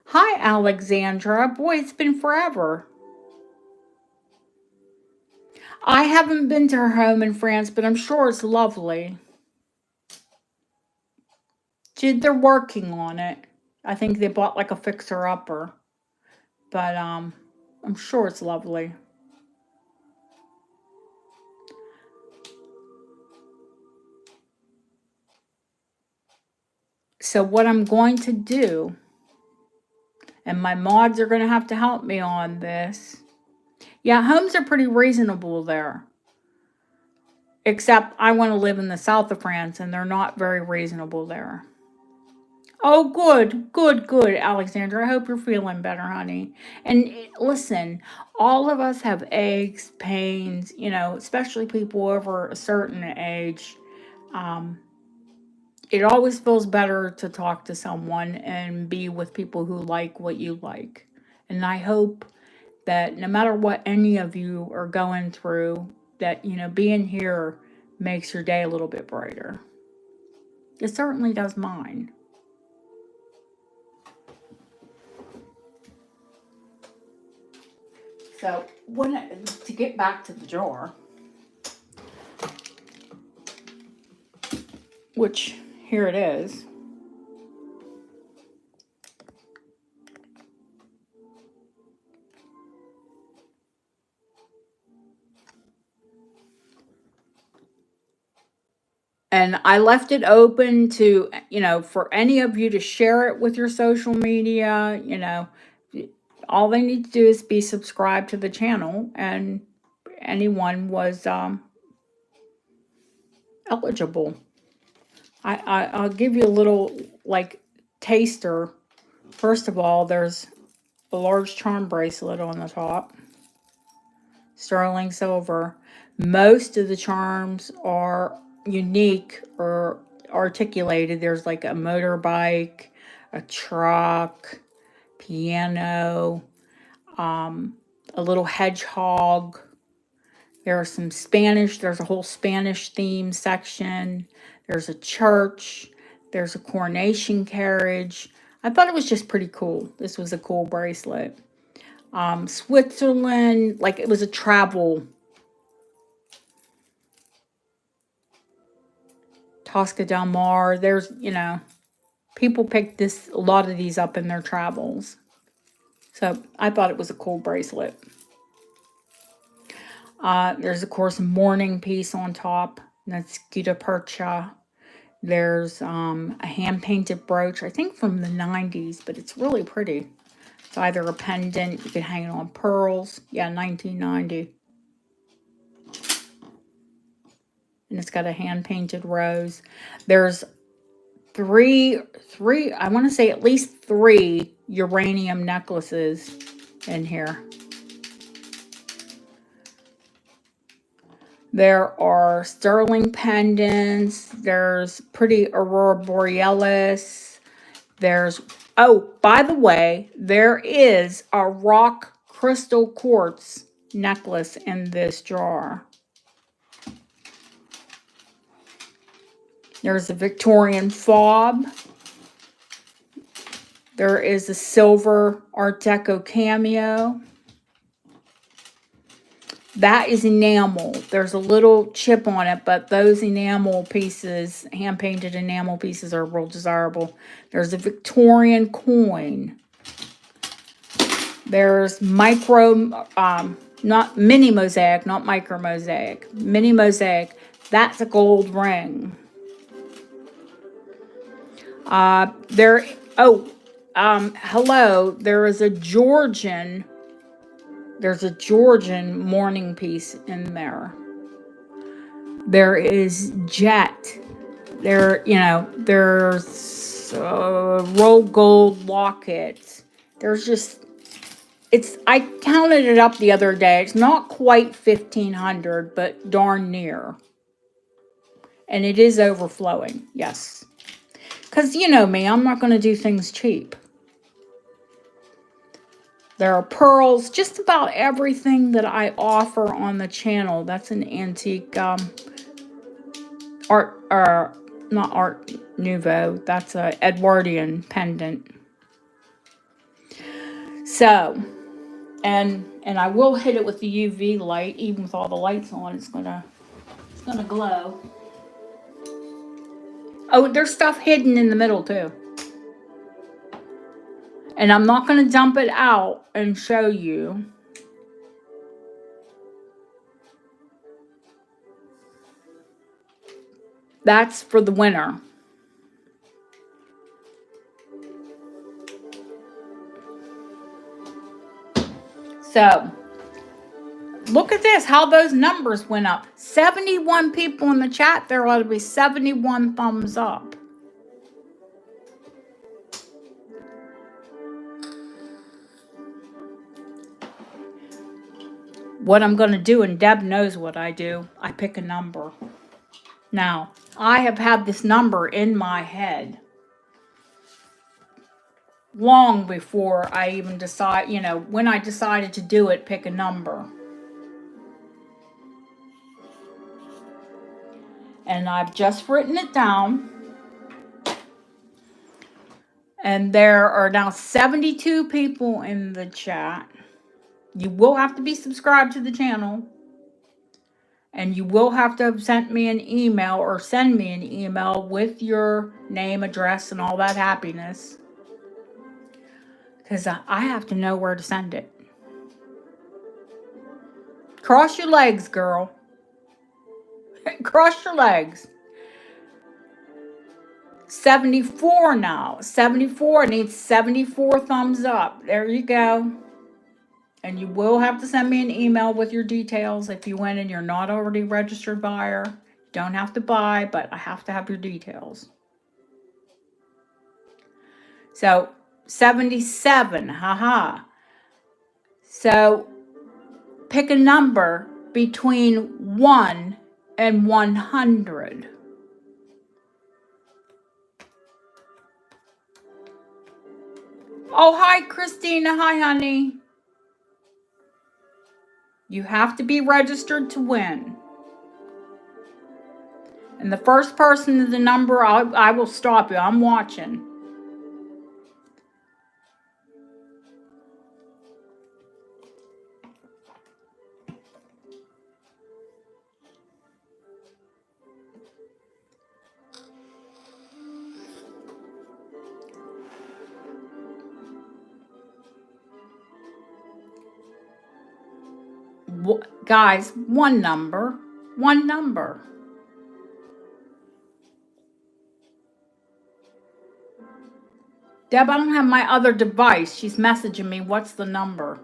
Hi, Alexandra. Boy, it's been forever. I haven't been to her home in France, but I'm sure it's lovely. They're working on it. I think they bought like a fixer-upper, but I'm sure it's lovely. So what I'm going to do, and my mods are going to have to help me on this. Yeah, homes are pretty reasonable there. Except I want to live in the south of France, and they're not very reasonable there. Oh, good, good, good, Alexandra. I hope you're feeling better, honey. And listen, all of us have aches, pains, you know, especially people over a certain age. It always feels better to talk to someone and be with people who like what you like. And I hope that no matter what any of you are going through, that, you know, being here makes your day a little bit brighter. It certainly does mine. So, to get back to the jar, which here it is. And I left it open to, you know, for any of you to share it with your social media. You know, all they need to do is be subscribed to the channel, and anyone was eligible. I'll give you a little, like, taster. First of all, there's a large charm bracelet on the top. Sterling silver. Most of the charms are unique or articulated. There's like a motorbike, a truck, piano, a little hedgehog. There's some Spanish. There's a whole Spanish theme section. There's a church. There's a coronation carriage. I thought it was just pretty cool. This was a cool bracelet. Switzerland, like it was a travel. Tosca del Mar. There's, you know, people pick a lot of these up in their travels. So I thought it was a cool bracelet. There's, of course, a mourning piece on top. That's gutta percha. There's a hand-painted brooch, I think from the 90s, but it's really pretty. It's either a pendant, you can hang it on pearls. Yeah, 1990. And it's got a hand-painted rose. There's three, I want to say at least 3 uranium necklaces in here. There are sterling pendants. There's pretty aurora borealis. There's, oh, by the way, there is a rock crystal quartz necklace in this jar. There's a Victorian fob. There is a silver Art Deco cameo. That is enamel. There's a little chip on it, but those enamel pieces, hand-painted enamel pieces, are real desirable. There's a Victorian coin. There's micro, not mini mosaic, not micro mosaic. Mini mosaic. That's a gold ring. Hello. There is a Georgian. There's a Georgian mourning piece in there. There is jet. There, you know, there's roll gold locket. There's just, I counted it up the other day. It's not quite 1,500, but darn near. And it is overflowing, yes. Because you know me, I'm not going to do things cheap. There are pearls, just about everything that I offer on the channel. That's an antique art, not Art Nouveau. That's a Edwardian pendant. So, and I will hit it with the UV light, even with all the lights on. It's gonna glow. Oh, there's stuff hidden in the middle too. And I'm not gonna dump it out and show you. That's for the winter. So, look at this, how those numbers went up. 71 people in the chat. There ought to be 71 thumbs up. What I'm going to do, and Deb knows what I do, I pick a number. Now, I have had this number in my head long before I even decide, you know, when I decided to do it, pick a number. And I've just written it down. And there are now 72 people in the chat. You will have to be subscribed to the channel. And you will have to have sent me an email or send me an email with your name, address, and all that happiness. Because I have to know where to send it. Cross your legs, girl. Cross your legs. 74 now. 74 needs 74 thumbs up. There you go. And you will have to send me an email with your details if you went and you're not already registered buyer. You don't have to buy, but I have to have your details. So 77, haha. So pick a number between 1 and 100. Oh, hi, Christina. Hi, honey. You have to be registered to win. And the first person to the number, I will stop you. I'm watching. Guys, one number. One number. Deb, I don't have my other device. She's messaging me. What's the number?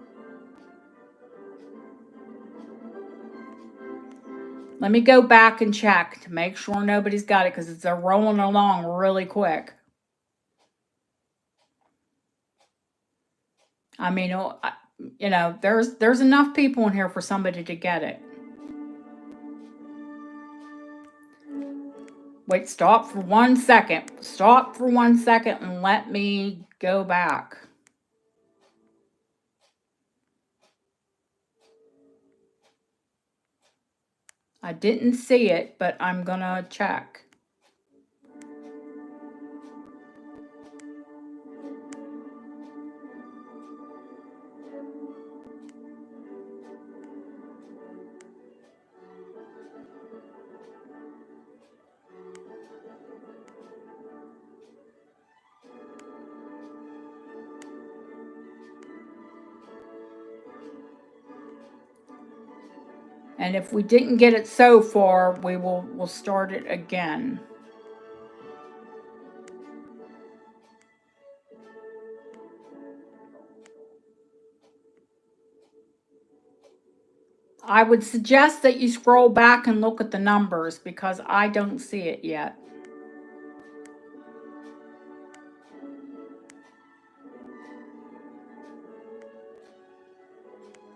Let me go back and check to make sure nobody's got it because they're rolling along really quick. I mean, you know, there's enough people in here for somebody to get it. Wait, stop for 1 second. Stop for 1 second and let me go back. I didn't see it, but I'm gonna check. And if we didn't get it so far, we'll start it again. I would suggest that you scroll back and look at the numbers because I don't see it yet.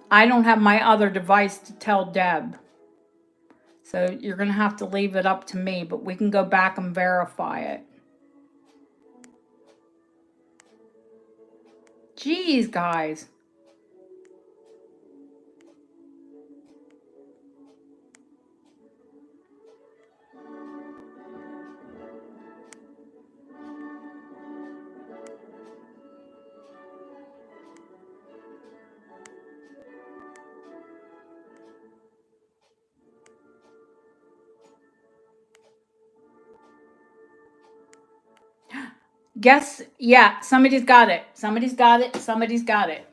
I don't have my other device to tell Deb. So you're going to have to leave it up to me, but we can go back and verify it. Geez, guys. Guess, yeah, somebody's got it. Somebody's got it. Somebody's got it.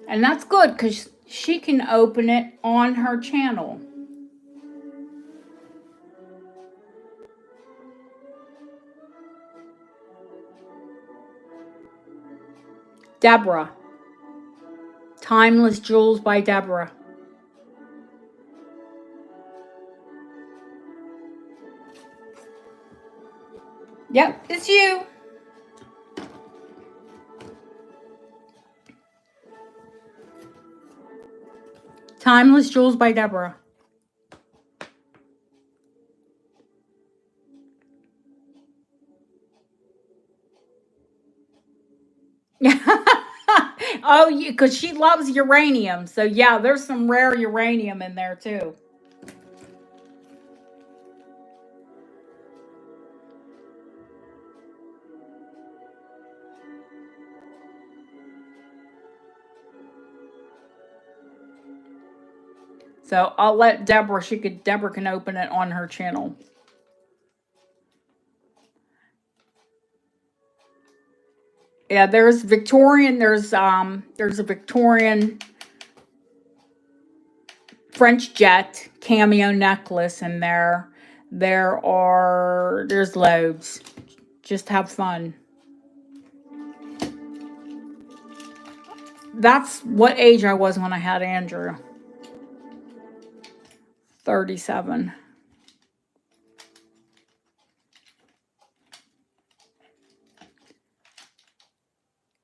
And that's good because she can open it on her channel. Deborah. Timeless Jewels by Deborah. Yep, it's you. Timeless Jewels by Deborah. Oh, because she loves uranium. So, yeah, there's some rare uranium in there, too. So, I'll let Deborah, Deborah can open it on her channel. Yeah, there's Victorian, there's a Victorian French jet cameo necklace in there. There's loads. Just have fun. That's what age I was when I had Andrew. 37.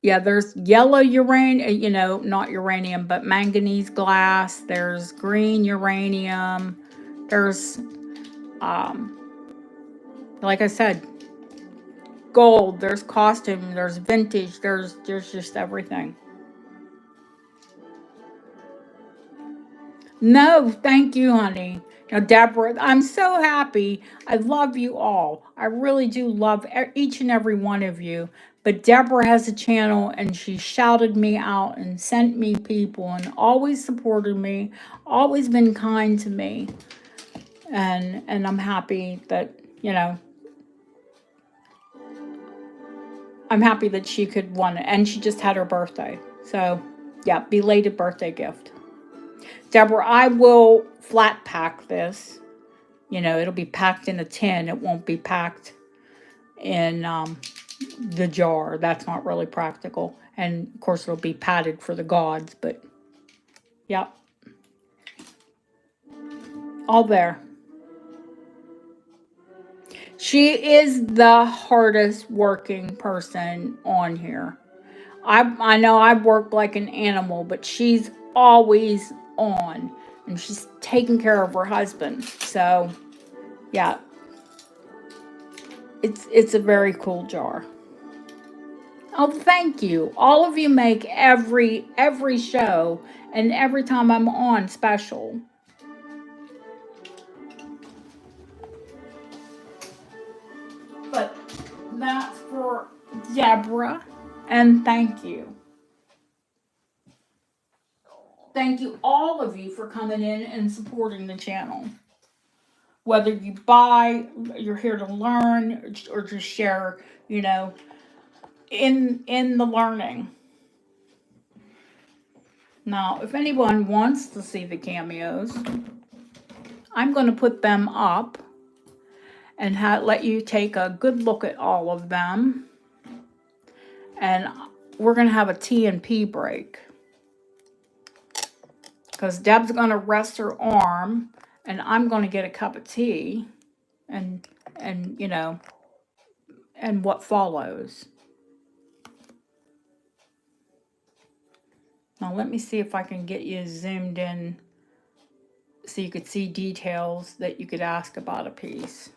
Yeah, there's yellow uranium, not uranium, but manganese glass. There's green uranium. There's, like I said, gold. There's costume. There's vintage. There's just everything. No, thank you, honey. Now, Deborah, I'm so happy. I love you all. I really do love each and every one of you. But Deborah has a channel and she shouted me out and sent me people and always supported me, always been kind to me. And I'm happy that, I'm happy that she could win it. And she just had her birthday. So, yeah, belated birthday gift. Deborah, I will flat pack this. It'll be packed in a tin. It won't be packed in the jar. That's not really practical. And of course, it'll be padded for the gods, but yeah. All there. She is the hardest working person on here. I know I work like an animal, but she's always on. And she's taking care of her husband. So, yeah. It's a very cool jar. Oh, thank you. All of you make every show and every time I'm on special. But that's for Deborah, and thank you. Thank you, all of you, for coming in and supporting the channel. Whether you buy, you're here to learn, or just share, in the learning. Now, if anyone wants to see the cameos, I'm going to put them up and let you take a good look at all of them. And we're going to have a T&P break. Because Deb's going to rest her arm, and I'm going to get a cup of tea, and and what follows. Now let me see if I can get you zoomed in so you could see details that you could ask about a piece.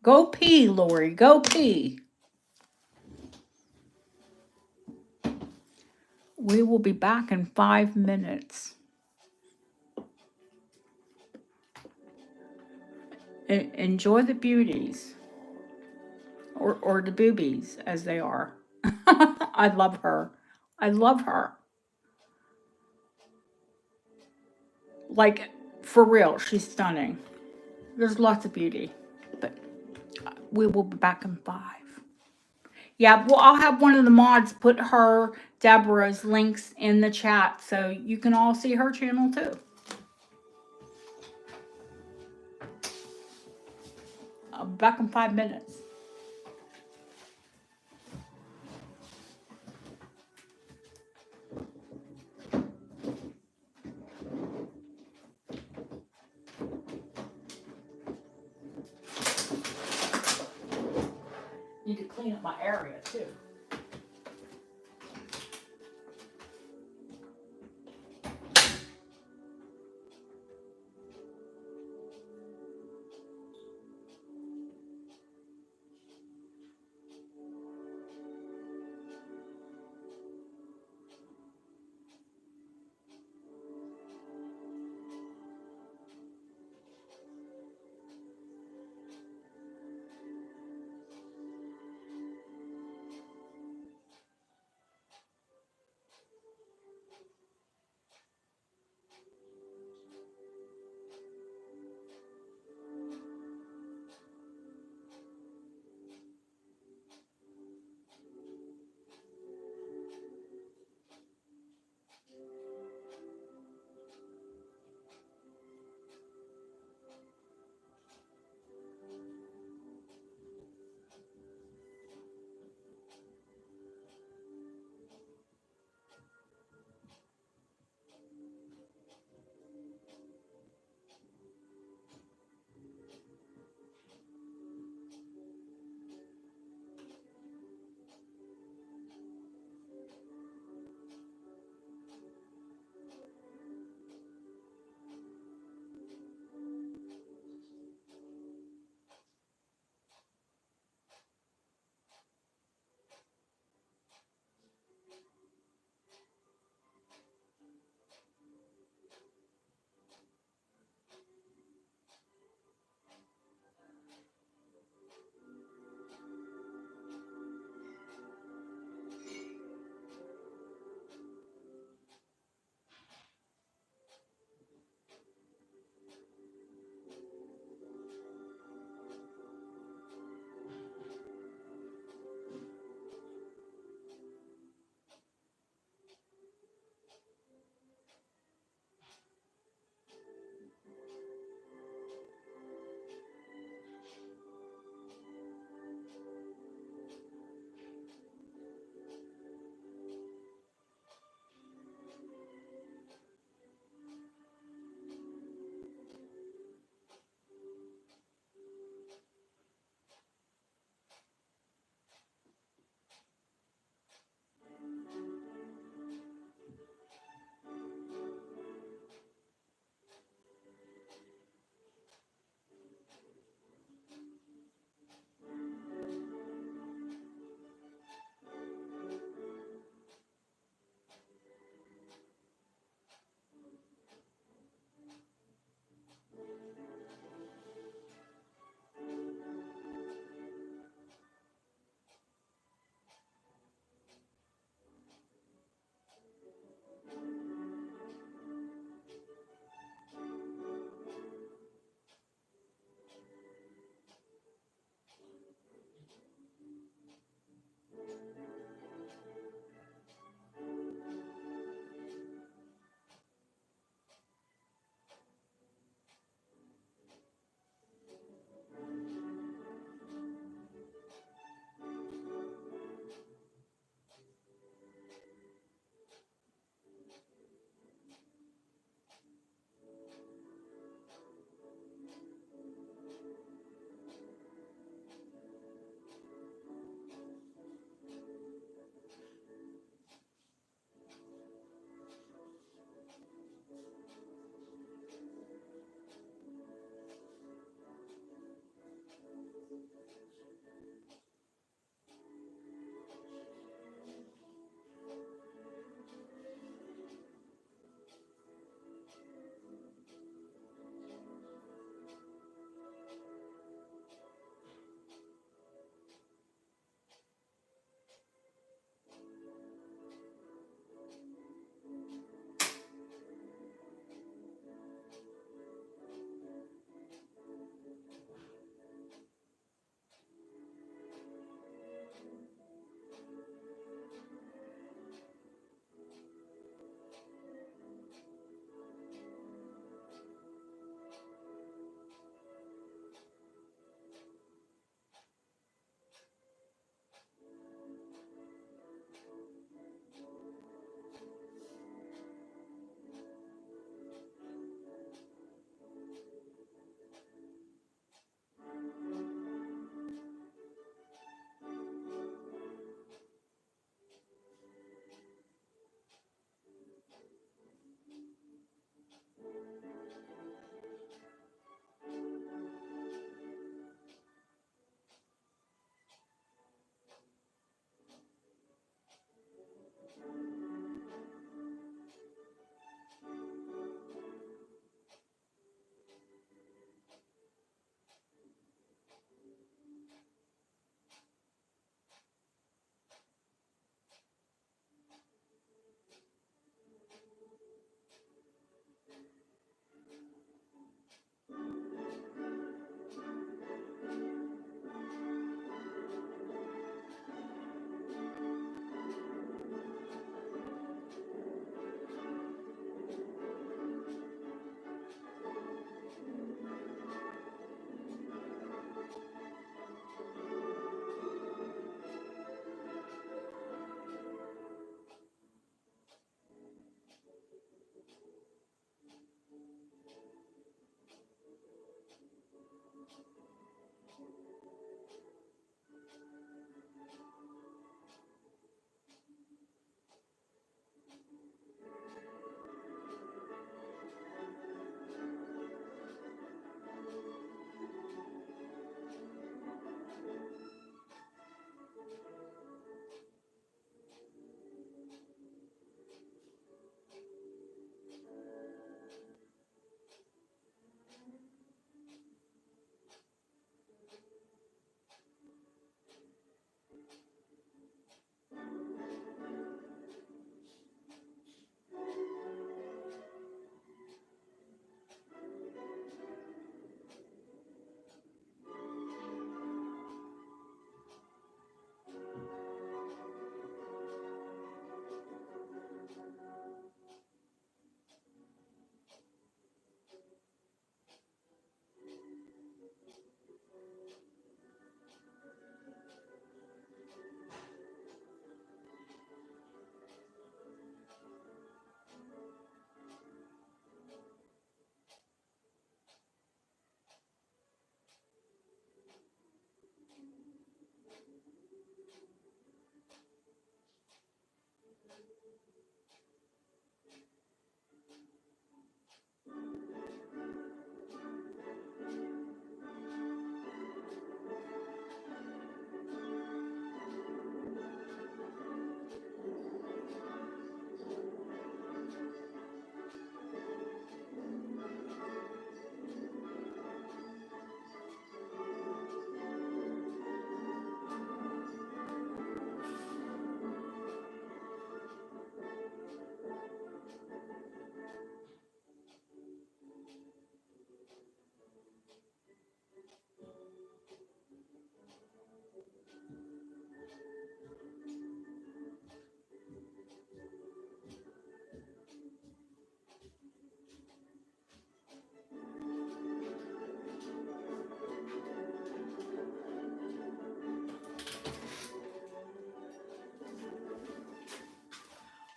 Go pee, Lori, go pee. We will be back in 5 minutes. Enjoy the beauties. Or the boobies, as they are. I love her. I love her. Like, for real, she's stunning. There's lots of beauty. But we will be back in 5. Yeah, well, I'll have one of the mods put her, Deborah's, links in the chat so you can all see her channel too. I'll be back in 5 minutes. Need to clean up my area too.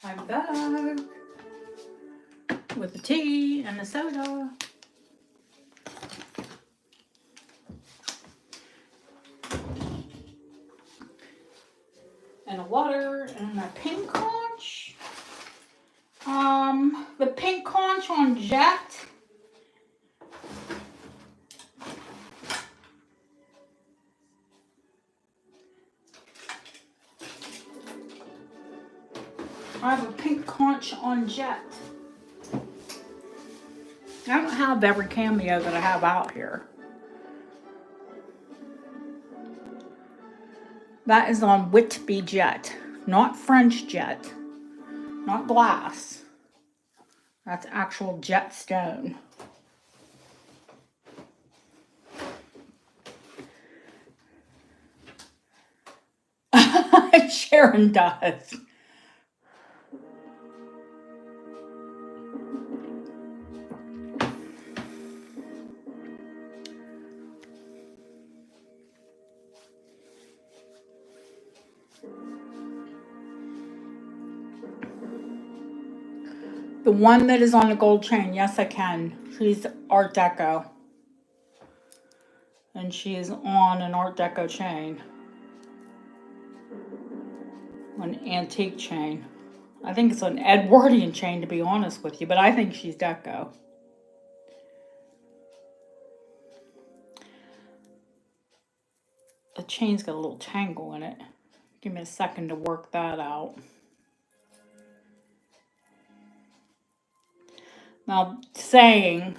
I'm back with the tea and the soda. And a water and a pink conch. The pink conch on Jet. I have a pink conch on Jet. I don't have every Cameo that I have out here. That is on Whitby Jet, not French Jet, not glass. That's actual jet stone. Sharon does. The one that is on a gold chain, yes I can. She's Art Deco. And she is on an Art Deco chain. An antique chain. I think it's an Edwardian chain, to be honest with you, but I think she's Deco. The chain's got a little tangle in it. Give me a second to work that out. Now, saying,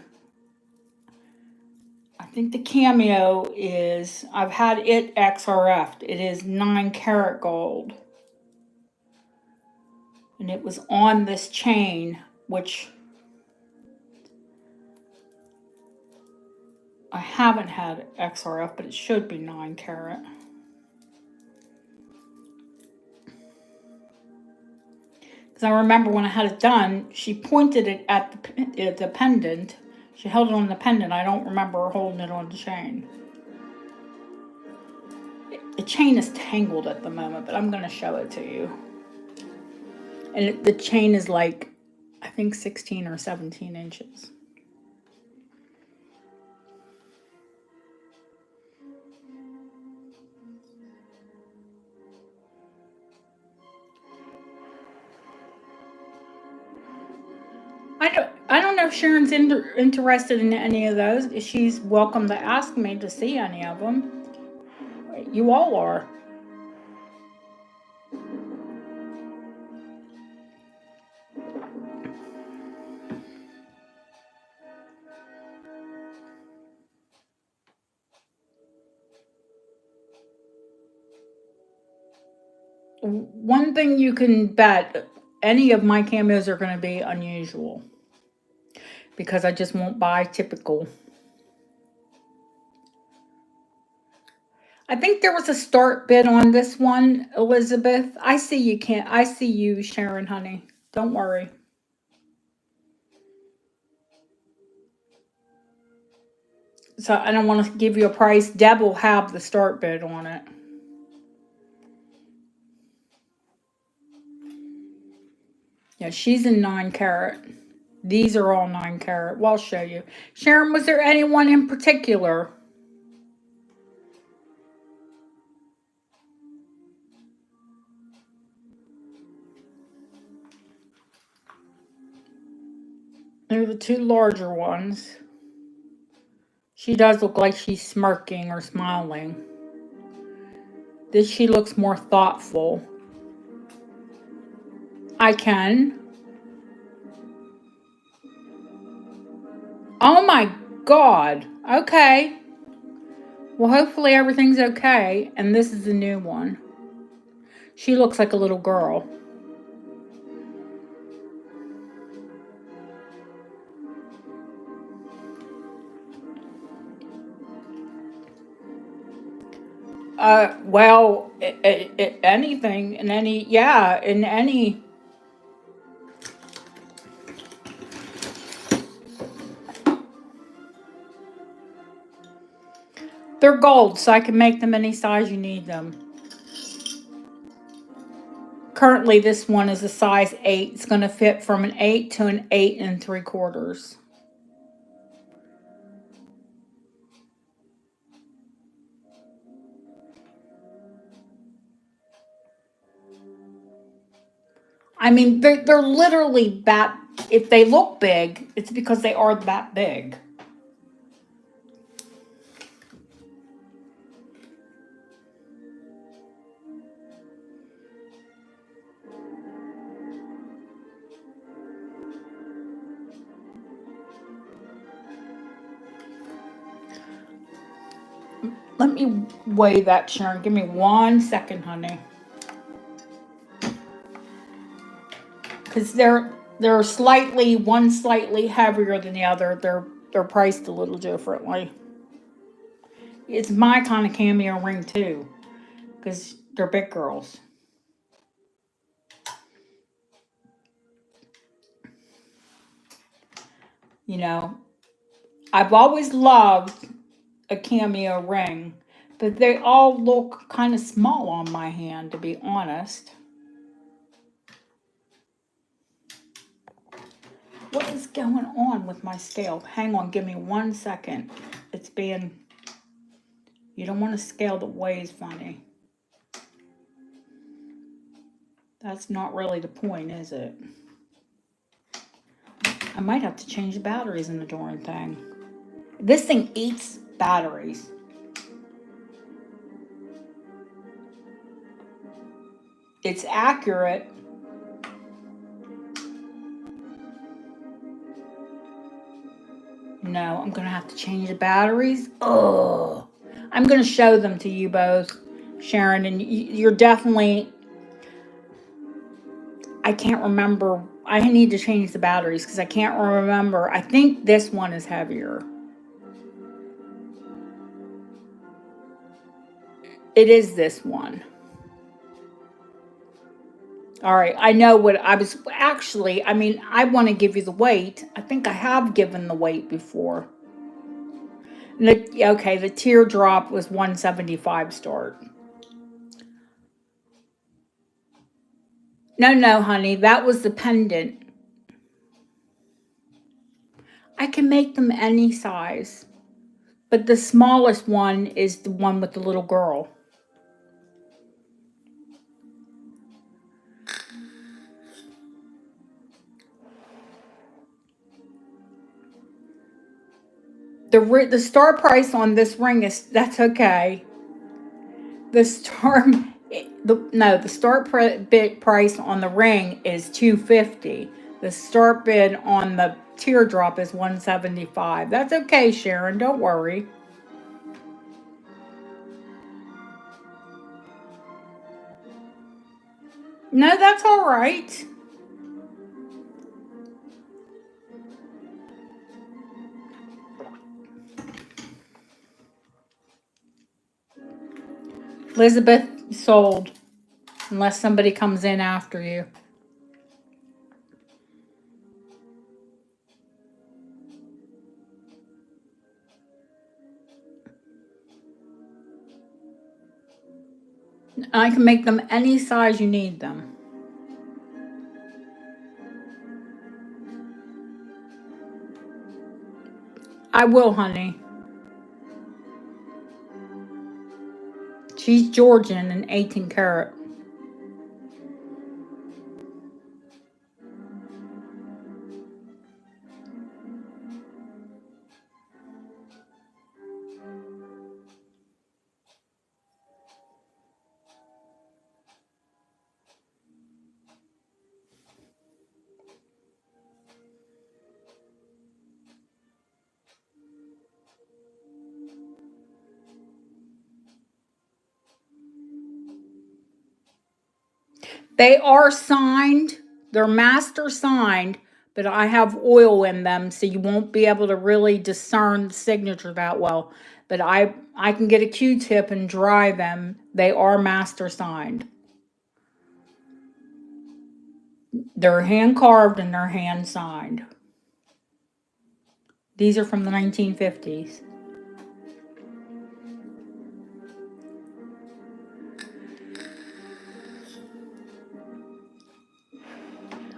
I think the Cameo is, I've had it XRF'd. It is 9 karat gold. And it was on this chain, which I haven't had XRF, but it should be 9 karat. Because I remember when I had it done, she pointed it at the pendant. She held it on the pendant. I don't remember her holding it on the chain. The chain is tangled at the moment, but I'm going to show it to you. And the chain is like, I think 16 or 17 inches. know if Sharon's interested in any of those. She's welcome to ask me to see any of them. You all are. One thing you can bet, any of my cameos are going to be unusual. Because I just won't buy typical. I think there was a start bid on this one, Elizabeth. I see you, Sharon, honey. Don't worry. So I don't want to give you a price. Deb will have the start bid on it. Yeah, she's in 9 carat. These are all 9 carat. Well, I'll show you. Sharon, was there anyone in particular? They're the 2 larger ones. She does look like she's smirking or smiling. This, she looks more thoughtful. I can. Oh my God. Okay. Well, hopefully everything's okay. And this is the new one. She looks like a little girl. Well, anything, in any, yeah, in any. They're gold, so I can make them any size you need them. Currently, this one is a size 8. It's going to fit from an 8 to an 8 3/4. I mean, they're literally that. If they look big, it's because they are that big. Let me weigh that, Sharon. Give me 1 second, honey. Because they're slightly, one slightly heavier than the other. They're priced a little differently. It's my kind of cameo ring too, because they're big girls. You know, I've always loved a cameo ring, but they all look kind of small on my hand, to be honest. What is going on with my scale? Hang on, give me 1 second. It's being... You don't want to scale that weighs funny. That's not really the point, is it? I might have to change the batteries in the darn thing. This thing eats batteries. It's accurate. No, I'm going to have to change the batteries. Oh, I'm going to show them to you both, Sharon, and you're definitely... I can't remember. I need to change the batteries because I can't remember. I think this one is heavier. It is this one. All right, I know what I was actually, I mean, I want to give you the weight. I think I have given the weight before. Okay, the teardrop was 175 start. No, honey, that was the pendant. I can make them any size, but the smallest one is the one with the little girl. The start price on this ring is, that's okay. The start the start bid price on the ring is $250. The start bid on the teardrop is $175. That's okay, Sharon. Don't worry. No, that's all right. Elizabeth sold, unless somebody comes in after you. I can make them any size you need them. I will, honey. She's Georgian and 18 karat. They are signed. They're master signed, but I have oil in them, so you won't be able to really discern the signature that well. But I can get a Q-tip and dry them. They are master signed. They're hand carved and they're hand signed. These are from the 1950s.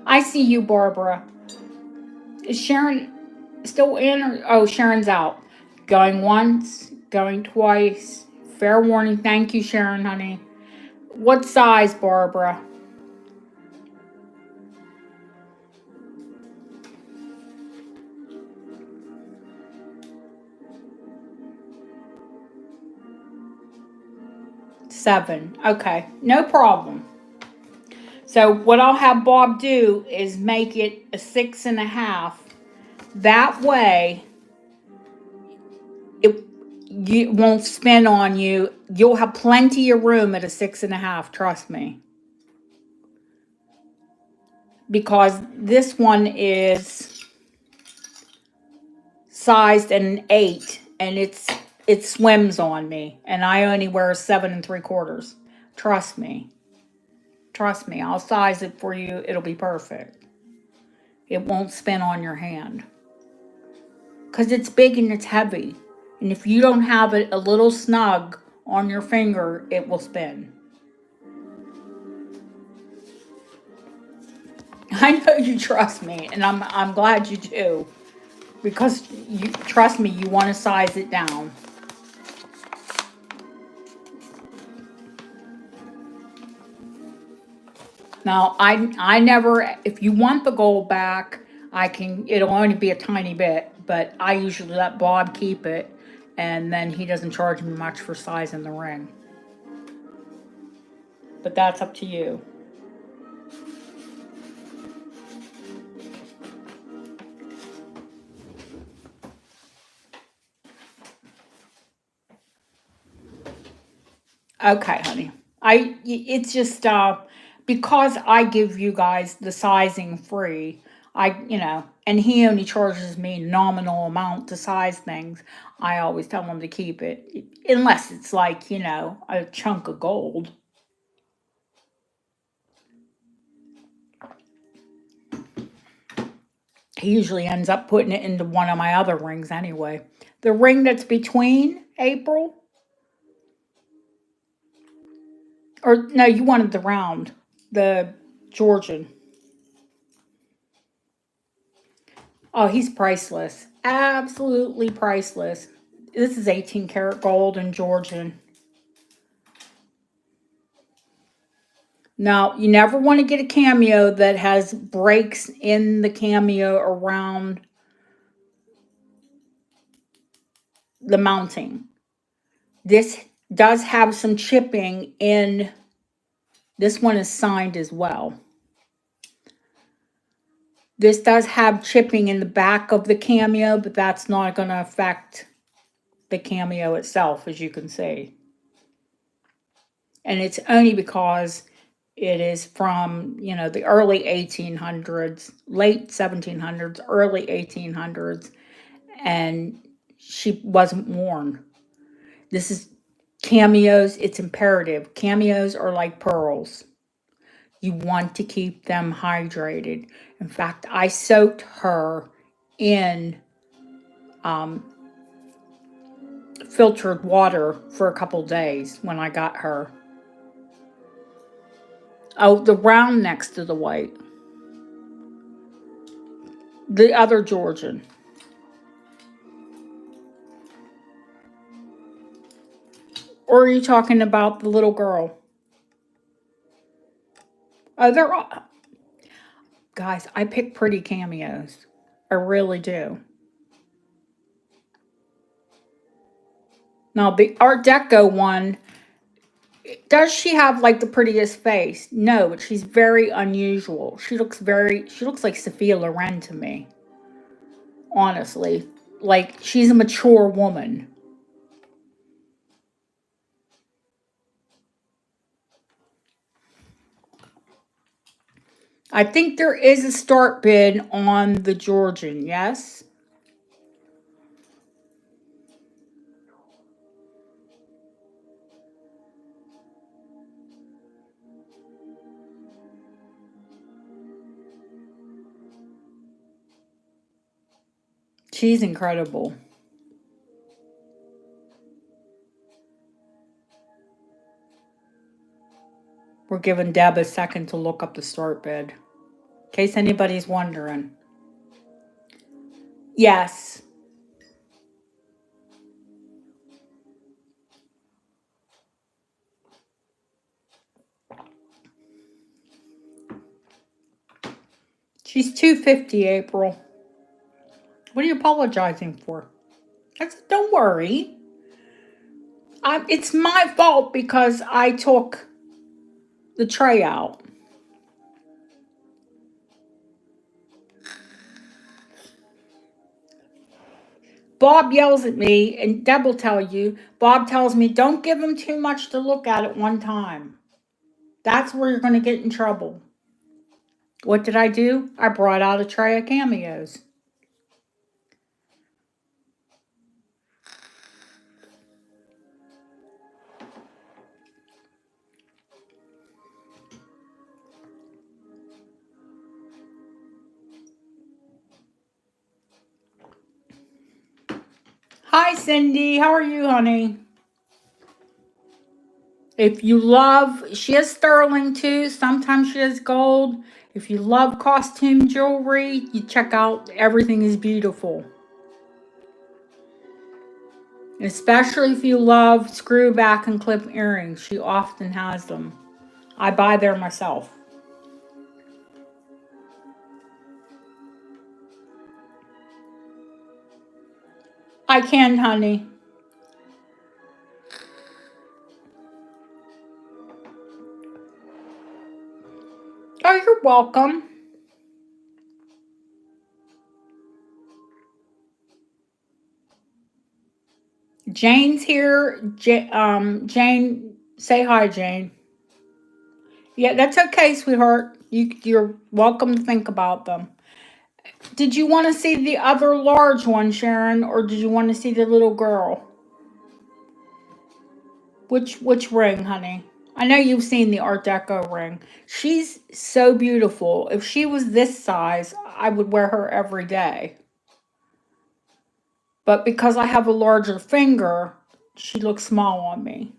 I see you, Barbara. Is Sharon still in? Or, oh, Sharon's out. Going once, going twice. Fair warning. Thank you, Sharon, honey. What size, Barbara? Seven. Okay, no problem. So what I'll have Bob do is make it a 6.5. That way, it you won't spin on you. You'll have plenty of room at a 6.5. Trust me. Because this one is sized an 8, and it swims on me, and I only wear a 7 3/4. Trust me. Trust me. I'll size it for you. It'll be perfect. It won't spin on your hand. Because it's big and it's heavy. And if you don't have it a little snug on your finger, it will spin. I know you trust me, and I'm glad you do. Because you trust me, you want to size it down. Now, I never, if you want the gold back, it'll only be a tiny bit, but I usually let Bob keep it, and then he doesn't charge me much for sizing the ring. But that's up to you. Okay, honey. It's just because I give you guys the sizing free. And he only charges me nominal amount to size things. I always tell him to keep it, unless it's like, a chunk of gold. He usually ends up putting it into one of my other rings anyway. The ring that's between, April? Or no, you wanted the round, the Georgian. Oh, he's priceless. Absolutely priceless. This is 18 karat gold and Georgian. Now, you never want to get a Cameo that has breaks in the Cameo around the mounting. This does have some chipping in. This one is signed as well. This does have chipping in the back of the Cameo, but that's not going to affect the Cameo itself, as you can see. And it's only because it is from, you know, the early 1800s, late 1700s, early 1800s, and she wasn't worn. This is Cameos. It's imperative. Cameos are like pearls. You want to keep them hydrated. In fact, I soaked her in filtered water for a couple days when I got her. Oh, the round next to the white. The other Georgian. Or are you talking about the little girl? Oh, they're all... Guys, I pick pretty Cameos. I really do. Now, the Art Deco one, does she have like the prettiest face? No, but she's very unusual. She looks like Sophia Loren to me. Honestly. Like, she's a mature woman. I think there is a start bid on the Georgian, yes? She's incredible. We're giving Deb a second to look up the start bid. In case anybody's wondering. Yes. She's $250, April. What are you apologizing for? I said, don't worry. It's my fault because I took the tray out. Bob yells at me, and Deb will tell you, Bob tells me, don't give him too much to look at one time. That's where you're going to get in trouble. What did I do? I brought out a tray of Cameos. Hi, Cindy. How are you, honey? If you love, she has sterling too. Sometimes she has gold. If you love costume jewelry, you check out Everything is Beautiful. Especially if you love screw back and clip earrings. She often has them. I buy there myself. I can, honey. Oh, you're welcome. Jane's here. Jane, say hi, Jane. Yeah, that's okay, sweetheart. You're welcome to think about them. Did you want to see the other large one, Sharon, or did you want to see the little girl? Which ring, honey? I know you've seen the Art Deco ring. She's so beautiful. If she was this size, I would wear her every day. But because I have a larger finger, she looks small on me.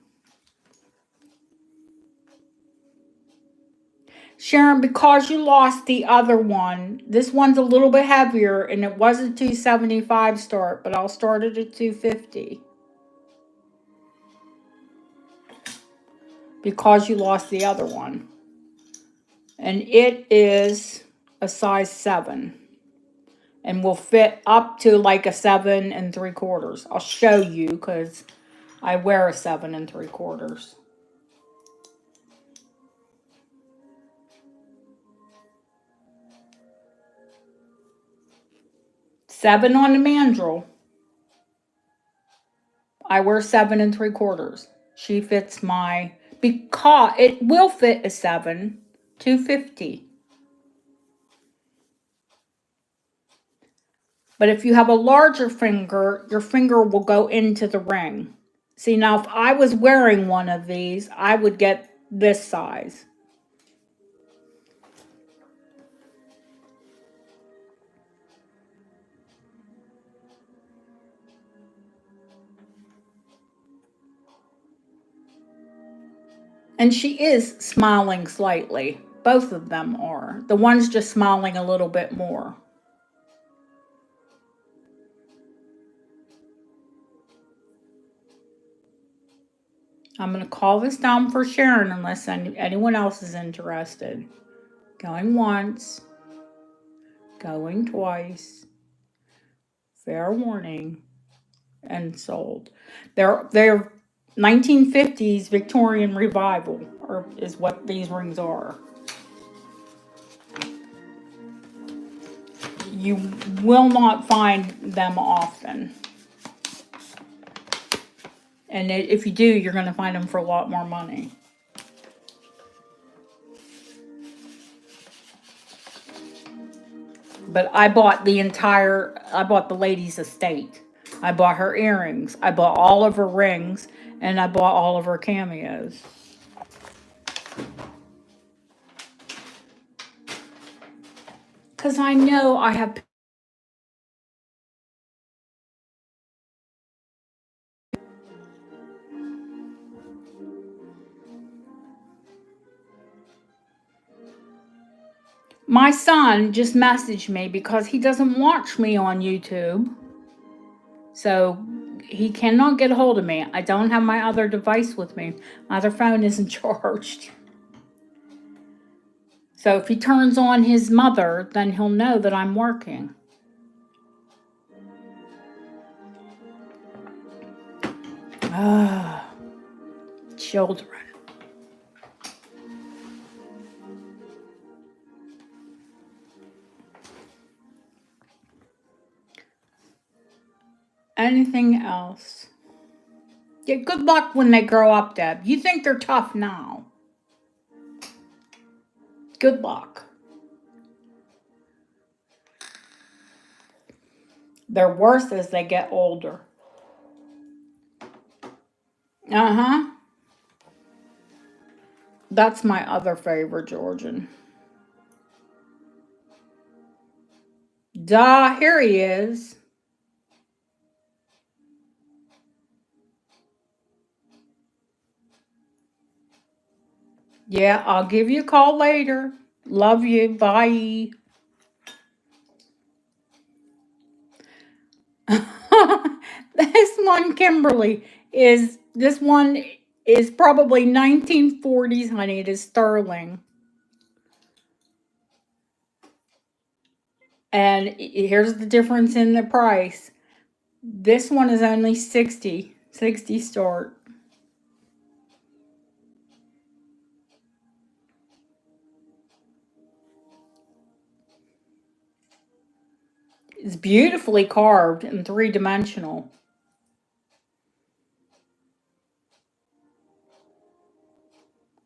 Sharon, because you lost the other one, this one's a little bit heavier, and it was a 275 start, but I'll start it at 250. Because you lost the other one. And it is a size 7. and will fit up to like a 7 3/4. I'll show you because I wear a 7 3/4. 7 on the mandrel. I wear 7 3/4. She fits my, because it will fit a 7, 250. But if you have a larger finger, your finger will go into the ring. See, now if I was wearing one of these, I would get this size. And she is smiling slightly. Both of them are. The one's just smiling a little bit more. I'm going to call this down for Sharon unless anyone else is interested. Going once. Going twice. Fair warning. And sold. They're 1950s Victorian revival, is what these rings are. You will not find them often. And if you do, you're going to find them for a lot more money. But I bought the lady's estate. I bought her earrings. I bought all of her rings. And I bought all of her cameos. Because I know I have... My son just messaged me because he doesn't watch me on YouTube. So he cannot get a hold of me. I don't have my other device with me. My other phone isn't charged. So if he turns on his mother, then he'll know that I'm working. Ah, children. Anything else? Yeah, good luck when they grow up, Deb. You think they're tough now. Good luck. They're worse as they get older. Uh-huh. That's my other favorite Georgian. Duh, here he is. Yeah, I'll give you a call later. Love you. Bye. This one, Kimberly, this one is probably 1940s, honey. It is sterling. And here's the difference in the price. This one is only 60 start. It's beautifully carved and 3-dimensional.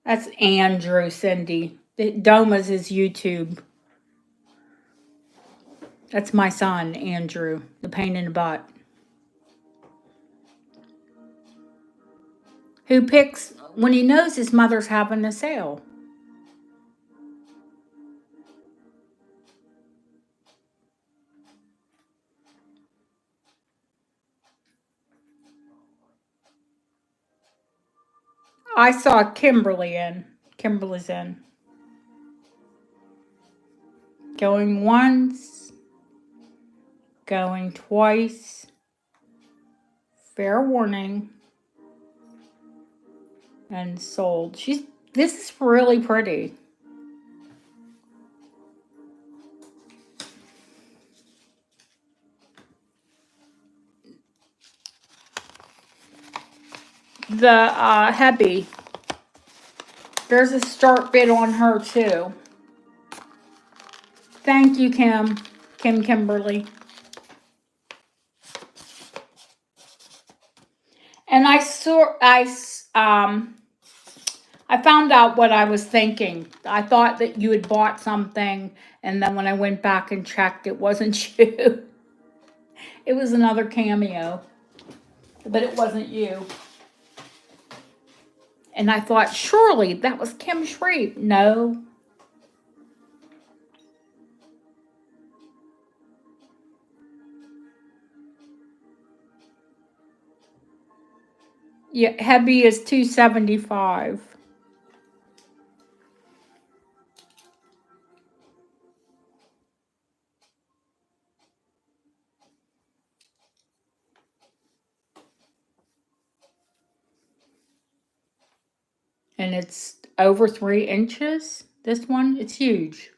That's Andrew, Cindy. Doma's his YouTube. That's my son, Andrew, the pain in the butt. Who picks when he knows his mother's having a sale. I saw Kimberly in. Kimberly's in. Going once. Going twice. Fair warning. And sold. This is really pretty. the Hebby. There's a start bid on her too. Thank you, Kimberly. And I found out what I was thinking. I thought that you had bought something, and then when I went back and checked, it wasn't you. It was another Cameo, but it wasn't you. And I thought, surely that was Kim Shreve. No. Yeah, Hebby is $275. And it's over 3 inches. This one, it's huge.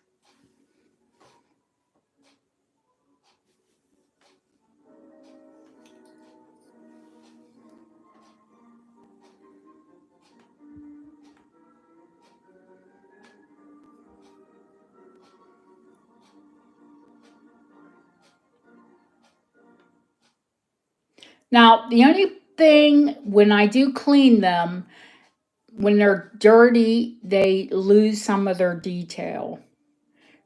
Now, the only thing when I do clean them, when they're dirty, they lose some of their detail.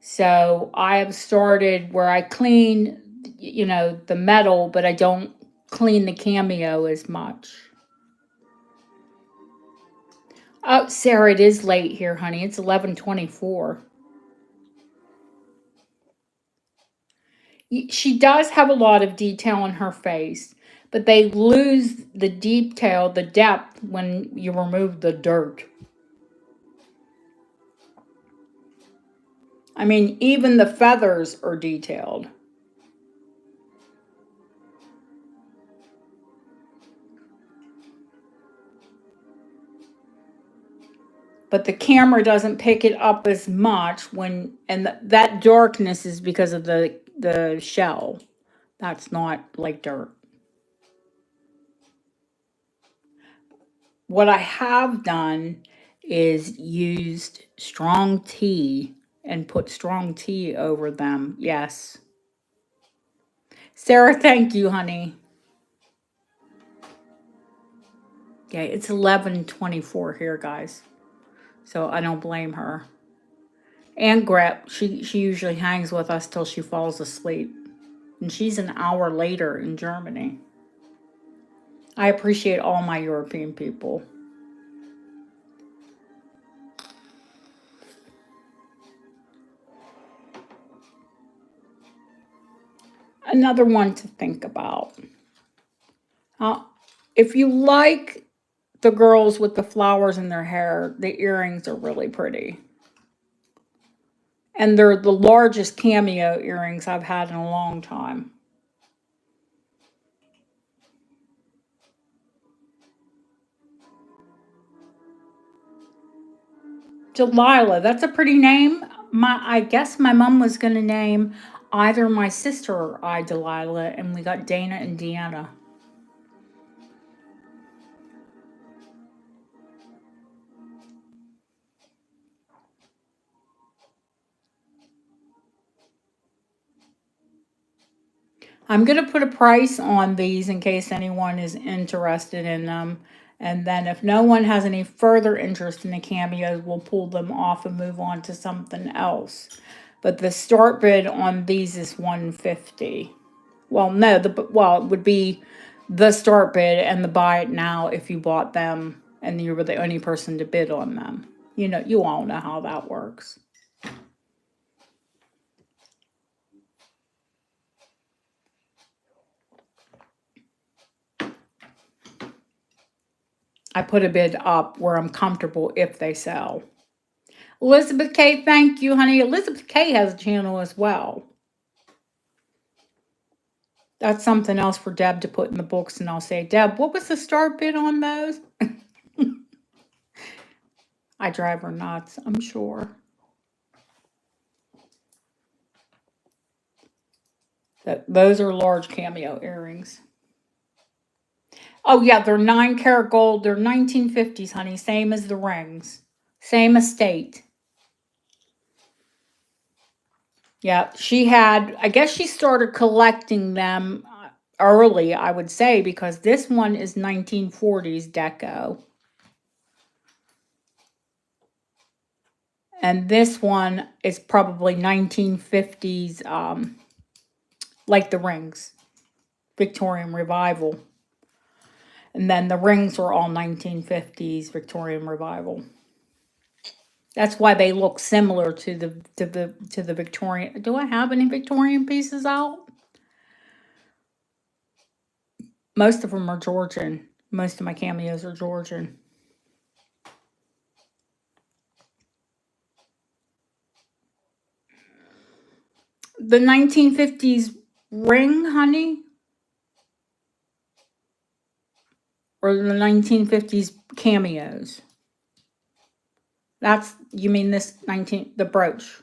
So I have started where I clean, the metal, but I don't clean the Cameo as much. Oh, Sarah, it is late here, honey. It's 11:24. She does have a lot of detail in her face, but they lose the detail, the depth when you remove the dirt. I mean, even the feathers are detailed. But the camera doesn't pick it up as much that darkness is because of the shell. That's not like dirt. What I have done is used strong tea and put strong tea over them. Yes. Sarah, thank you, honey. Okay, it's 11:24 here, guys. So I don't blame her. And Grep, she usually hangs with us till she falls asleep. And she's an hour later in Germany. I appreciate all my European people. Another one to think about. If you like the girls with the flowers in their hair, the earrings are really pretty. And they're the largest Cameo earrings I've had in a long time. Delilah, that's a pretty name. I guess my mom was going to name either my sister or I Delilah, and we got Dana and Deanna. I'm going to put a price on these in case anyone is interested in them. And then if no one has any further interest in the Cameos, we'll pull them off and move on to something else. But the start bid on these is $150. Well, no, it would be the start bid and the buy it now if you bought them and you were the only person to bid on them. You all know how that works. I put a bid up where I'm comfortable if they sell. Elizabeth K, thank you, honey. Elizabeth K has a channel as well. That's something else for Deb to put in the books, and I'll say, Deb, what was the start bid on those? I drive her nuts, I'm sure. Those are large Cameo earrings. Oh yeah, they're 9 karat gold. They're 1950s, honey. Same as the rings. Same estate. Yeah, she had, I guess she started collecting them early, I would say, because this one is 1940s deco. And this one is probably 1950s, like the rings, Victorian Revival. And then the rings were all 1950s Victorian Revival. That's why they look similar to the Victorian. Do I have any Victorian pieces out? Most of them are Georgian. Most of my cameos are Georgian. The 1950s ring, honey? Or the 1950s cameos? That's, you mean this the brooch?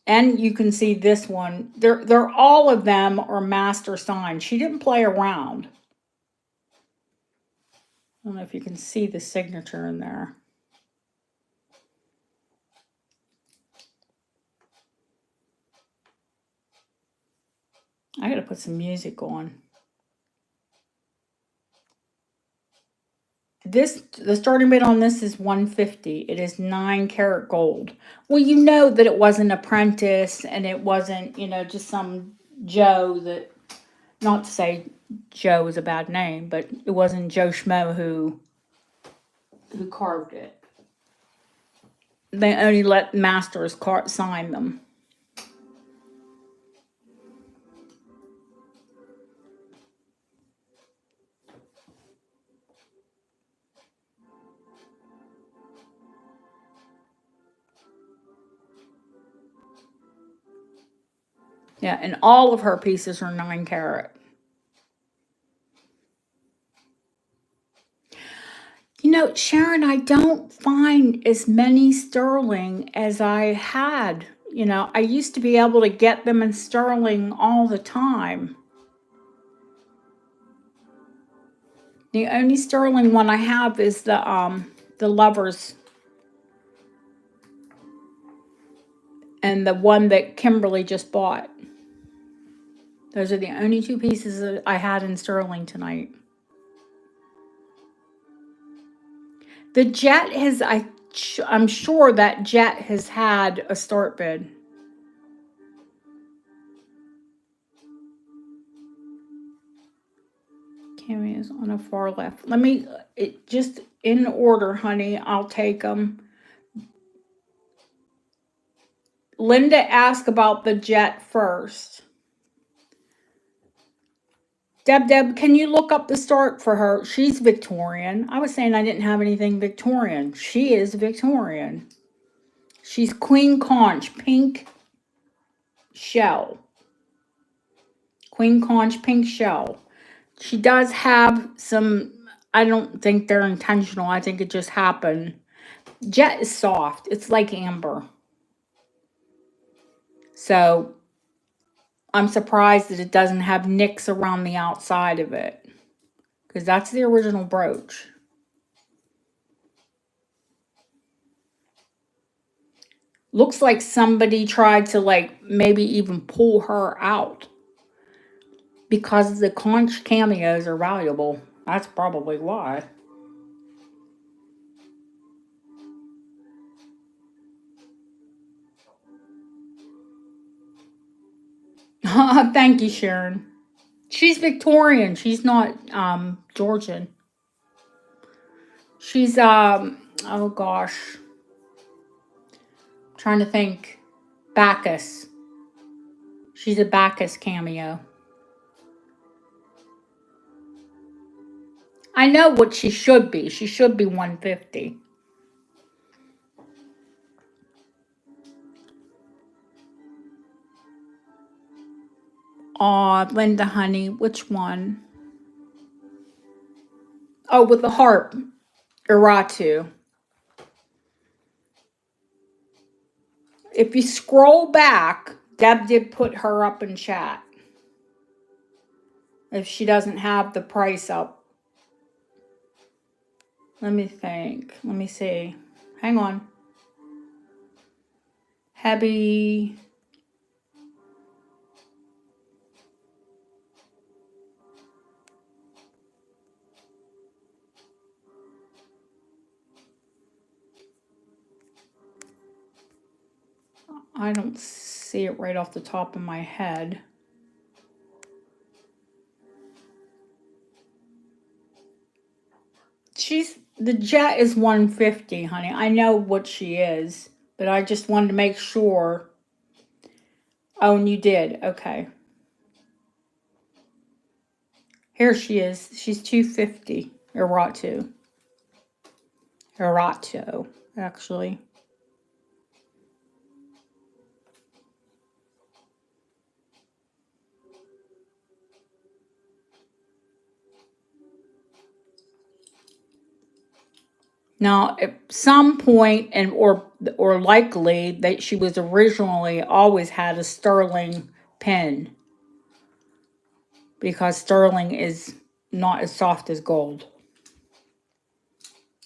And you can see this one. They're all of them are master signed. She didn't play around. I don't know if you can see the signature in there. I gotta put some music on. The starting bid on this is 150. It is 9 karat gold. Well, you know that it wasn't apprentice and it wasn't, just some Joe that, not to say Joe is a bad name, but it wasn't Joe Schmo who carved it. They only let masters sign them. Yeah, and all of her pieces are 9 karat. Sharon, I don't find as many sterling as I had. I used to be able to get them in sterling all the time. The only sterling one I have is the lovers. And the one that Kimberly just bought. Those are the only 2 pieces that I had in sterling tonight. The jet has, I'm sure that jet has had a start bid. Cameos on the far left. Let me, just in order, honey, I'll take them. Linda asked about the jet first. Deb, can you look up the start for her? She's Victorian. I was saying I didn't have anything Victorian. She is Victorian. She's Queen Conch, pink shell. Queen Conch, pink shell. She does have some, I don't think they're intentional. I think it just happened. Jet is soft. It's like amber. So I'm surprised that it doesn't have nicks around the outside of it. Because that's the original brooch. Looks like somebody tried to maybe even pull her out. Because the conch cameos are valuable. That's probably why. Thank you, Sharon. She's Victorian. She's not Georgian. She's oh gosh. I'm trying to think. Bacchus. She's a Bacchus cameo. I know what she should be. She should be 150. Aw, Linda, honey, which one? Oh, with the harp. Iratu. If you scroll back, Deb did put her up in chat. If she doesn't have the price up. Let me think. Let me see. Hang on. Heavy. I don't see it right off the top of my head. The jet is 150, honey. I know what she is, but I just wanted to make sure. Oh, and you did. Okay. Here she is. She's 250. Erato. Erato, actually. Now, at some point, or likely that she was originally always had a sterling pin, because sterling is not as soft as gold.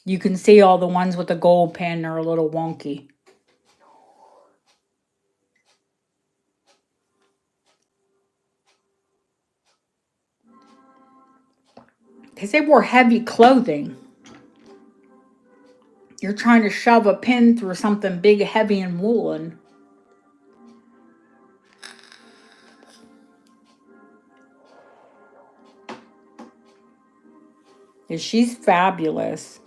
You can see all the ones with the gold pin are a little wonky. Because they wore heavy clothing. You're trying to shove a pin through something big, heavy, and woolen. And she's fabulous.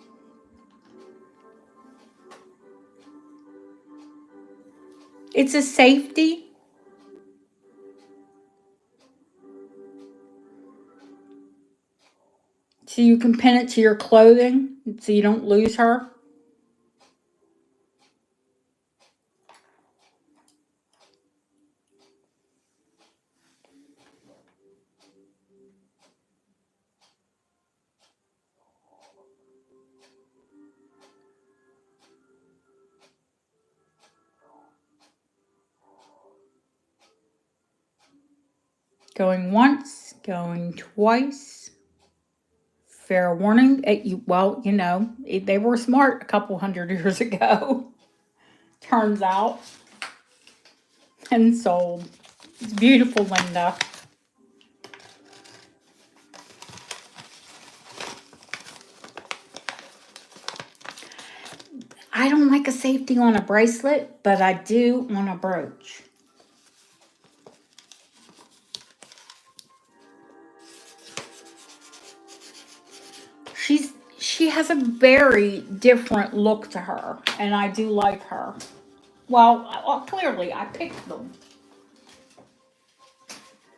It's a safety. So you can pin it to your clothing so you don't lose her. Going once, going twice. Fair warning. Well, you know, they were smart a couple hundred years ago. Turns out. And sold. It's beautiful, Linda. I don't like a safety on a bracelet, but I do on a brooch. She has a very different look to her, and I do like her. Well, clearly I picked them.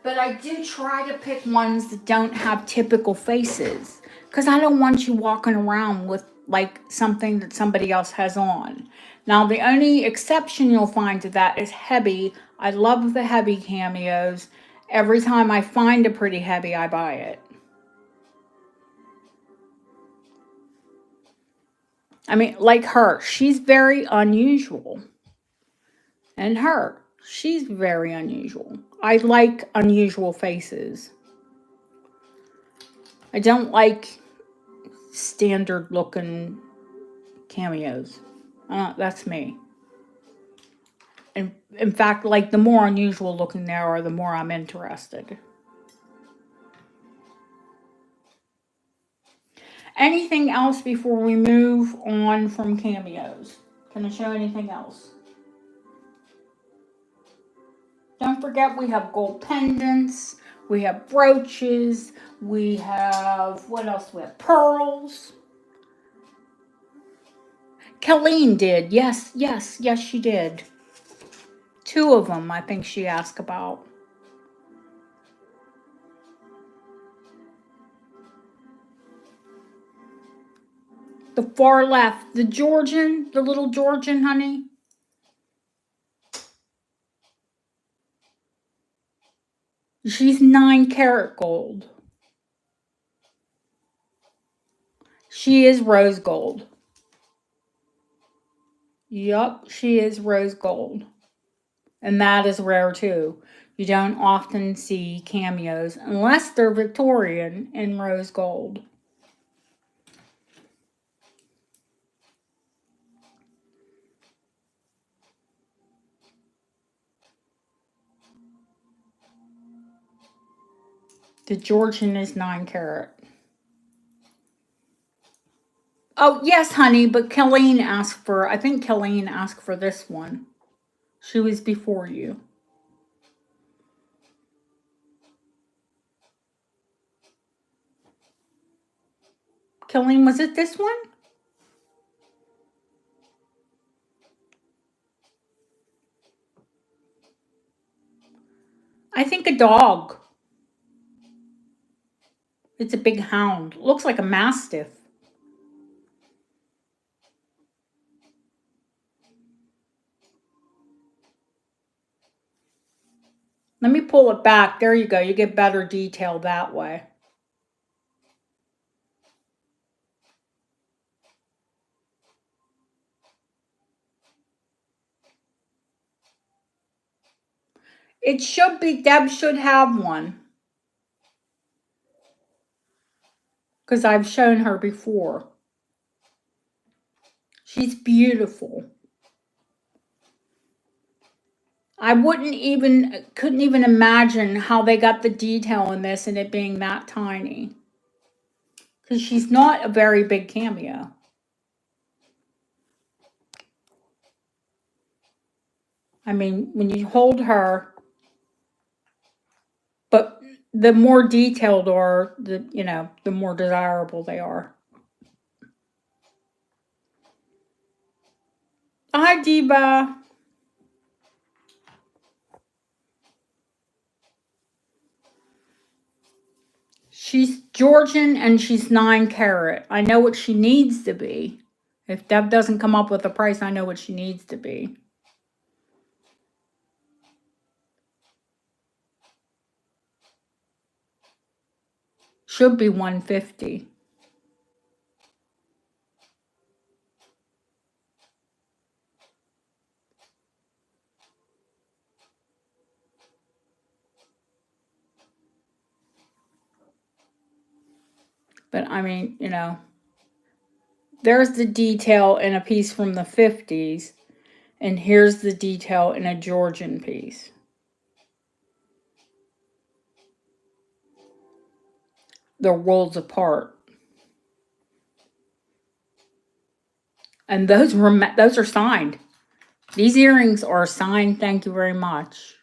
But I do try to pick ones that don't have typical faces, because I don't want you walking around with like something that somebody else has on. Now, the only exception you'll find to that is heavy. I love the heavy cameos. Every time I find a pretty heavy, I buy it. I mean, like her, she's very unusual. And her, she's very unusual. I like unusual faces. I don't like standard looking cameos. That's me. In fact, like the more unusual looking they are, the more I'm interested. Anything else before we move on from cameos? Can I show anything else? Don't forget we have gold pendants, we have brooches, we have, what else? We have pearls. Colleen did. Yes, she did. 2 of them, I think she asked about. The far left, the Georgian, the little Georgian, honey. She's 9 karat gold. She is rose gold. Yup, she is rose gold. And that is rare too. You don't often see cameos unless they're Victorian in rose gold. The Georgian is 9 carat. Oh, yes, honey, but Colleen asked for, I think Colleen asked for this one. She was before you. Colleen, was it this one? I think a dog. It's a big hound. Looks like a mastiff. Let me pull it back. There you go. You get better detail that way. It should be, Deb should have one. Because I've shown her before. She's beautiful. I couldn't even imagine how they got the detail in this and it being that tiny. Because she's not a very big cameo. I mean, when you hold her, but the more detailed are, the more desirable they are. Hi, Diva. She's Georgian and she's 9 carat. I know what she needs to be. If Deb doesn't come up with a price, I know what she needs to be. Should be 150. But I mean, there's the detail in a piece from the 50s, and here's the detail in a Georgian piece. They're worlds apart. And those are signed. These earrings are signed. Thank you very much.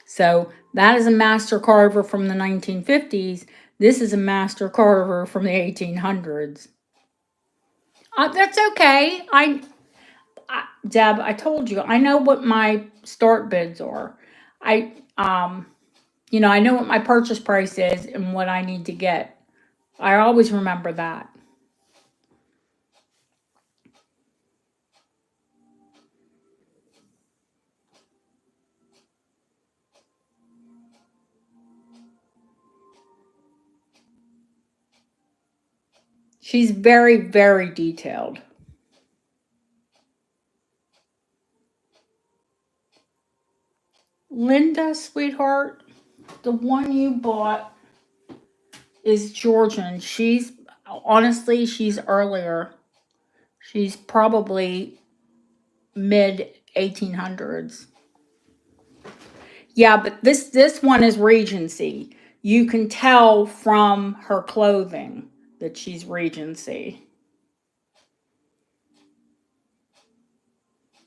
So that is a master carver from the 1950s. This is a master carver from the 1800s. That's okay. Deb, I told you, I know what my start bids are. I know what my purchase price is and what I need to get. I always remember that. She's very, very detailed. Linda, sweetheart, the one you bought is Georgian. Honestly, she's earlier. She's probably mid 1800s. Yeah, but this one is Regency. You can tell from her clothing that she's Regency.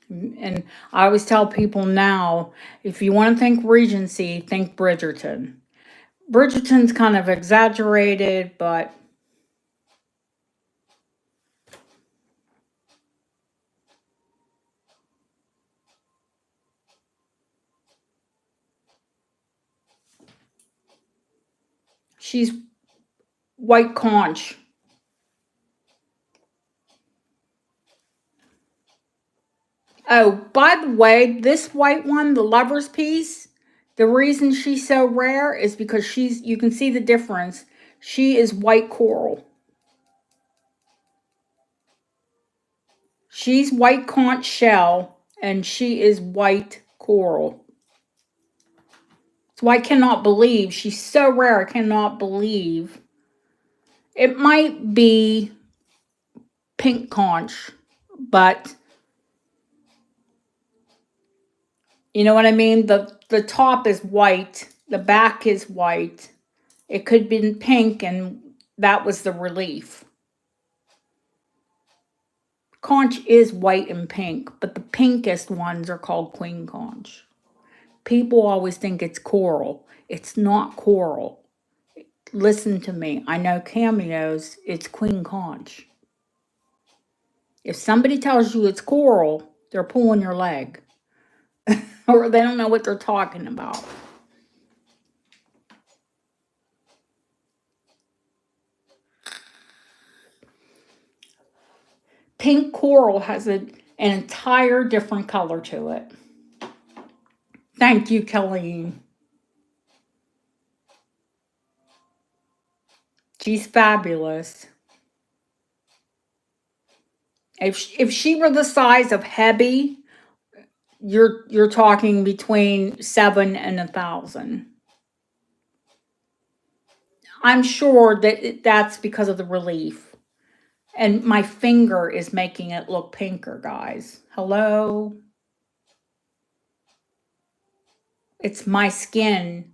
And I always tell people now, if you want to think Regency, think Bridgerton. Bridgerton's kind of exaggerated, but she's white conch. Oh, by the way, this white one, the lover's piece, the reason she's so rare is because you can see the difference. She is white coral. She's white conch shell, and she is white coral. So I cannot believe, she's so rare, I cannot believe. It might be pink conch, but you know what I mean? The top is white, the back is white. It could be pink, and that was the relief. Conch is white and pink, but the pinkest ones are called queen conch. People always think it's coral. It's not coral. Listen to me. I know Cameos, it's queen conch. If somebody tells you it's coral, they're pulling your leg. Or they don't know what they're talking about. Pink coral has an entire different color to it. Thank you, Colleen. She's fabulous. If she were the size of Hebby, you're talking between 7 and 1,000. I'm sure that that's because of the relief. And my finger is making it look pinker, guys. Hello? It's my skin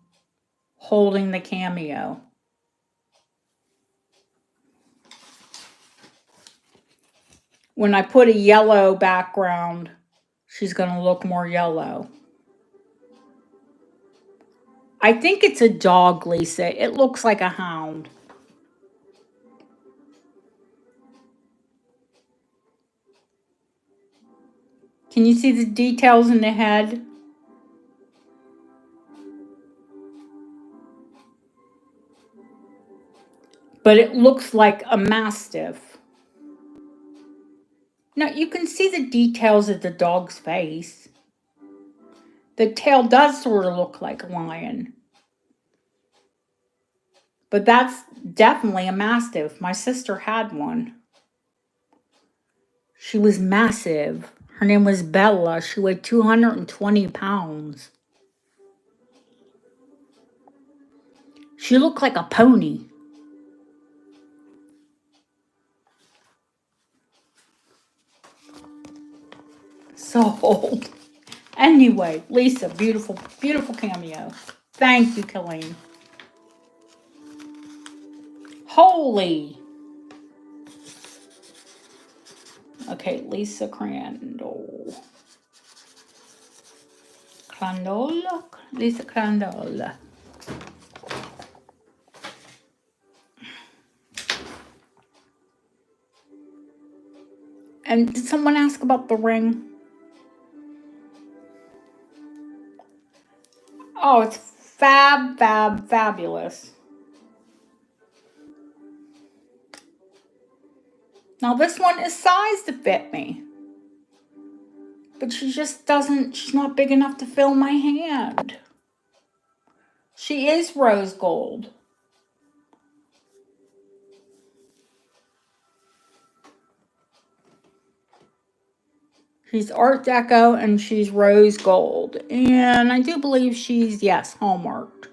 holding the Cameo. When I put a yellow background, she's going to look more yellow. I think it's a dog, Lisa. It looks like a hound. Can you see the details in the head? But it looks like a mastiff. Now, you can see the details of the dog's face. The tail does sort of look like a lion. But that's definitely a mastiff. My sister had one. She was massive. Her name was Bella. She weighed 220 pounds. She looked like a pony. Sold. Anyway, Lisa, beautiful, beautiful Cameo. Thank you, Colleen. Holy. Okay, Lisa Crandall. Lisa Crandall. And did someone ask about the ring? Oh, it's fabulous. Now this one is sized to fit me. But she just doesn't, she's not big enough to fill my hand. She is rose gold. She's Art Deco and she's rose gold. And I do believe she's, yes, hallmarked.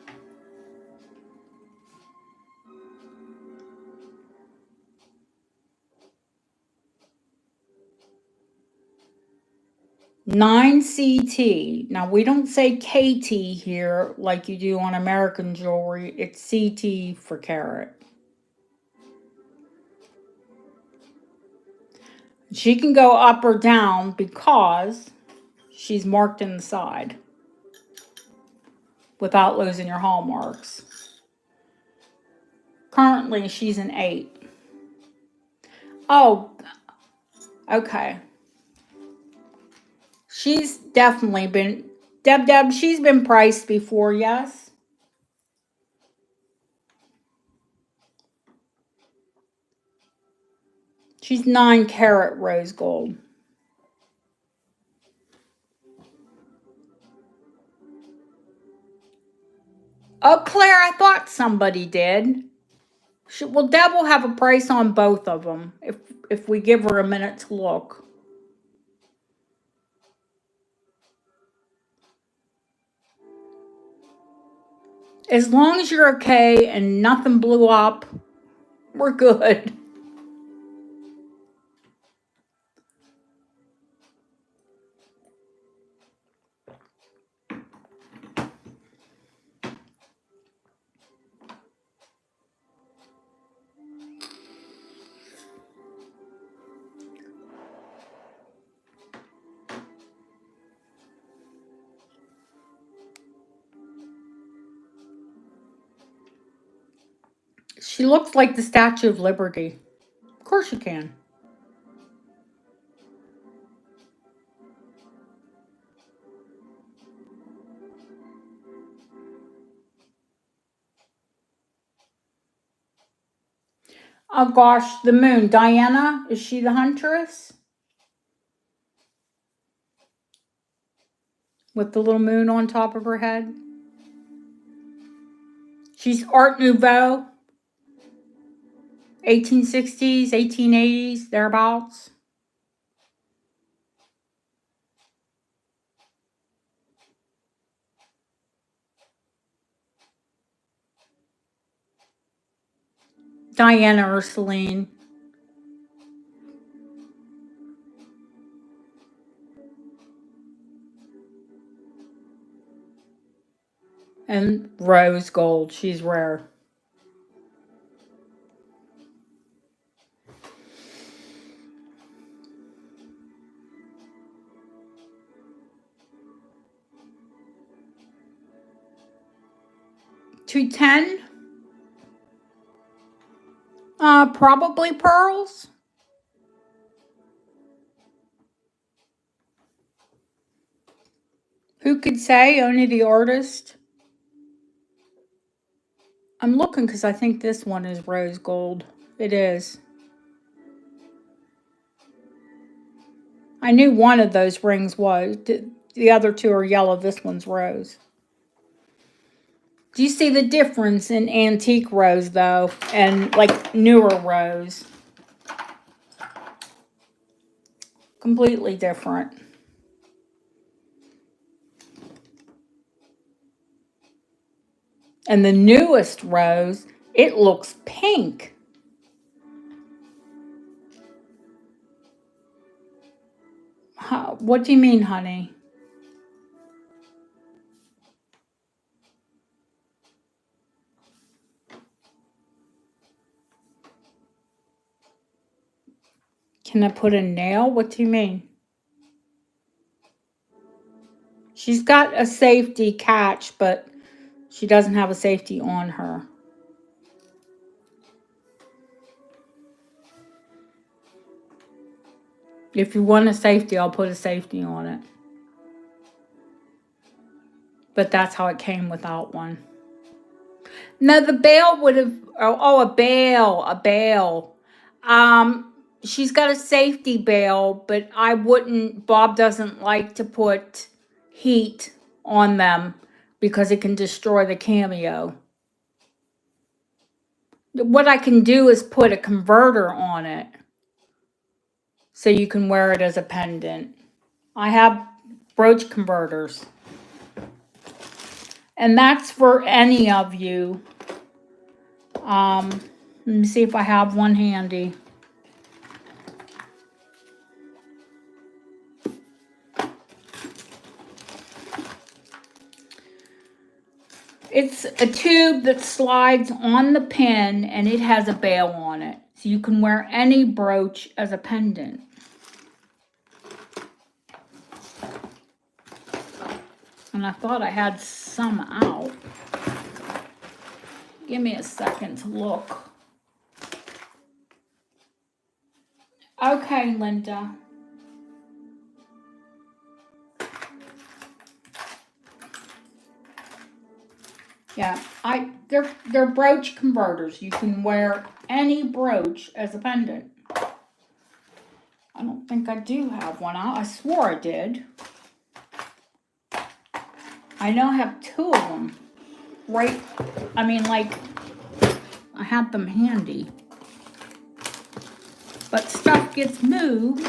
Nine CT. Now we don't say KT here like you do on American jewelry. It's CT for carat. She can go up or down because she's marked in the side without losing your hallmarks. Currently, she's an 8. Oh, okay. She's definitely been, Deb, she's been priced before, yes? She's 9 karat rose gold. Oh, Claire, I thought somebody did. Well, Deb will have a price on both of them if we give her a minute to look. As long as you're okay and nothing blew up, we're good. She looks like the Statue of Liberty. Of course you can. Oh gosh, the moon. Diana, is she the huntress? With the little moon on top of her head? She's Art Nouveau. 1860s, 1880s, thereabouts. Diana or Celine. And rose gold. She's rare. $210. Probably pearls. Who could say? Only the artist. I'm looking because I think this one is rose gold. It is. I knew one of those rings was. The other two are yellow. This one's rose. Do you see the difference in antique rose, though, and like newer rose? Completely different. And the newest rose, it looks pink. What do you mean, honey? Can I put a nail? What do you mean? She's got a safety catch, but she doesn't have a safety on her. If you want a safety, I'll put a safety on it. But that's how it came without one. No, the bail would have, a bail. She's got a safety bail, but I wouldn't, Bob doesn't like to put heat on them because it can destroy the Cameo. What I can do is put a converter on it so you can wear it as a pendant. I have brooch converters. And that's for any of you. Let me see if I have one handy. It's a tube that slides on the pin and it has a bail on it. So you can wear any brooch as a pendant. And I thought I had some out. Give me a second to look. Okay, Linda. Yeah, they're brooch converters. You can wear any brooch as a pendant. I don't think I do have one out. I swore I did. I know I have two of them. Right, I mean, like, I had them handy. But stuff gets moved.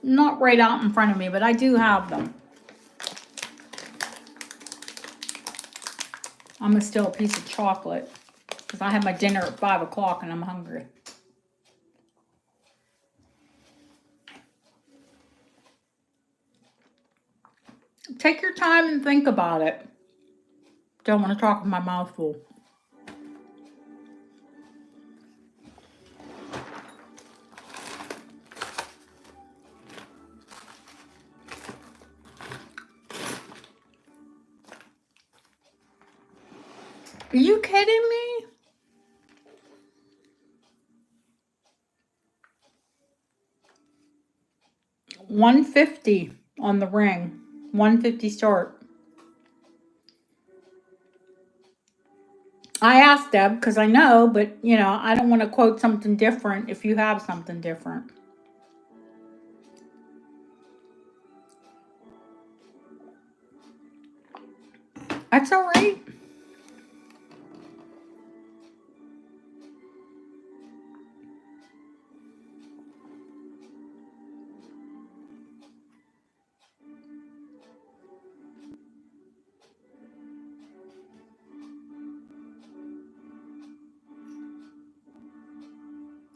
Not right out in front of me, but I do have them. I'm going to steal a piece of chocolate because I have my dinner at 5 o'clock and I'm hungry. Take your time and think about it. Don't want to talk with my mouth full. Are you kidding me? $150 on the ring. $150 start. I asked Deb because I know, but you know, I don't want to quote something different if you have something different. That's all right.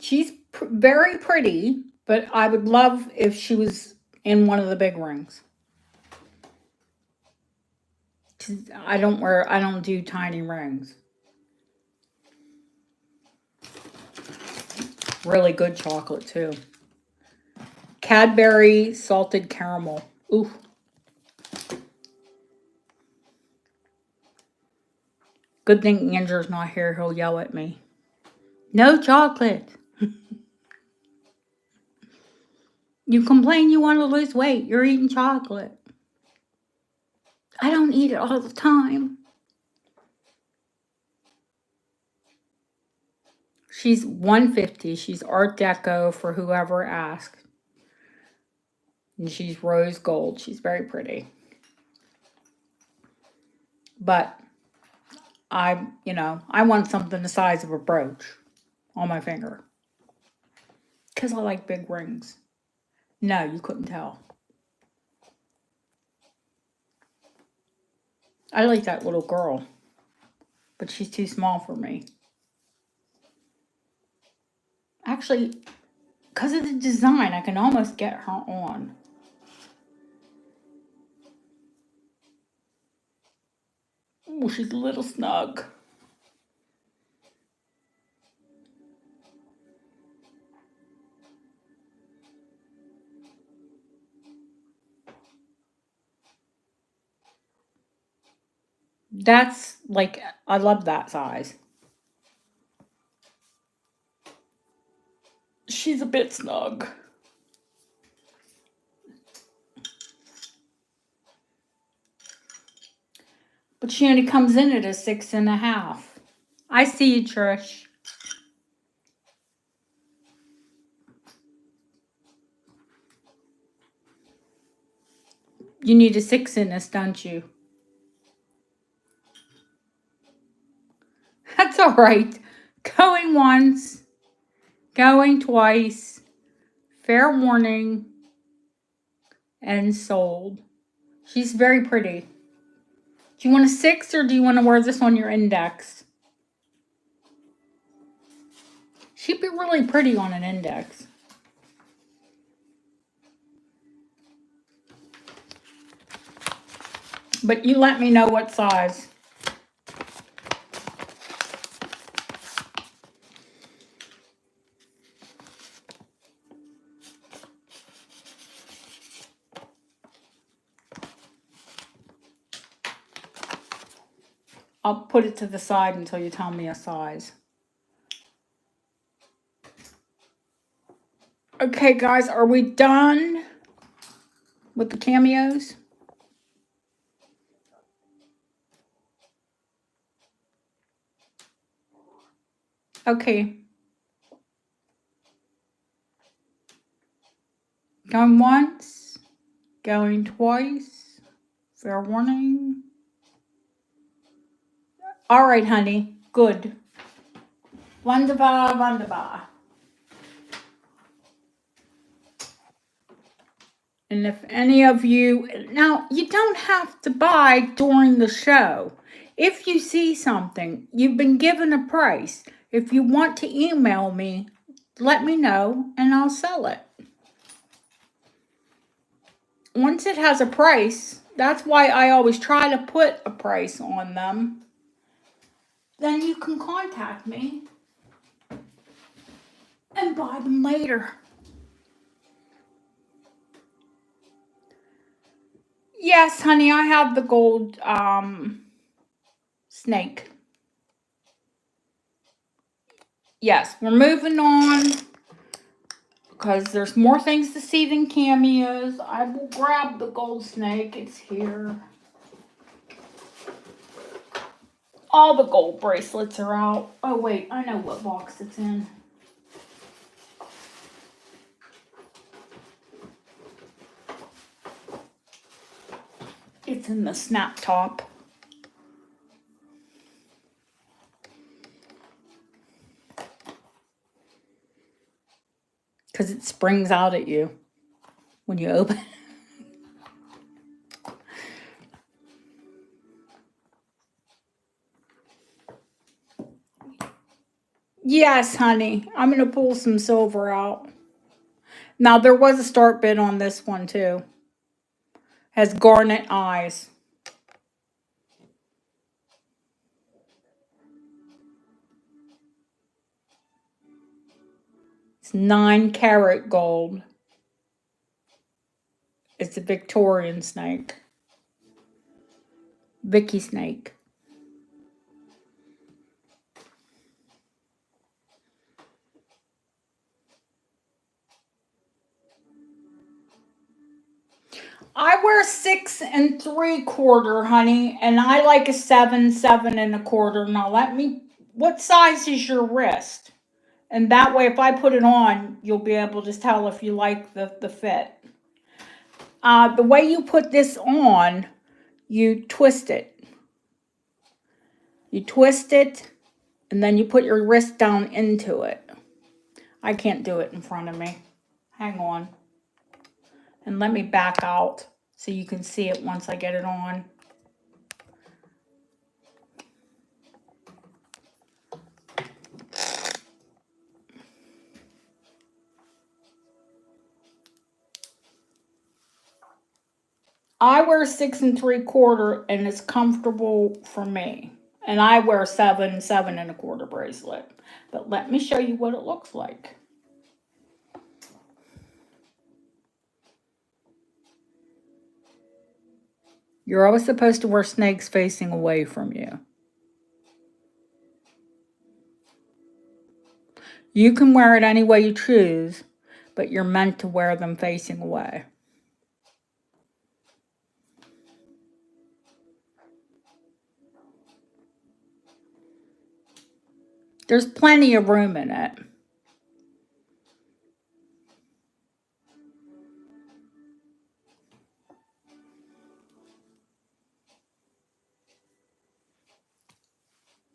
She's very pretty, but I would love if she was in one of the big rings. I don't do tiny rings. Really good chocolate too. Cadbury salted caramel. Ooh. Good thing Andrew's not here. He'll yell at me. No chocolate. You complain you want to lose weight. You're eating chocolate. I don't eat it all the time. She's $150. She's Art Deco for whoever asked. And she's rose gold. She's very pretty. But I want something the size of a brooch on my finger. Because I like big rings. No, you couldn't tell. I like that little girl. But she's too small for me. Actually, because of the design, I can almost get her on. Oh, she's a little snug. That's like, I love that size. She's a bit snug. But she only comes in at a 6.5. I see you, Trish. You need a 6 in this, don't you? That's all right. Going once, going twice, fair warning, and sold. She's very pretty. Do you want a 6 or do you want to wear this on your index? She'd be really pretty on an index. But you let me know what size. I'll put it to the side until you tell me a size. Okay, guys, are we done with the cameos? Okay. Going once, going twice, fair warning. All right, honey, good. Wunderbar, wunderbar. And if any of you, now you don't have to buy during the show. If you see something, you've been given a price. If you want to email me, let me know and I'll sell it. Once it has a price, that's why I always try to put a price on them. Then you can contact me and buy them later. Yes, honey, I have the gold snake. Yes, we're moving on because there's more things to see than cameos. I will grab the gold snake. It's here. All the gold bracelets are out. Oh, wait, I know what box it's in. It's in the snap top. Because it springs out at you when you open it. Yes, honey. I'm going to pull some silver out. Now, there was a start bid on this one, too. Has garnet eyes. It's 9-carat gold. It's a Victorian snake. Vicky snake. I wear 6 3/4, honey, and I like a 7 7 1/4. Now what size is your wrist? And that way, if I put it on, you'll be able to tell if you like the fit. The way you put this on, you twist it. You twist it, and then you put your wrist down into it. I can't do it in front of me. Hang on. And let me back out so you can see it once I get it on. I wear 6 3/4 and it's comfortable for me. And I wear 7 7 1/4 bracelet. But let me show you what it looks like. You're always supposed to wear snakes facing away from you. You can wear it any way you choose, but you're meant to wear them facing away. There's plenty of room in it.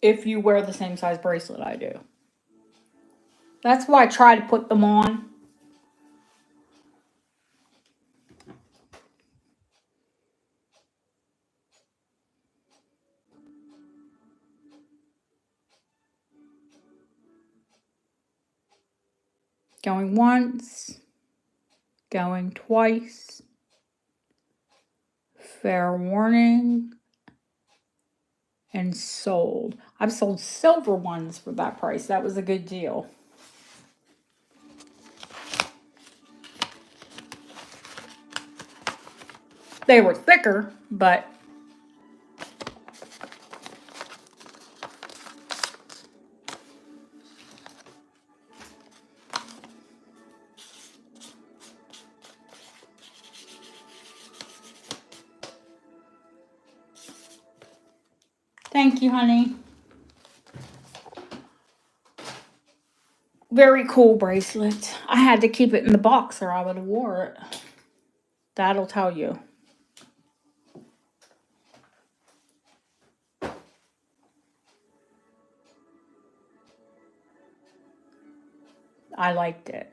If you wear the same size bracelet I do. That's why I try to put them on. Going once, going twice. Fair warning. And sold. I've sold silver ones for that price. That was a good deal. They were thicker, but thank you, honey. Very cool bracelet. I had to keep it in the box or I would have wore it. That'll tell you. I liked it.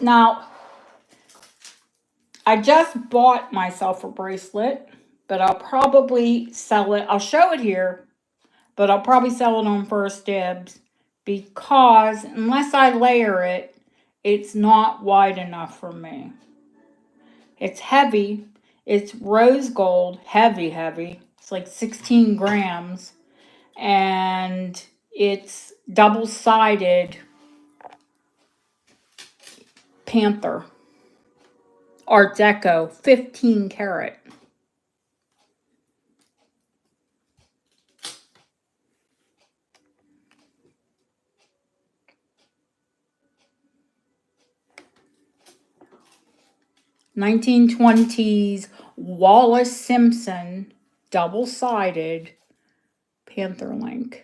Now, I just bought myself a bracelet, but I'll probably sell it. I'll show it here, but I'll probably sell it on First Dibs because unless I layer it, it's not wide enough for me. It's heavy. It's rose gold, heavy, heavy. It's like 16 grams. And it's double-sided Panther Art Deco, 15 karat. (1920s) Wallace Simpson double-sided Panther link.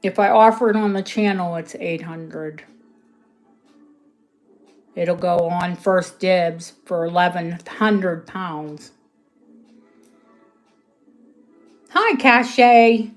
If I offer it on the channel, it's $800. It'll go on First Dibs for 1,100 pounds. Hi, Cache.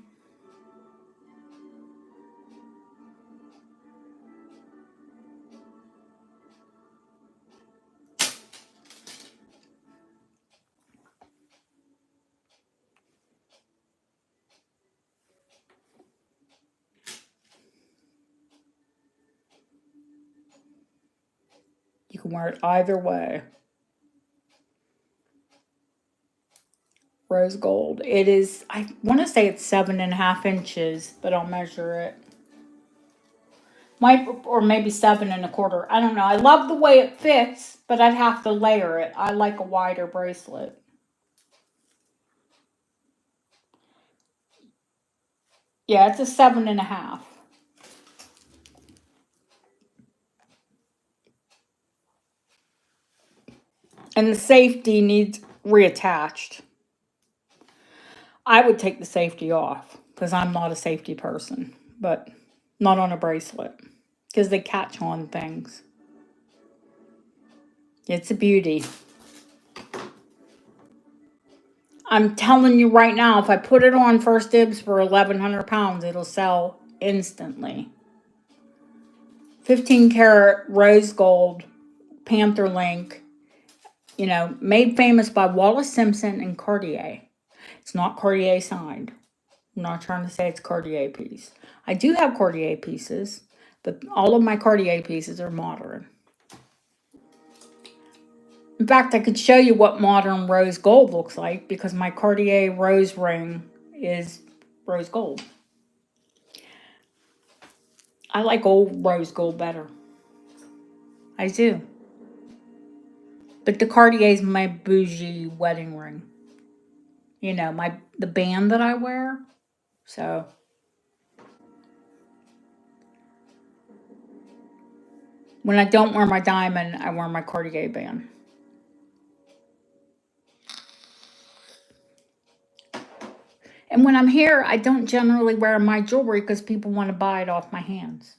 You can wear it either way. Rose gold. It is, I want to say it's 7.5 inches, but I'll measure it. Or maybe 7.25. I don't know. I love the way it fits, but I'd have to layer it. I like a wider bracelet. Yeah, it's a 7.5. And the safety needs reattached. I would take the safety off because I'm not a safety person, but not on a bracelet because they catch on things. It's a beauty. I'm telling you right now, if I put it on First Dibs for 1,100 pounds, it'll sell instantly. 15 karat rose gold Panther link, you know, made famous by Wallace Simpson and Cartier. It's not Cartier signed. I'm not trying to say it's Cartier piece. I do have Cartier pieces, but all of my Cartier pieces are modern. In fact, I could show you what modern rose gold looks like because my Cartier rose ring is rose gold. I like old rose gold better. I do. But the Cartier is my bougie wedding ring. You know, the band that I wear. So when I don't wear my diamond, I wear my Cartier band. And when I'm here, I don't generally wear my jewelry because people want to buy it off my hands.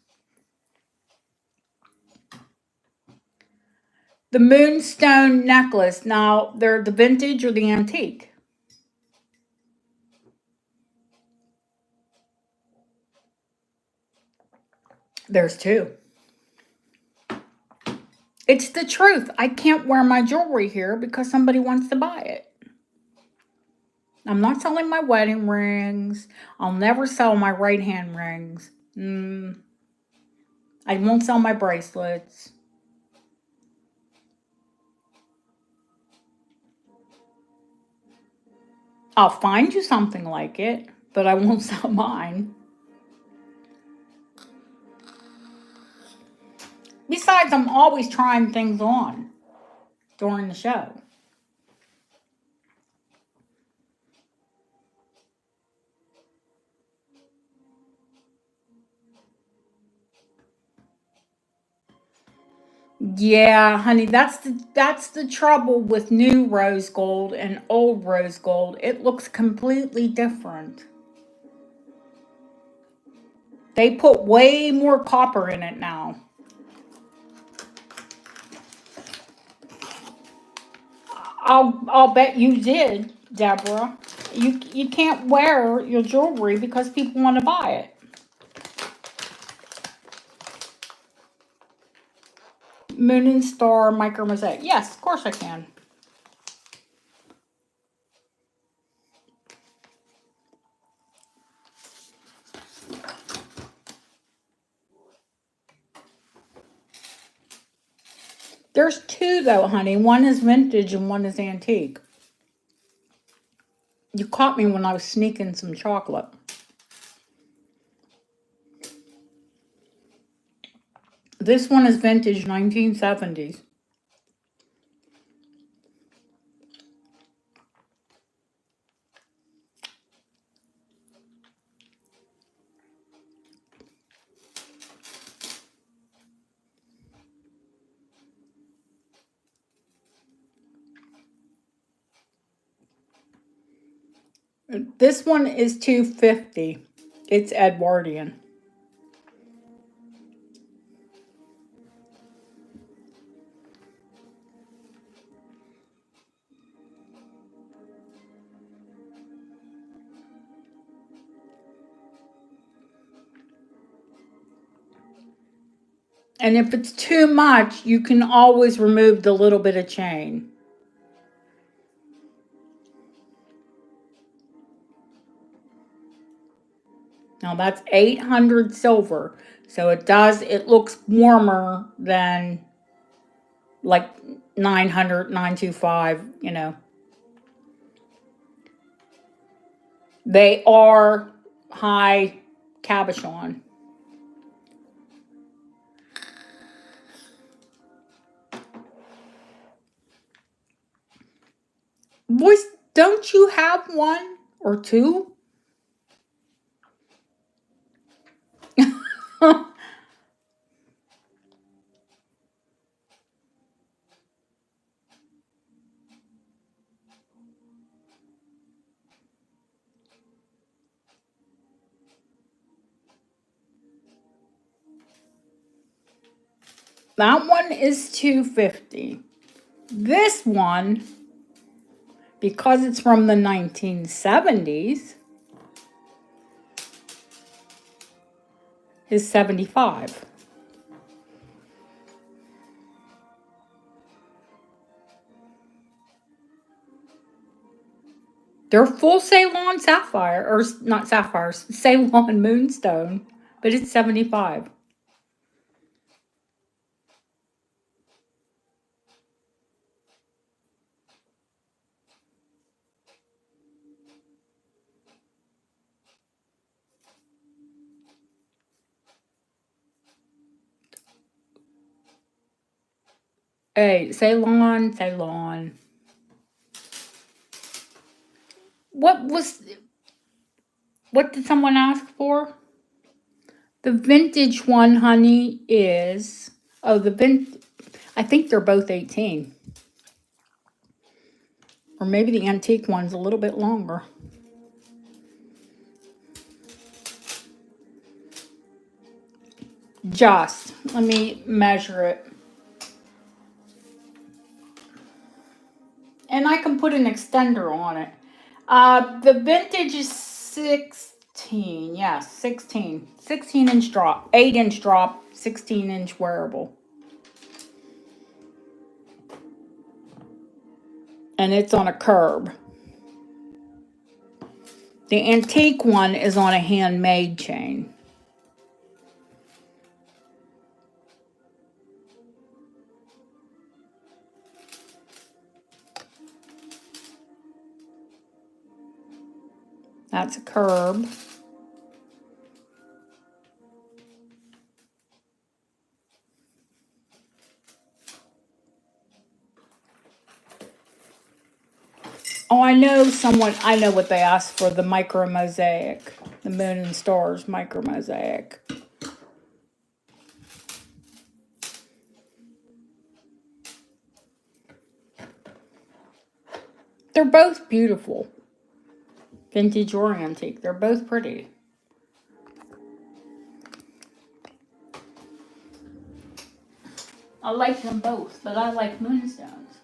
The Moonstone necklace. Now, they're the vintage or the antique? There's two. It's the truth. I can't wear my jewelry here because somebody wants to buy it. I'm not selling my wedding rings. I'll never sell my right hand rings. I won't sell my bracelets. I'll find you something like it, but I won't sell mine. Besides, I'm always trying things on during the show. Yeah, honey, that's the trouble with new rose gold and old rose gold. It looks completely different. They put way more copper in it now. I'll bet you did, Deborah. You can't wear your jewelry because people want to buy it. Moon and Star Micro Mosaic. Yes, of course I can. There's two though, honey. One is vintage and one is antique. You caught me when I was sneaking some chocolate. This one is vintage 1970s. This one is $250. It's Edwardian. And if it's too much, you can always remove the little bit of chain. Now that's 800 silver. So it looks warmer than like 900, 925, you know. They are high cabochon. Boys, don't you have one or two? That one is $250. This one, because it's from the 1970s, is $75. They're full Ceylon sapphire, or not sapphires, Ceylon moonstone, but it's $75. Hey, Ceylon, Ceylon. What did someone ask for? The vintage one, honey, is, I think they're both 18. Or maybe the antique one's a little bit longer. Let me measure it. And I can put an extender on it. The vintage is 16. Yes, 16. 16-inch drop. 8-inch drop. 16-inch wearable. And it's on a curb. The antique one is on a handmade chain. That's a curb. Oh, I know what they asked for, the micro mosaic. The moon and stars micro mosaic. They're both beautiful. Vintage or antique. They're both pretty. I like them both, but I like moonstones.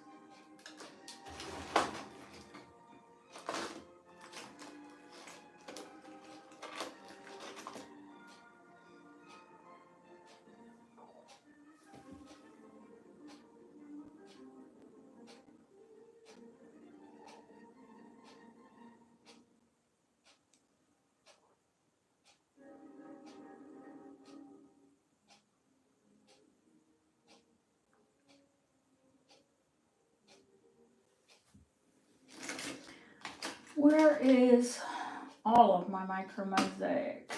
Where is all of my micro mosaic?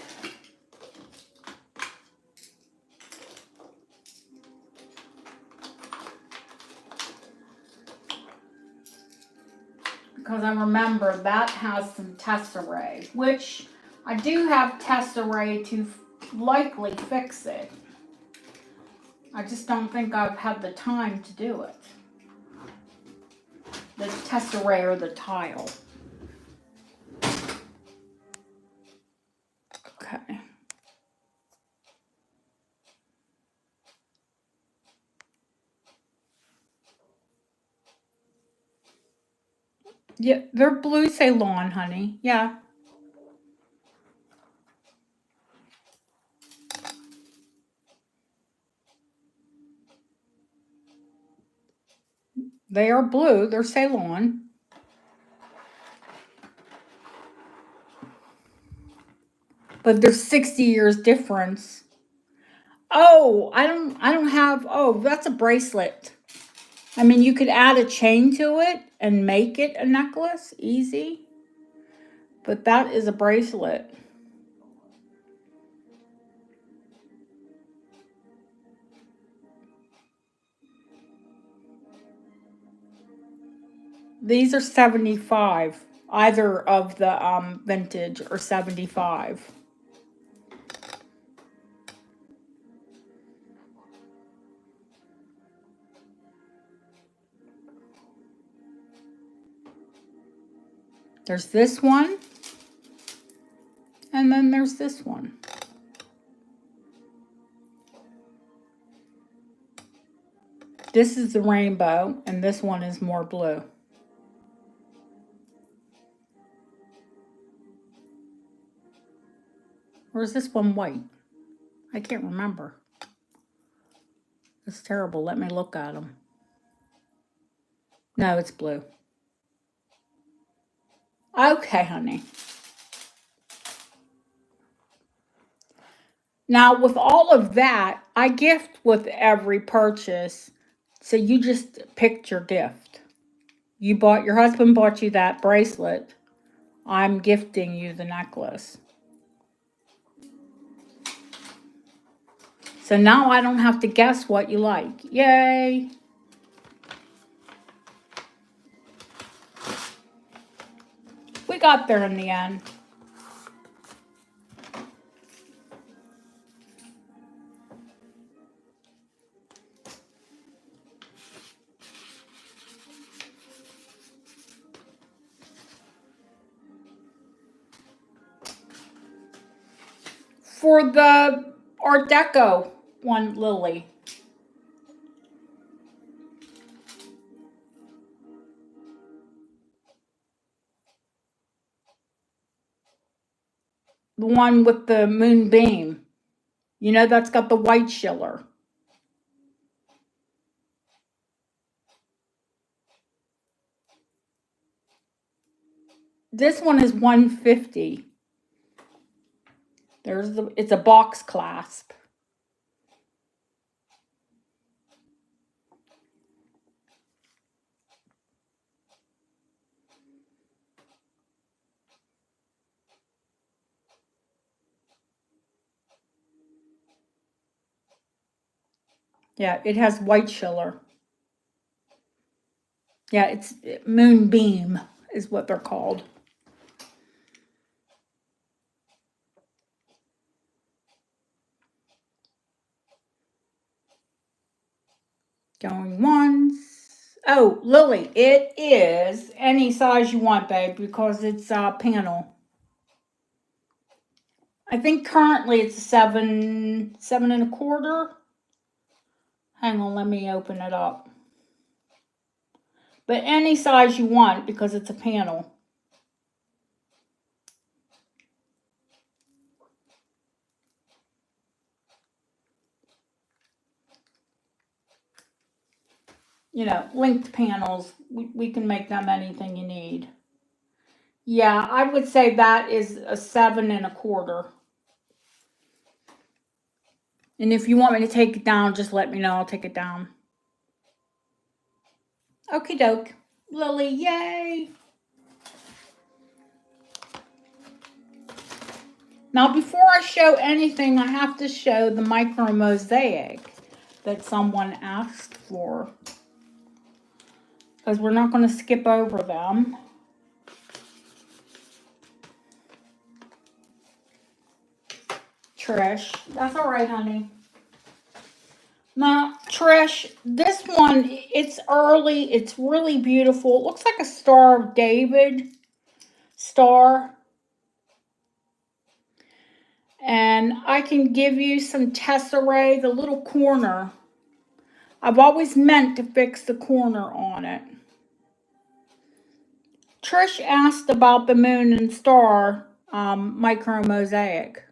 Because I remember that has some tesserae, which I do have tesserae to likely fix it. I just don't think I've had the time to do it. The tesserae or the tile. Okay. Yeah, they're blue Ceylon, honey. Yeah. They are blue. They're Ceylon. But there's 60 years difference. Oh, I don't have, oh, that's a bracelet. I mean, you could add a chain to it and make it a necklace, easy. But that is a bracelet. These are 75. Either of the vintage or 75. There's this one. And then there's this one. This is the rainbow, and this one is more blue. Or is this one white? I can't remember. It's terrible. Let me look at them. No, it's blue. Okay, honey. Now, with all of that, I gift with every purchase. So you just picked your gift. Your husband bought you that bracelet. I'm gifting you the necklace. So now I don't have to guess what you like. Yay! We got there in the end. For the Art Deco one, Lily. The one with the moonbeam. You know, that's got the white schiller. This one is 150. It's a box clasp. Yeah, it has white schiller. Yeah, it's moonbeam is what they're called. Going once. Oh, Lily, it is any size you want, babe, because it's a panel. I think currently it's a 7 1/4. Hang on, let me open it up. But any size you want because it's a panel. You know, linked panels, we can make them anything you need. Yeah, I would say that is a 7 1/4. And if you want me to take it down, just let me know. I'll take it down. Okie doke. Lily, yay! Now, before I show anything, I have to show the micro mosaic that someone asked for, because we're not going to skip over them. Trish, that's all right, honey. Now, Trish, this one, it's early. It's really beautiful. It looks like a Star of David star. And I can give you some tesserae, the little corner. I've always meant to fix the corner on it. Trish asked about the moon and star micro mosaic.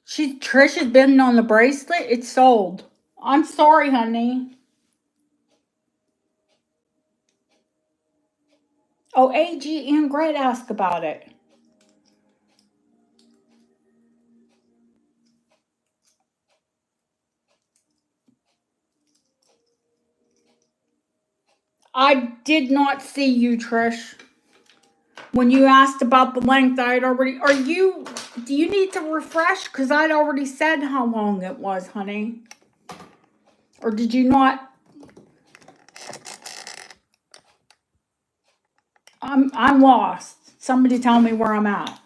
Trish has been on the bracelet. It's sold. I'm sorry, honey. Oh, AG and Gret asked about it. I did not see you, Trish. When you asked about the length, I had already... Do you need to refresh? Because I'd already said how long it was, honey. Or did you not? I'm lost. Somebody tell me where I'm at.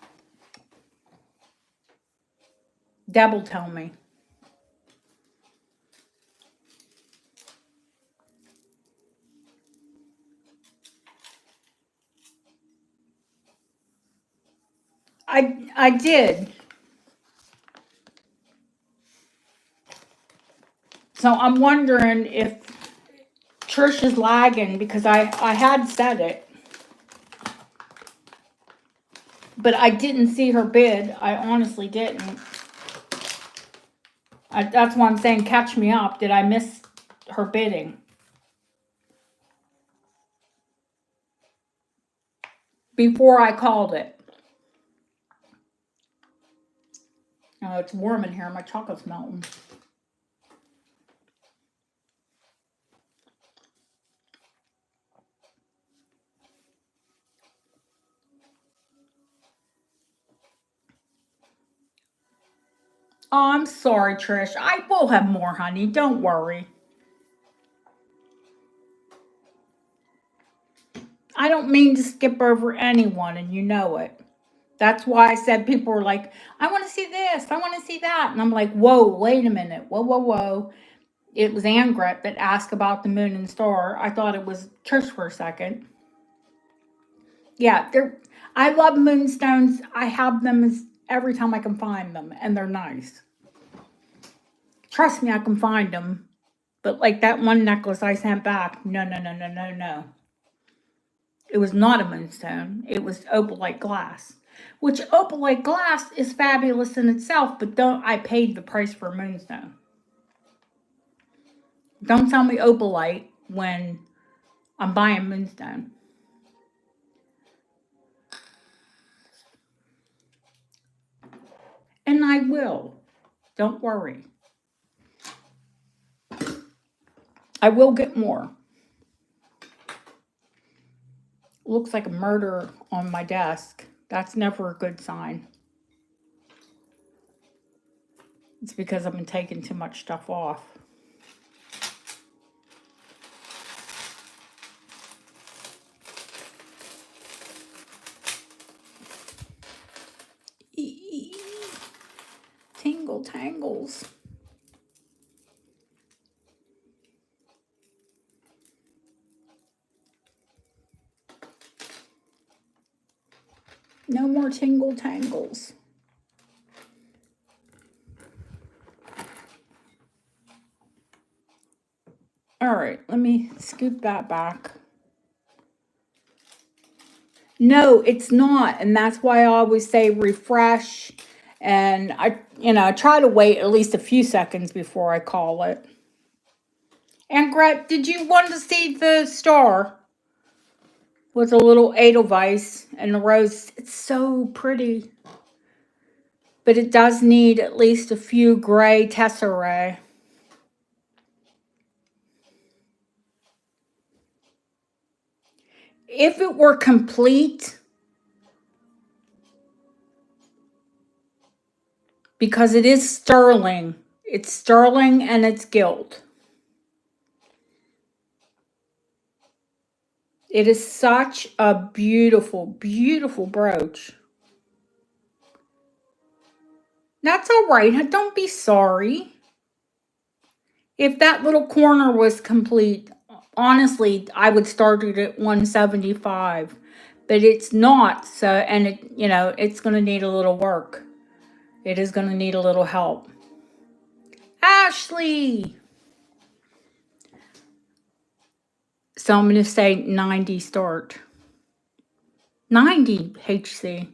Deb will tell me. I did. So I'm wondering if Trish is lagging because I had said it. But I didn't see her bid. I honestly didn't. That's why I'm saying catch me up. Did I miss her bidding? Before I called it. Oh, it's warm in here. My chocolate's melting. Oh, I'm sorry, Trish. I will have more, honey. Don't worry. I don't mean to skip over anyone, and you know it. That's why I said people were like, I want to see this. I want to see that. And I'm like, whoa, wait a minute. Whoa, whoa, whoa. It was Angret that asked about the moon and star. I thought it was Trish for a second. Yeah, I love moonstones. I have them every time I can find them, and they're nice. Trust me, I can find them. But like that one necklace I sent back, no, no, no, no, no, no. It was not a moonstone. It was opalite glass, which opalite glass is fabulous in itself, but I paid the price for a moonstone. Don't tell me opalite when I'm buying moonstone. And I will. Don't worry. I will get more. Looks like a murder on my desk. That's never a good sign. It's because I've been taking too much stuff off. Tingle tangles. No more tingle tangles. All right, let me scoop that back. No, it's not. And that's why I always say refresh. And I try to wait at least a few seconds before I call it. And Gret, did you want to see the star with a little edelweiss and the rose? It's so pretty. But it does need at least a few gray tesserae. If it were complete, because it is sterling. It's sterling and it's gilt. It is such a beautiful, beautiful brooch. That's all right. Don't be sorry. If that little corner was complete, honestly, I would start it at 175. But it's not. So, and it, you know, it's going to need a little work. It is going to need a little help. Ashley! So I'm going to say 90 start. 90 HC.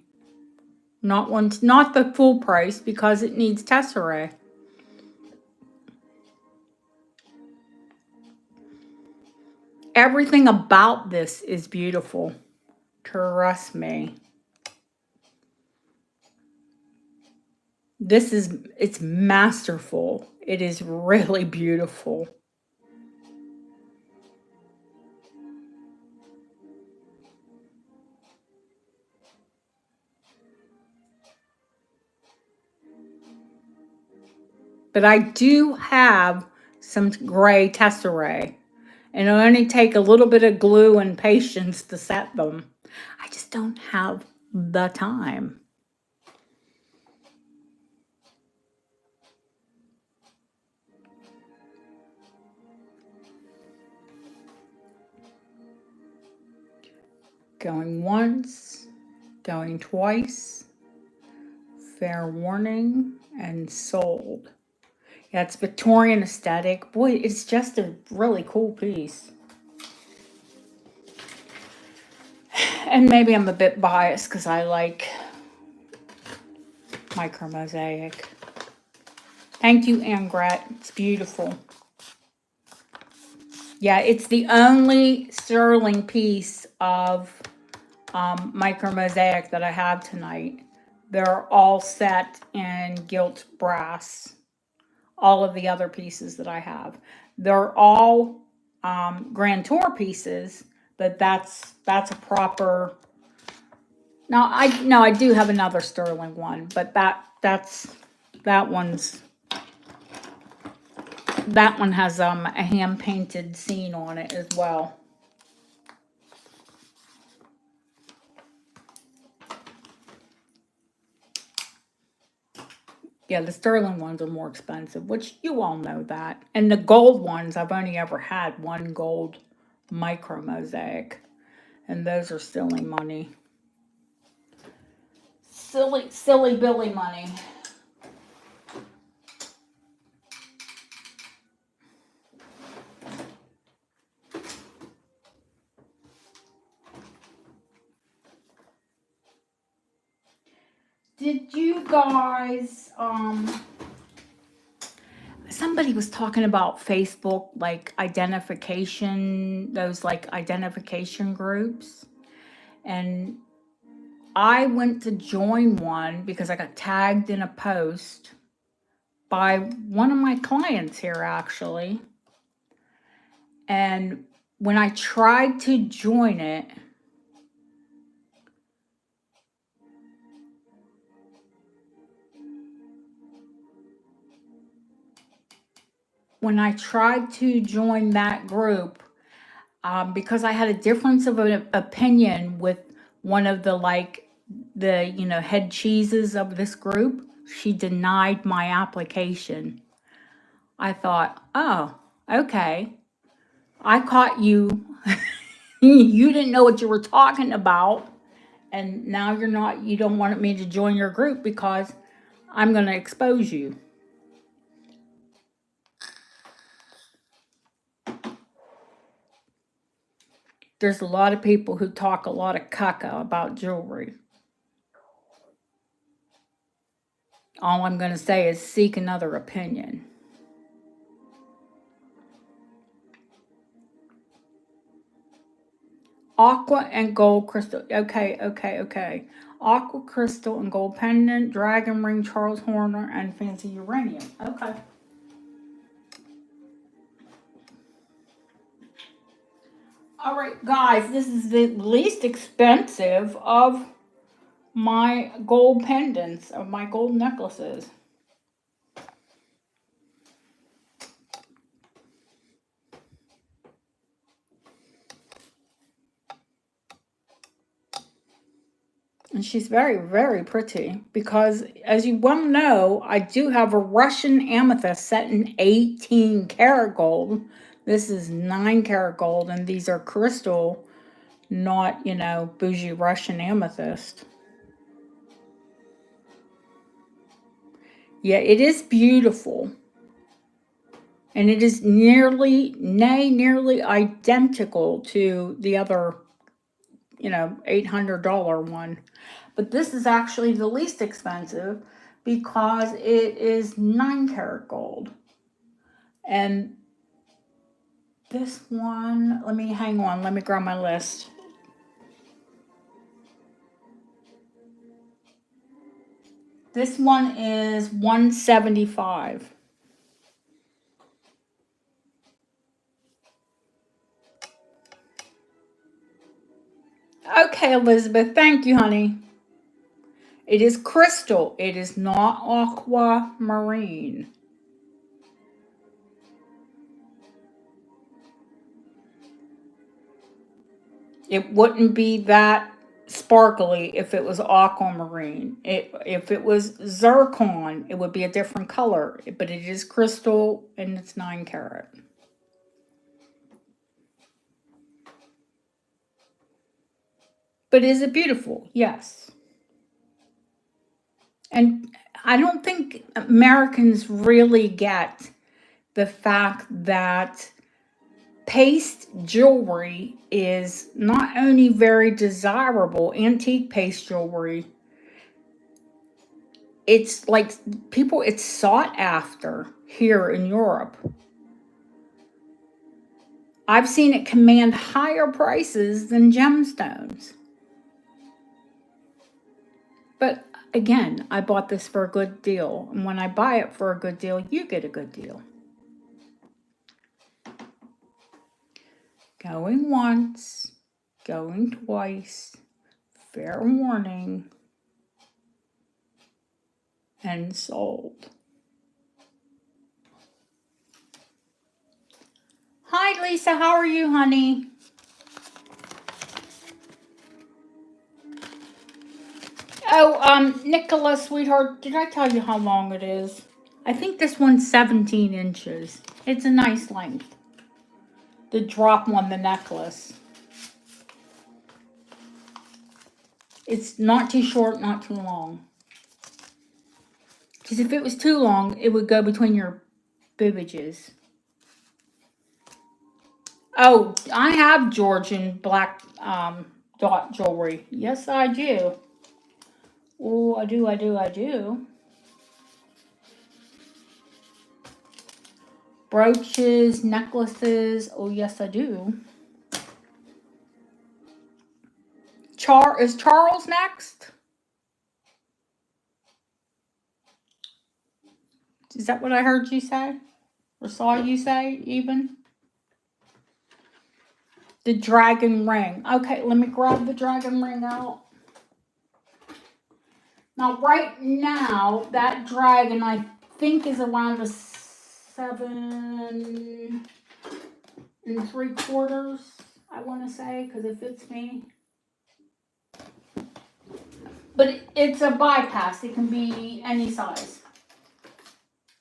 Not the full price because it needs tesserae. Everything about this is beautiful. Trust me. It's masterful. It is really beautiful. But I do have some gray tesserae. And it'll only take a little bit of glue and patience to set them. I just don't have the time. Going once, going twice, fair warning, and sold. Yeah, it's Victorian aesthetic. Boy, it's just a really cool piece. And maybe I'm a bit biased because I like micro mosaic. Thank you, Angret. It's beautiful. Yeah, it's the only sterling piece of micro mosaic that I have tonight. They're all set in gilt brass. All of the other pieces that I have. They're all Grand Tour pieces, but that's a proper. Now I do have another sterling one, but that one has a hand painted scene on it as well. Yeah, the sterling ones are more expensive, which you all know that. And the gold ones, I've only ever had one gold micro mosaic. And those are silly money. Silly Billy money. Did you guys, somebody was talking about Facebook, like identification, those like identification groups. And I went to join one because I got tagged in a post by one of my clients here, actually. And when I tried to join it, that group, because I had a difference of an opinion with one of the head cheeses of this group, she denied my application. I thought, oh, okay. I caught you. You didn't know what you were talking about. And now you don't want me to join your group because I'm going to expose you. There's a lot of people who talk a lot of caca about jewelry. All I'm going to say is seek another opinion. Aqua and gold crystal. Okay. Aqua crystal and gold pendant, dragon ring, Charles Horner, and fancy uranium. Okay. All right, guys, this is the least expensive of my gold pendants, of my gold necklaces. And she's very, very pretty because, as you well know, I do have a Russian amethyst set in 18 karat gold. This is 9 karat gold, and these are crystal, not, you know, bougie Russian amethyst. Yeah, it is beautiful. And it is nearly identical to the other, you know, $800 one. But this is actually the least expensive because it is 9 karat gold. And this one, hang on, let me grab my list. This one is $175. Okay, Elizabeth, thank you, honey. It is crystal. It is not aquamarine. It wouldn't be that sparkly if it was aquamarine. If it was zircon, it would be a different color. But it is crystal and it's 9 karat. But is it beautiful? Yes. And I don't think Americans really get the fact that paste jewelry is not only very desirable, antique paste jewelry, it's like people, it's sought after here in Europe. I've seen it command higher prices than gemstones. But again, I bought this for a good deal. And when I buy it for a good deal, you get a good deal. Going once, going twice, fair warning, and sold. Hi, Lisa. How are you, honey? Oh, Nicholas, sweetheart, did I tell you how long it is? I think this one's 17 inches. It's a nice length. The drop on the necklace. It's not too short, not too long. Because if it was too long, it would go between your boobages. Oh, I have Georgian black dot jewelry. Yes, I do. Oh, I do. Brooches, necklaces. Oh, yes, I do. Is Charles next? Is that what I heard you say? Or saw you say, even? The dragon ring. Okay, let me grab the dragon ring out. Now, right now, that dragon, I think, is around a 7 3/4, I want to say, because it fits me. But it's a bypass. It can be any size.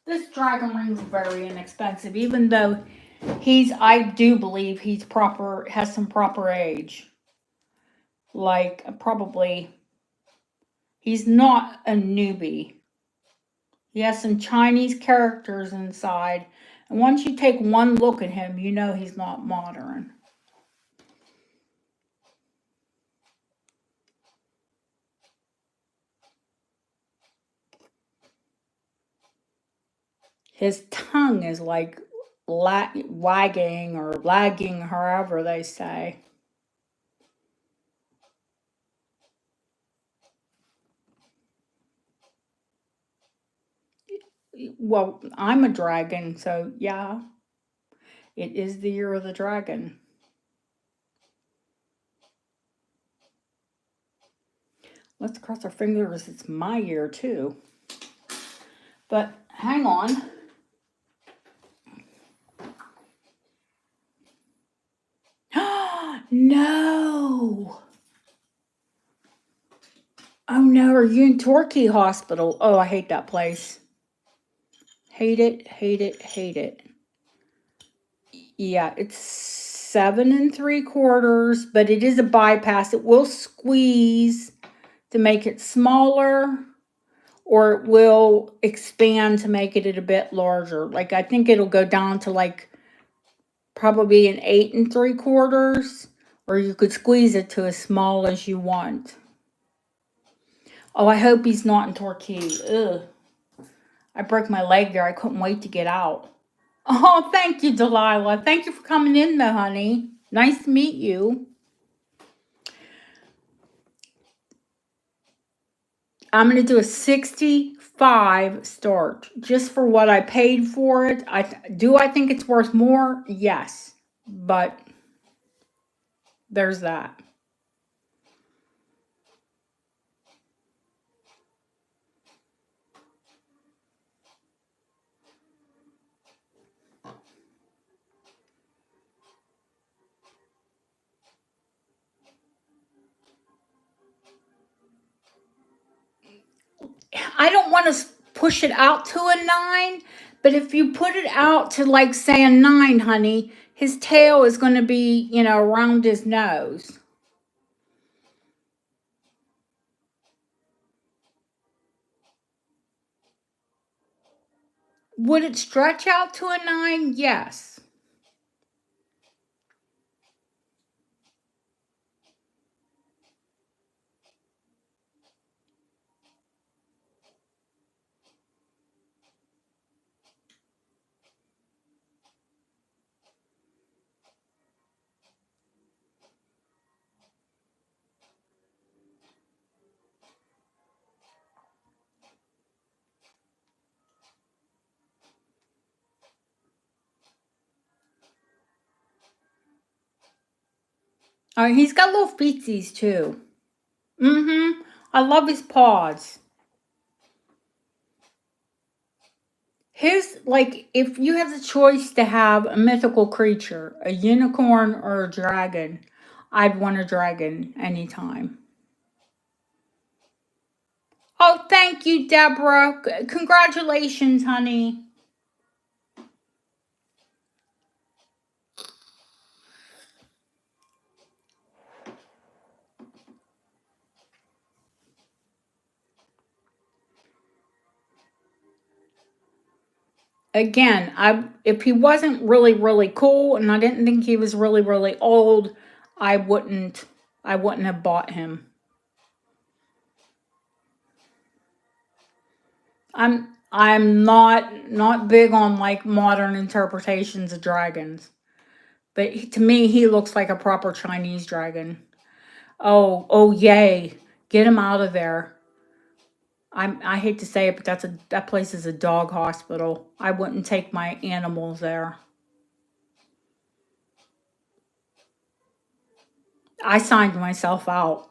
This dragon ring's very inexpensive, even though I do believe has some proper age. Like, probably, he's not a newbie. He has some Chinese characters inside. And once you take one look at him, you know he's not modern. His tongue is like wagging or lagging, however they say. Well, I'm a dragon, so yeah. It is the year of the dragon. Let's cross our fingers it's my year too. But hang on. No. Oh no, are you in Torquay Hospital? Oh, I hate that place. Hate it, hate it, hate it. Yeah, it's 7 3/4, but it is a bypass. It will squeeze to make it smaller, or it will expand to make it a bit larger. Like, I think it'll go down to like probably an 8 3/4, or you could squeeze it to as small as you want. Oh, I hope he's not in Torquay. Ugh. I broke my leg there. I couldn't wait to get out. Oh, thank you, Delilah. Thank you for coming in, though, honey. Nice to meet you. I'm going to do a 65 start just for what I paid for it. I think it's worth more? Yes. But there's that. I don't want to push it out to a 9, but if you put it out to like say a 9, honey, his tail is going to be, around his nose. Would it stretch out to a 9? Yes. He's got little feetsies too. I love his paws. If you have the choice to have a mythical creature, a unicorn or a dragon, I'd want a dragon anytime. Oh, thank you, Deborah. Congratulations, honey. Again, if he wasn't really, really cool and I didn't think he was really, really old, I wouldn't have bought him. I'm not big on like modern interpretations of dragons. But to me, he looks like a proper Chinese dragon. Oh, yay. Get him out of there. I hate to say it, but that place is a dog hospital. I wouldn't take my animals there. I signed myself out.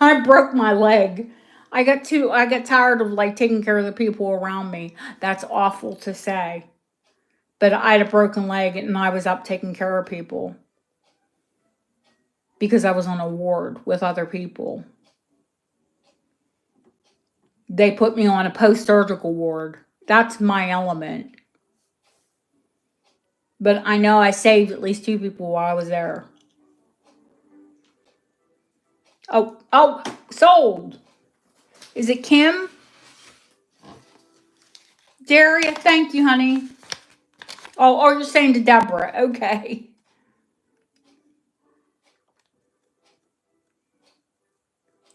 I broke my leg. I got tired of like taking care of the people around me. That's awful to say. But I had a broken leg and I was up taking care of people because I was on a ward with other people. They put me on a post-surgical ward. That's my element. But I know I saved at least 2 people while I was there. Oh, sold. Is it Kim? Daria, thank you, honey. Oh, you're saying to Deborah. Okay.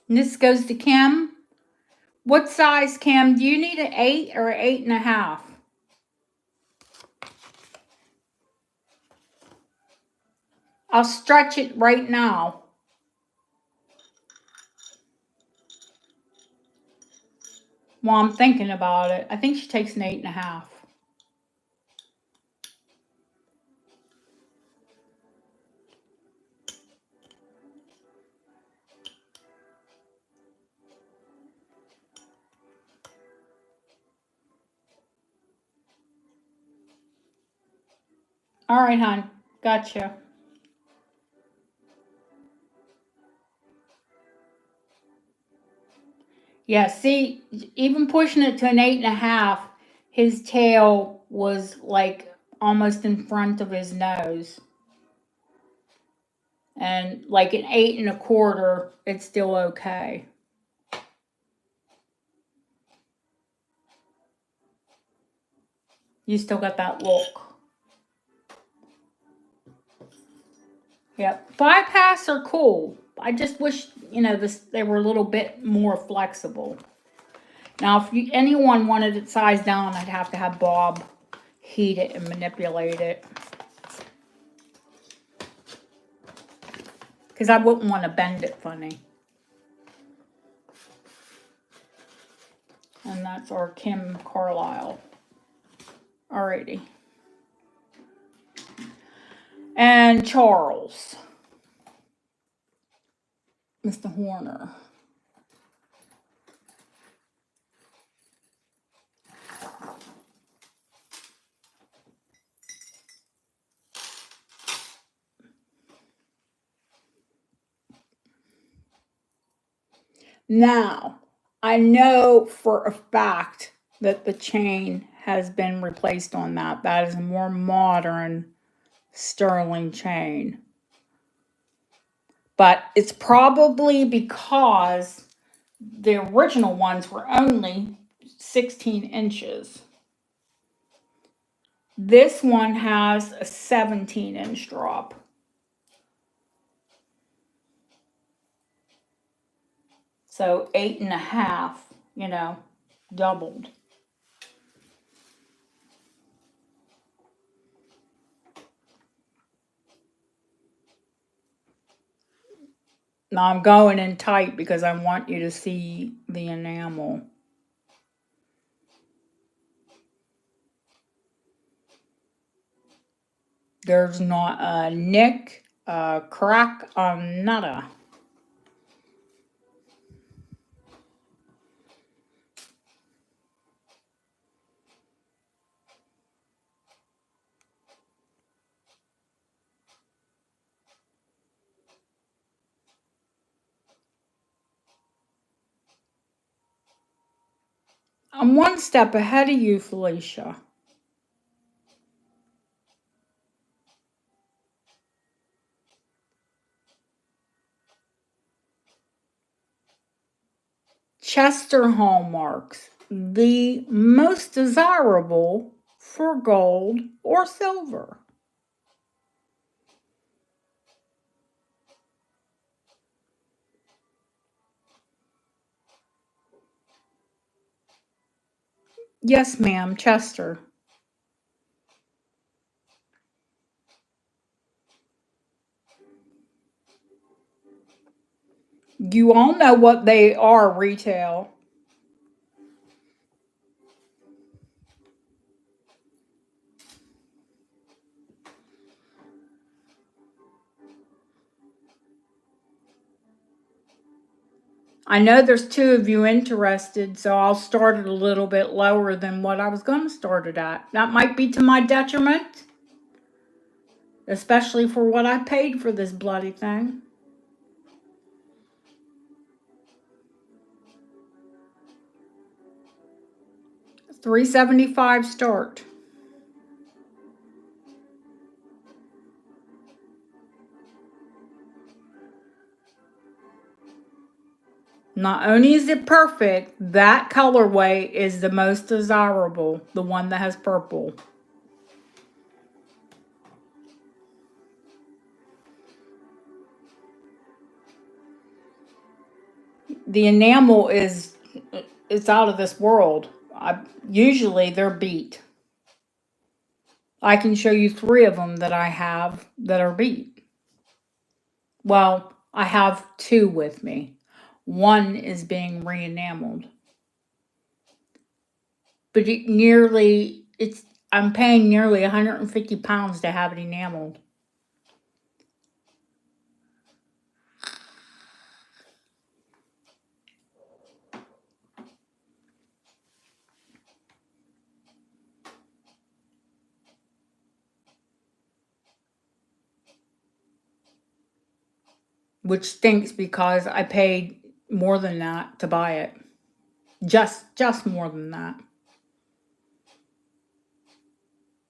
And this goes to Kim. What size, Kim? Do you need an 8 or an 8.5? I'll stretch it right now. Well, I'm thinking about it. I think she takes an 8.5. All right, hon. Gotcha. Yeah, see, even pushing it to an 8.5, his tail was like almost in front of his nose. And like an 8.25, it's still okay. You still got that look. Yep. Bypass are cool. I just wish, they were a little bit more flexible. Now, if anyone wanted it sized down, I'd have to have Bob heat it and manipulate it. Because I wouldn't want to bend it funny. And that's our Kim Carlisle. Alrighty. And Charles. Mr. Horner. Now, I know for a fact that the chain has been replaced on that. That is a more modern sterling chain. But it's probably because the original ones were only 16 inches. This one has a 17-inch drop. So 8.5, doubled. Now I'm going in tight because I want you to see the enamel. There's not a nick, a crack, nada. I'm one step ahead of you, Felicia. Chester hallmarks, the most desirable for gold or silver. Yes, ma'am, Chester. You all know what they are retail. I know there's two of you interested, so I'll start it a little bit lower than what I was going to start it at. That might be to my detriment, especially for what I paid for this bloody thing. $375 start. Not only is it perfect, that colorway is the most desirable, the one that has purple. The enamel it's out of this world. Usually they're beat. I can show you 3 of them that I have that are beat. Well, I have 2 with me. One is being re-enameled. But I'm paying nearly 150 pounds to have it enameled. which stinks because I paid more than that to buy it. Just more than that.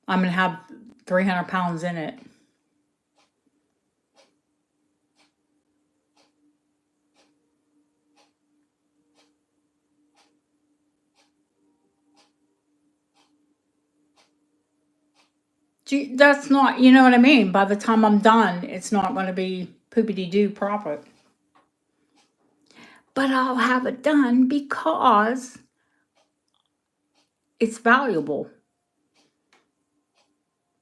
I'm going to have 300 pounds in it. Gee, that's not, you know what I mean? By the time I'm done, it's not going to be poopity-doo profit. But I'll have it done because it's valuable.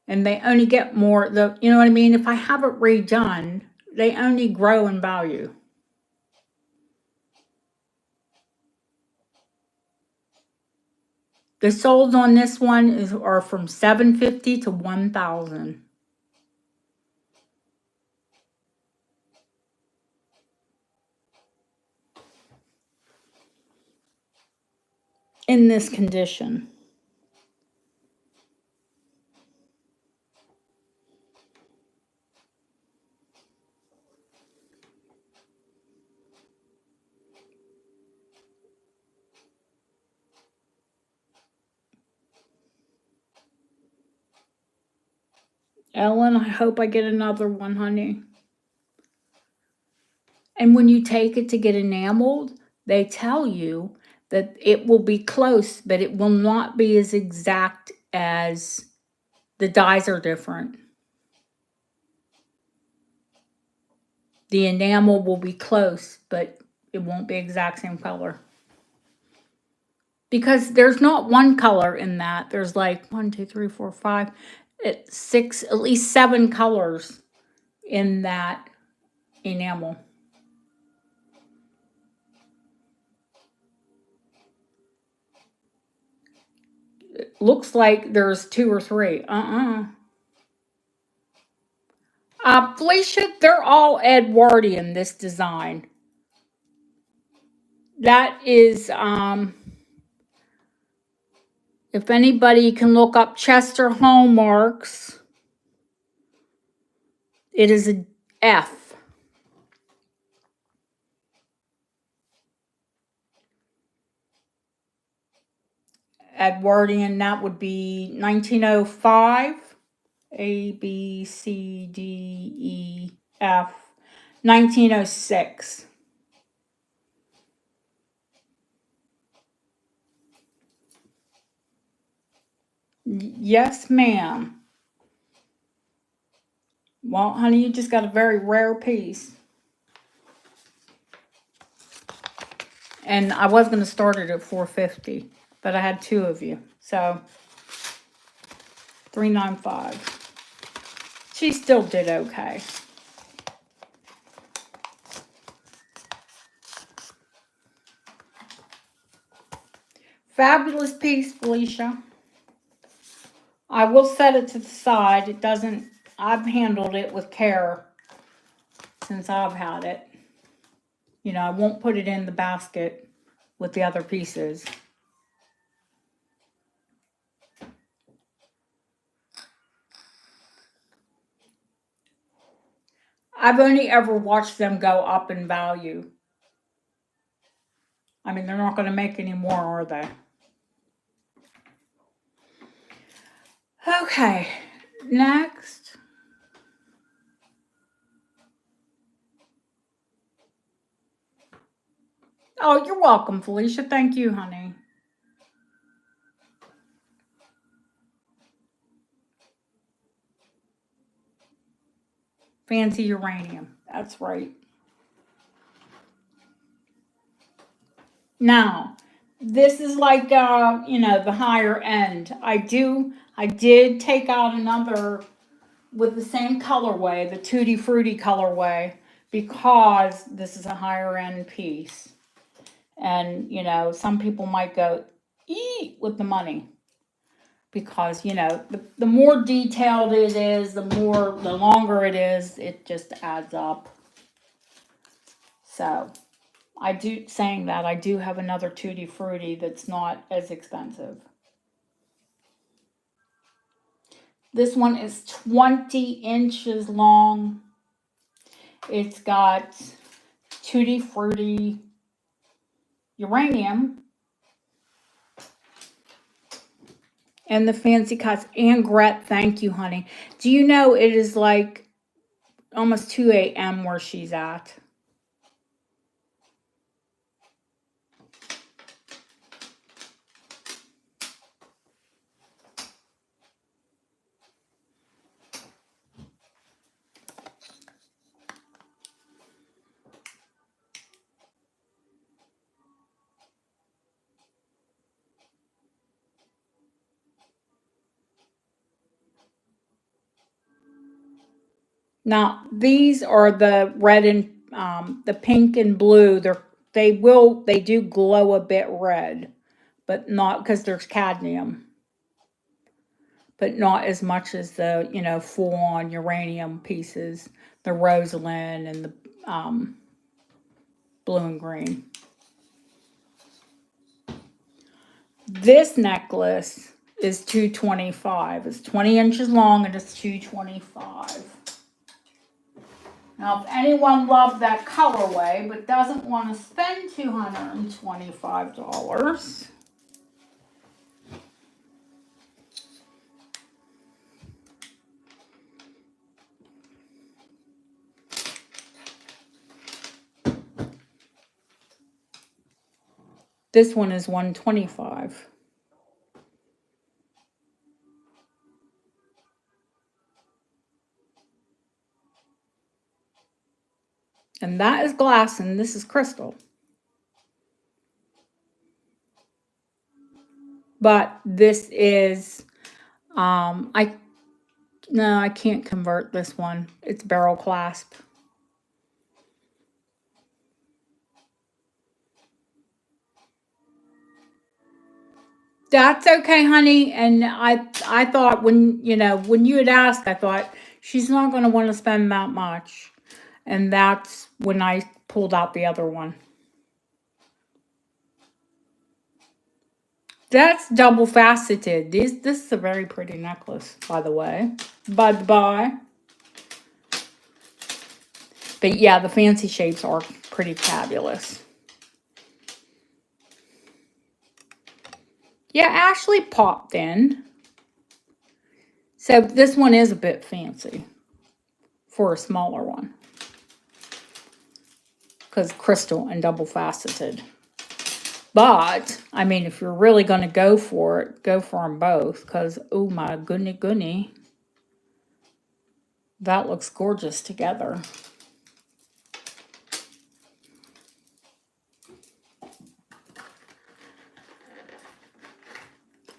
And they only get more, you know what I mean? If I have it redone, they only grow in value. The solds on this one are from $750 to $1,000. In this condition. Ellen, I hope I get another one, honey. And when you take it to get enameled, they tell you that it will be close, but it will not be as exact as the dyes are different. The enamel will be close, but it won't be exact same color. Because there's not one color in that. There's like 1, 2, 3, 4, 5, 6, at least 7 colors in that enamel. It looks like there's 2 or 3. Felicia, they're all Edwardian, this design. That is, if anybody can look up Chester Hallmarks, it is a F. Edwardian, that would be 1905, A, B, C, D, E, F, 1906. Yes, ma'am. Well, honey, you just got a very rare piece. And I was going to start it at $450, but I had 2 of you. So, $395. She still did okay. Fabulous piece, Felicia. I will set it to the side. It doesn't, I've handled it with care since I've had it. You know, I won't put it in the basket with the other pieces. I've only ever watched them go up in value. I mean, they're not going to make any more, are they? Okay, next. Oh, you're welcome, Felicia. Thank you, honey. Fancy uranium. That's right. Now, this is like, you know, the higher end. I did take out another with the same colorway, the Tutti Frutti colorway, because this is a higher end piece. And, you know, some people might go, eat with the money. Because, you know, the more detailed it is, the longer it is, it just adds up. So, I do have another Tutti Frutti that's not as expensive. This one is 20 inches long. It's got Tutti Frutti uranium and the fancy cuts. And Gret, thank you, honey. Do you know it is like almost 2 a.m. where she's at? Now, these are the red and the pink and blue. They do glow a bit red, but not because there's cadmium, but not as much as the, full on uranium pieces, the Rosalind and the blue and green. This necklace is $225. It's 20 inches long and it's $225. Now, if anyone loved that colorway but doesn't want to spend $225, this one is $125. And that is glass and this is crystal. But this is, I can't convert this one. It's barrel clasp. That's okay, honey. And I thought when you had asked, I thought she's not going to want to spend that much. And that's when I pulled out the other one. That's double faceted. This is a very pretty necklace, by the way. Bye. But yeah, the fancy shapes are pretty fabulous. Yeah, Ashley popped in. So this one is a bit fancy for a smaller one. Because crystal and double faceted. But, I mean, if you're really going to go for it, go for them both. Because, oh my goodney. That looks gorgeous together.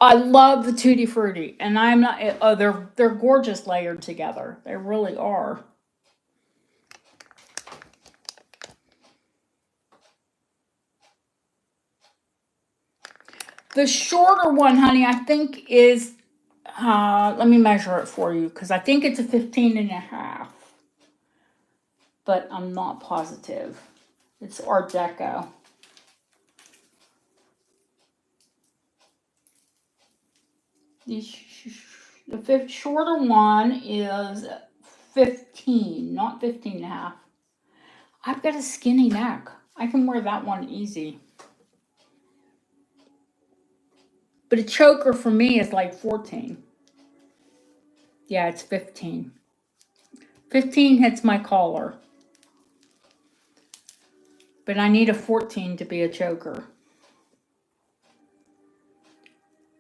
I love the Tutti Frutti. And I'm not, they're gorgeous layered together. They really are. The shorter one, honey, I think is, let me measure it for you, because I think it's a 15.5. But I'm not positive. It's Art Deco. The shorter one is 15, not 15.5. I've got a skinny neck. I can wear that one easy. But a choker for me is like 14. Yeah, it's 15. 15 hits my collar. But I need a 14 to be a choker.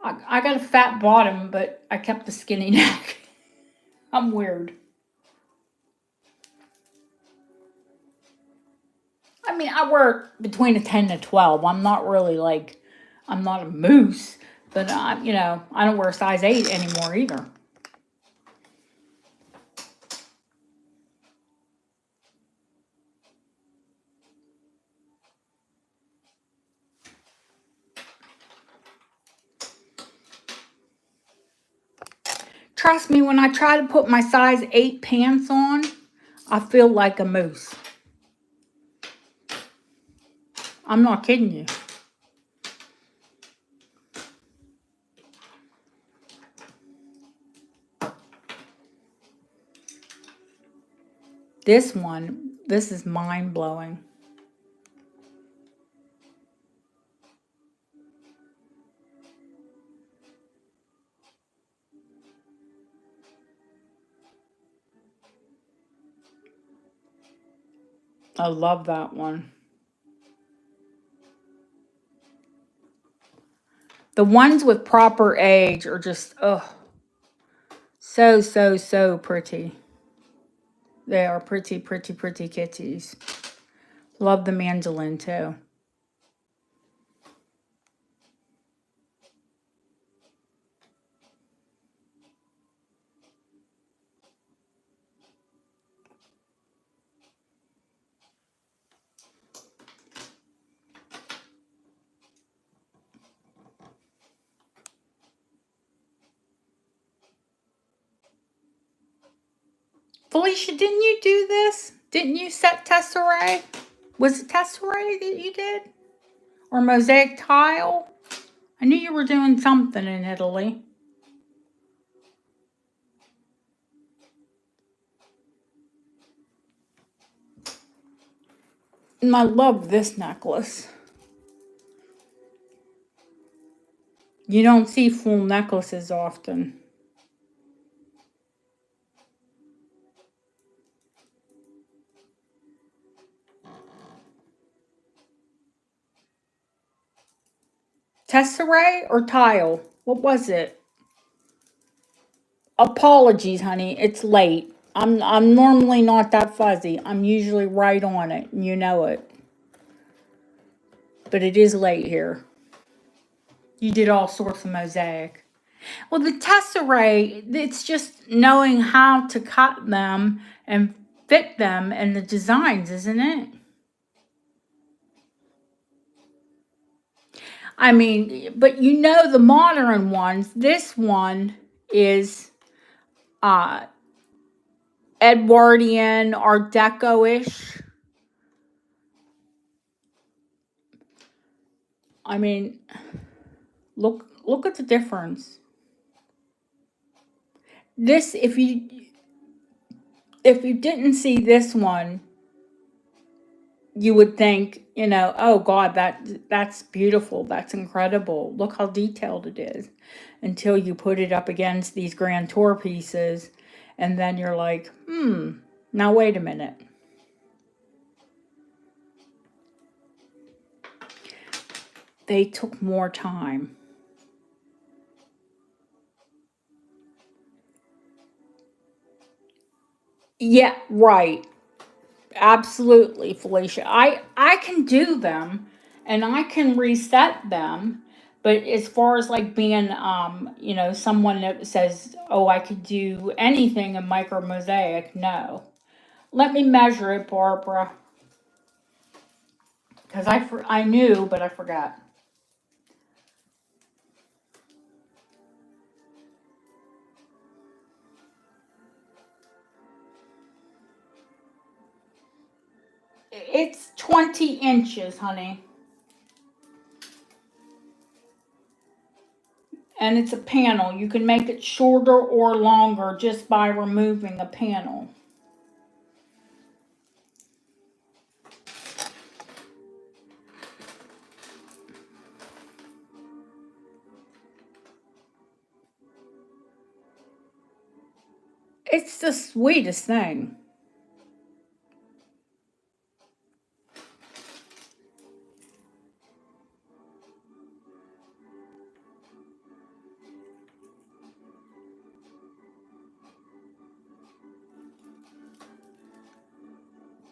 I got a fat bottom, but I kept the skinny neck. I'm weird. I mean, I wear between a 10 and 12. I'm not really like, I'm not a moose. But, I don't wear a size 8 anymore either. Trust me, when I try to put my size 8 pants on, I feel like a moose. I'm not kidding you. This one This is mind-blowing. I love that one. The ones with proper age are just, oh, so, so, so pretty. They are pretty, pretty, pretty kitties. Love the mandolin too. Felicia, didn't you do this? Didn't you set tesserae? Was it tesserae that you did? Or mosaic tile? I knew you were doing something in Italy. And I love this necklace. You don't see full necklaces often. Tesserae or tile? What was it? Apologies, honey. It's late. I'm normally not that fuzzy. I'm usually right on it, and you know it. But it is late here. You did all sorts of mosaic. Well, the tesserae, it's just knowing how to cut them and fit them in the designs, isn't it? I mean, but you know the modern ones. This one is Edwardian, Art Deco-ish. I mean, look at the difference. This, if you didn't see this one, you would think, you know, oh God, that's beautiful, that's incredible. Look how detailed it is. Until you put it up against these Grand Tour pieces, and then you're like, now wait a minute. They took more time. Yeah, right. Absolutely, Felicia. I can do them and I can reset them, but as far as like being you know, someone that says, "Oh, I could do anything in micro mosaic," no. Let me measure it, Barbara, cuz I knew, but I forgot. It's 20 inches, honey. And it's a panel. You can make it shorter or longer just by removing a panel. It's the sweetest thing.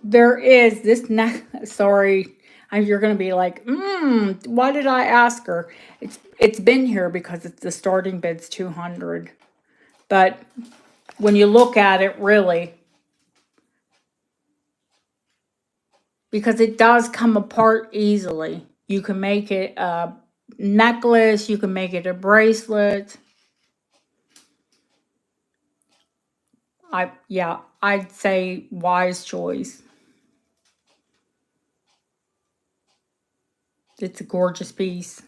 There is this neck. Sorry, you're gonna be like, why did I ask her? It's been here because it's the starting bid's 200, but when you look at it, really, because it does come apart easily. You can make it a necklace. You can make it a bracelet. Yeah, I'd say wise choice. It's a gorgeous piece.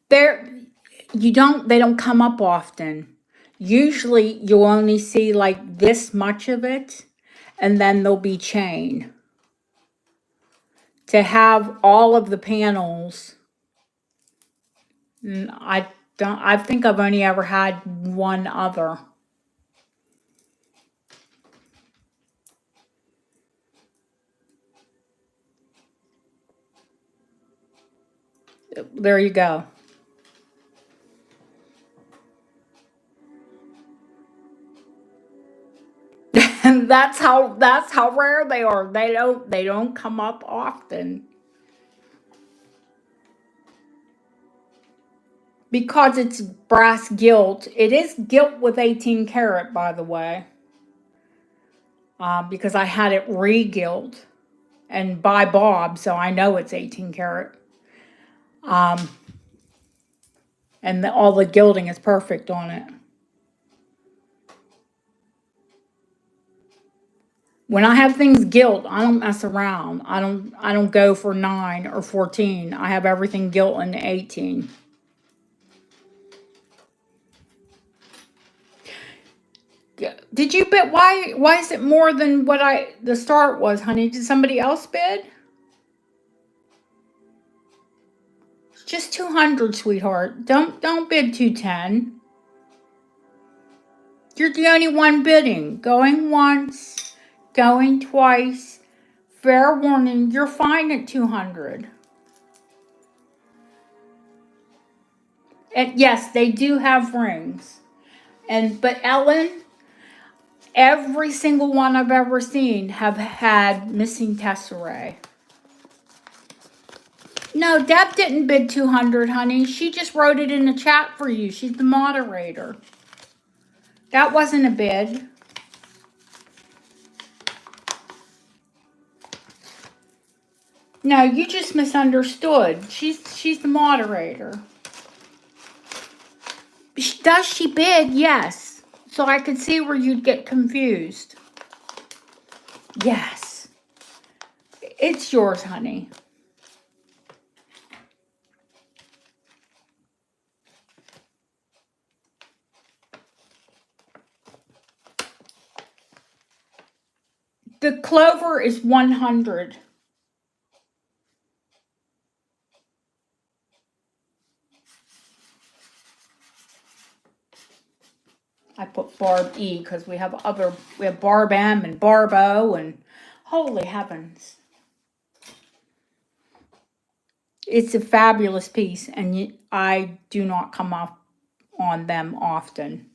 They're they don't come up often. Usually you'll only see like this much of it, and then there'll be chain. To have all of the panels, I think I've only ever had one other. There you go. And that's how rare they are. They don't come up often. Because it's brass gilt. It is gilt with 18 karat, by the way. Because I had it re-gilt and by Bob, so I know it's 18 karat. And all the gilding is perfect on it. When I have things gilt, I don't mess around. I don't go for 9 or 14. I have everything gilt in 18. Did you bid? Why is it more than what the start was, honey? Did somebody else bid? It's just 200, sweetheart. Don't bid 210. You're the only one bidding. Going once, going twice. Fair warning, you're fine at 200. And yes, they do have rings. But Ellen, every single one I've ever seen have had missing tesserae. No, Deb didn't bid 200, honey. She just wrote it in the chat for you. She's the moderator. That wasn't a bid. No, you just misunderstood. She's the moderator. Does she bid? Yes. So I could see where you'd get confused. Yes. It's yours, honey. The clover is 100. I put Barb E because we have Barb M and Barb O, and holy heavens. It's a fabulous piece, and I do not come up on them often.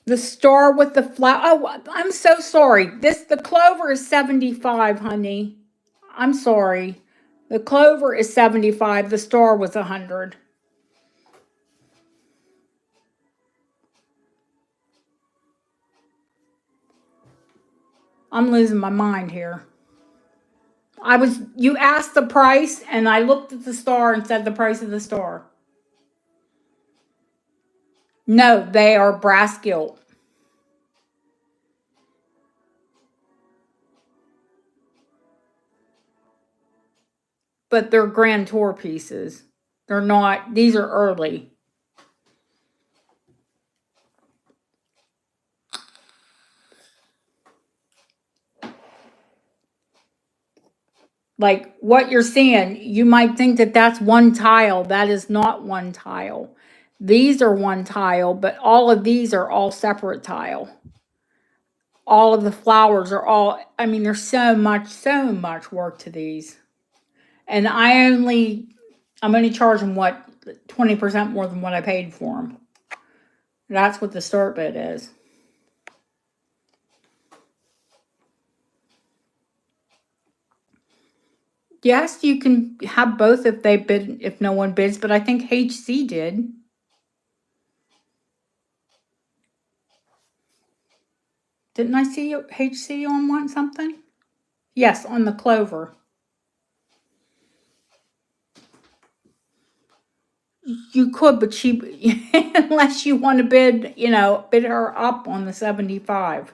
The star with the flower. Oh, I'm so sorry. The clover is 75, honey. I'm sorry. The clover is 75. The star was 100. I'm losing my mind here. You asked the price, and I looked at the star and said the price of the star. No, they are brass gilt. But they're Grand Tour pieces. They're not, these are early. Like what you're seeing, you might think that that's one tile. That is not one tile. These are one tile, but all of these are all separate tile. All of the flowers are all, I mean, there's so much work to these. And I'm only charging what, 20% more than what I paid for them. That's what the start bid is. Yes, you can have both if no one bids, but I think HC did. Didn't I see HC on something? Yes, on the clover. You could, but she, unless you want to bid, you know, bid her up on the 75.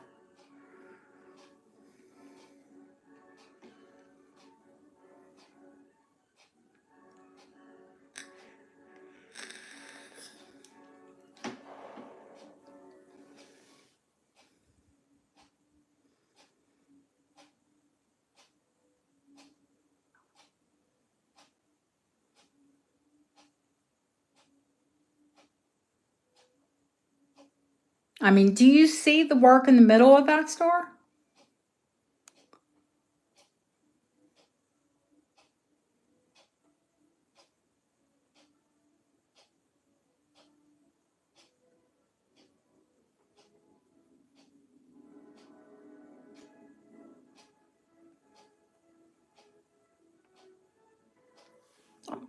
I mean, do you see the work in the middle of that star?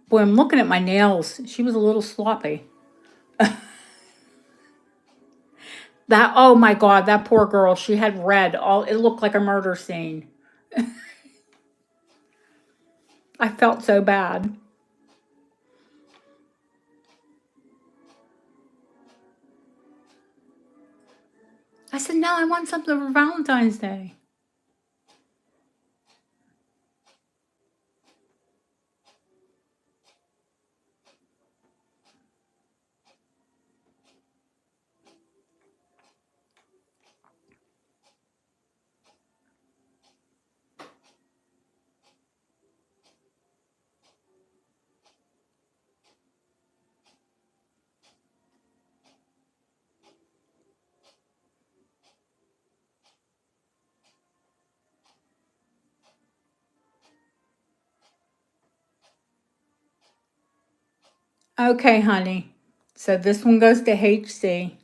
Boy, I'm looking at my nails. She was a little sloppy. That, oh my God, that poor girl. She had red. All it looked like a murder scene. I felt so bad. I said, no, I want something for Valentine's Day. Okay, honey. So this one goes to HC.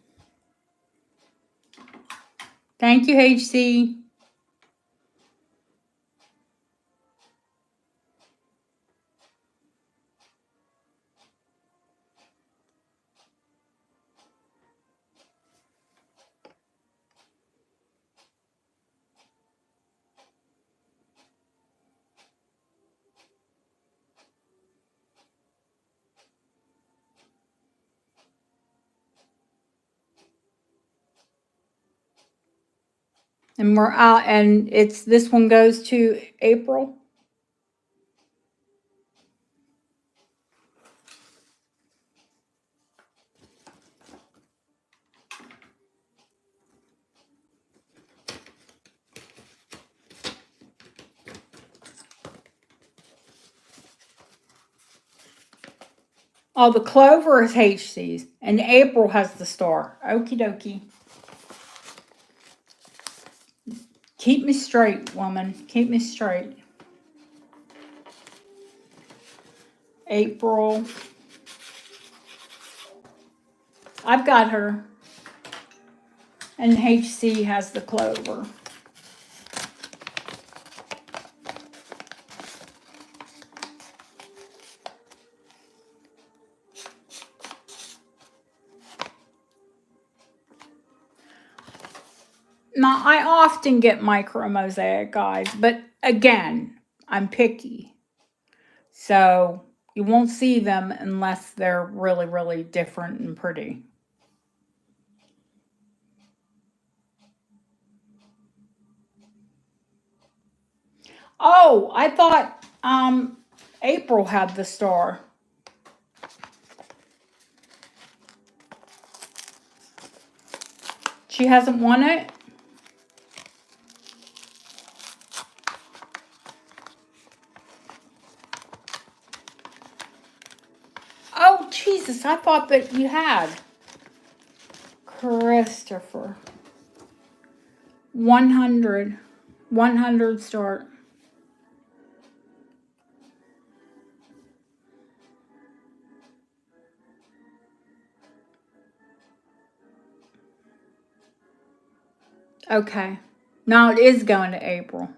Thank you, HC. And we're out, and it's this one goes to April. Oh, the clover is HC's, and April has the star. Okie dokie. Keep me straight, woman. Keep me straight. April. I've got her. And HC has the clover. Now, I often get micro mosaic, guys, but again, I'm picky. So you won't see them unless they're really, really different and pretty. Oh, I thought April had the star. She hasn't won it? Oh, Jesus, I thought that you had. Christopher. 100. 100 start. Okay. Now it is going to April.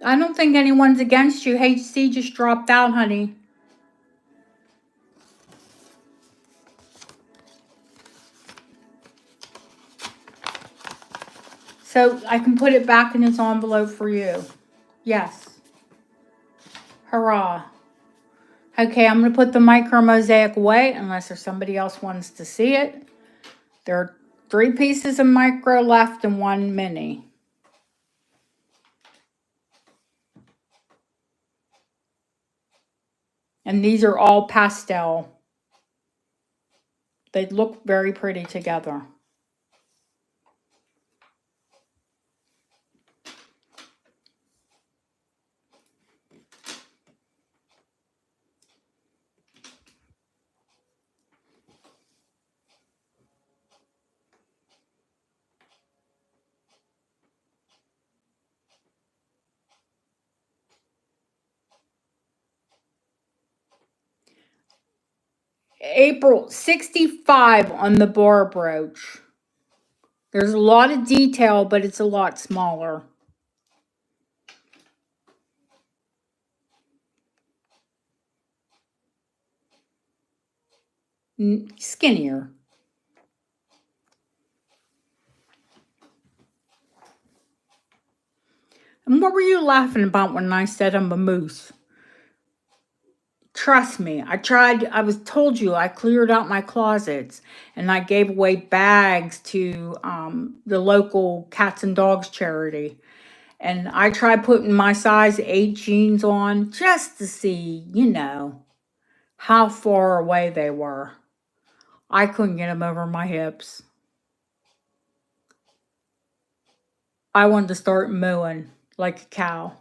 I don't think anyone's against you. HC just dropped out, honey. So I can put it back in its envelope for you. Yes. Hurrah. Okay, I'm going to put the micro mosaic away unless there's somebody else wants to see it. There are 3 pieces of micro left and 1 mini. And these are all pastel. They look very pretty together. April, 65 on the bar brooch. There's a lot of detail, but it's a lot smaller. Skinnier. And what were you laughing about when I said I'm a moose? Trust me, I was told you, I cleared out my closets and I gave away bags to the local cats and dogs charity. And I tried putting my size 8 jeans on just to see, you know, how far away they were. I couldn't get them over my hips. I wanted to start mooing like a cow.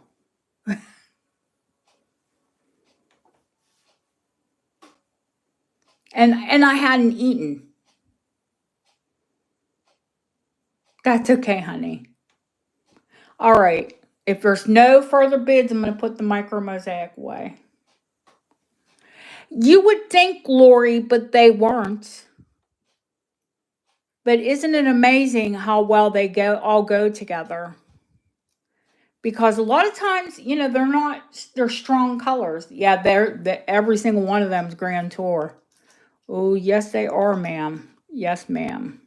And I hadn't eaten. That's okay, honey. All right. If there's no further bids, I'm going to put the micro mosaic away. You would think, Lori, but they weren't. But isn't it amazing how well they all go together? Because a lot of times, you know, they're strong colors. Yeah, every single one of them is Grand Tour. Oh, yes, they are, ma'am. Yes, ma'am.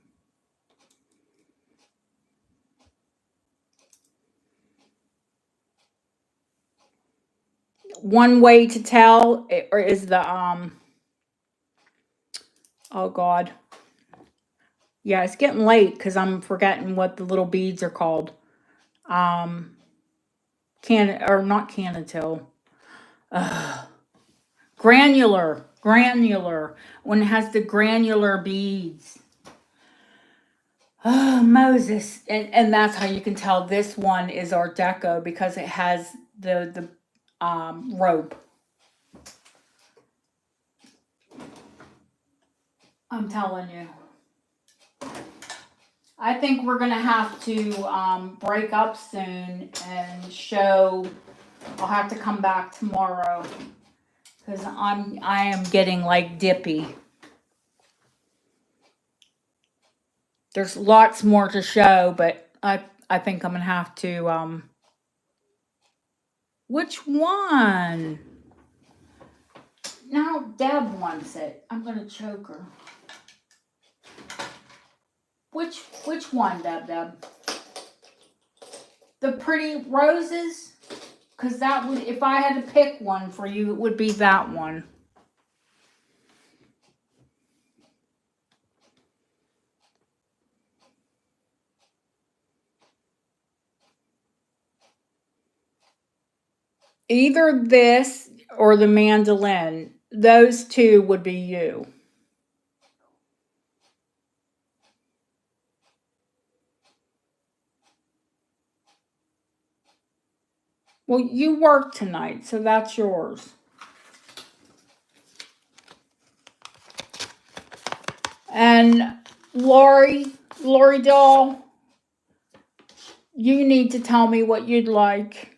One way to tell is the, oh, God. Yeah, it's getting late because I'm forgetting what the little beads are called. Not Cannatil. Granular. When it has the granular beads. Oh, Moses. And that's how you can tell this one is Art Deco because it has the rope. I'm telling you. I think we're going to have to break up soon and show. I'll have to come back tomorrow because I am getting like dippy. There's lots more to show, but I think I'm going to have to, which one? Now Deb wants it. I'm going to choke her. Which one, Deb? The pretty roses? Because that would, if I had to pick one for you, it would be that one. Either this or the mandolin. Those two would be you. Well, you work tonight, so that's yours. And Lori doll, you need to tell me what you'd like.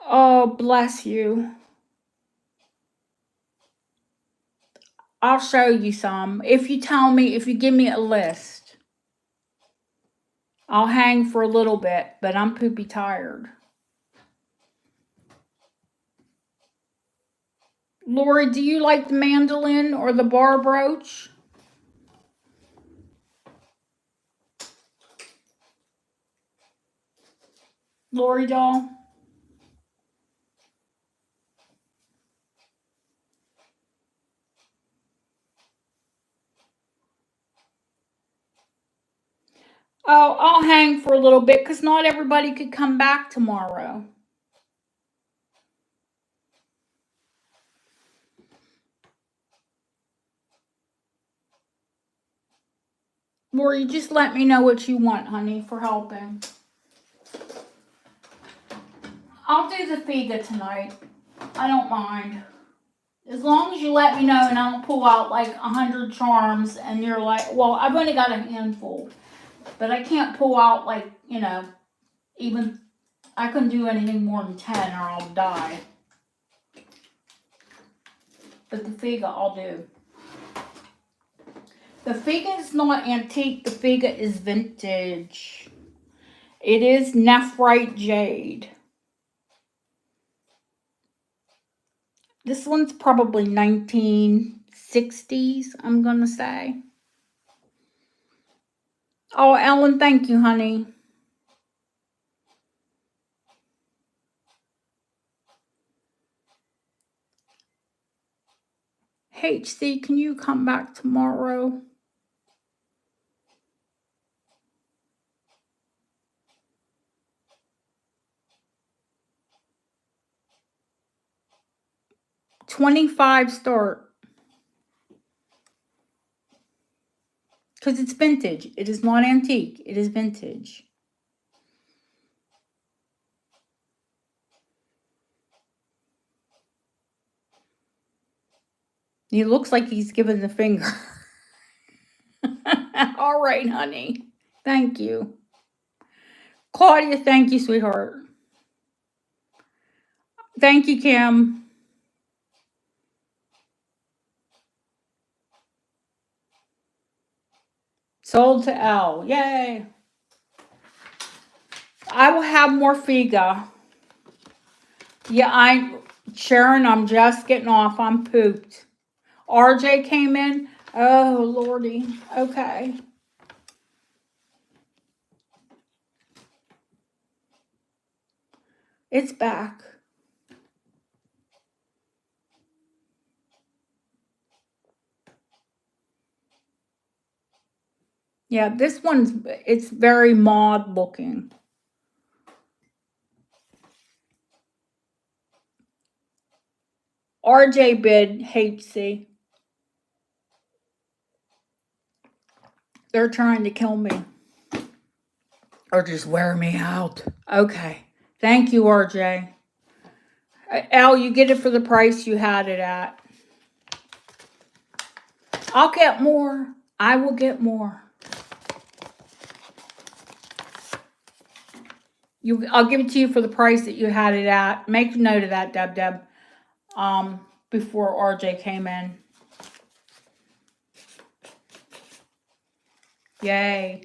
Oh, bless you. I'll show you some. If you give me a list. I'll hang for a little bit, but I'm poopy tired. Lori, do you like the mandolin or the bar brooch? Lori doll. Oh, I'll hang for a little bit because not everybody could come back tomorrow. Lori, just let me know what you want, honey, for helping. I'll do the Figa tonight. I don't mind. As long as you let me know and I don't pull out like 100 charms and you're like, well, I've only got a handful. But I can't pull out like, you know, even, I couldn't do anything more than 10 or I'll die. But the Figa I'll do. The Figa is not antique, the Figa is vintage. It is nephrite jade. This one's probably 1960s, I'm gonna say. Oh, Ellen, thank you, honey. HC, can you come back tomorrow? $25 start. Because it's vintage. It is not antique. It is vintage. He looks like he's giving the finger. All right, honey. Thank you. Claudia, thank you, sweetheart. Thank you, Kim. Sold to L. Yay. I will have more Figa. Yeah, Sharon, I'm just getting off. I'm pooped. RJ came in. Oh, Lordy. Okay. It's back. Yeah, this one's, it's very mod looking. RJ bid HC. They're trying to kill me. Or just wear me out. Okay. Thank you, RJ. Al, you get it for the price you had it at. I'll get more. I will get more. I'll give it to you for the price that you had it at. Make note of that, Deb. Before RJ came in. Yay.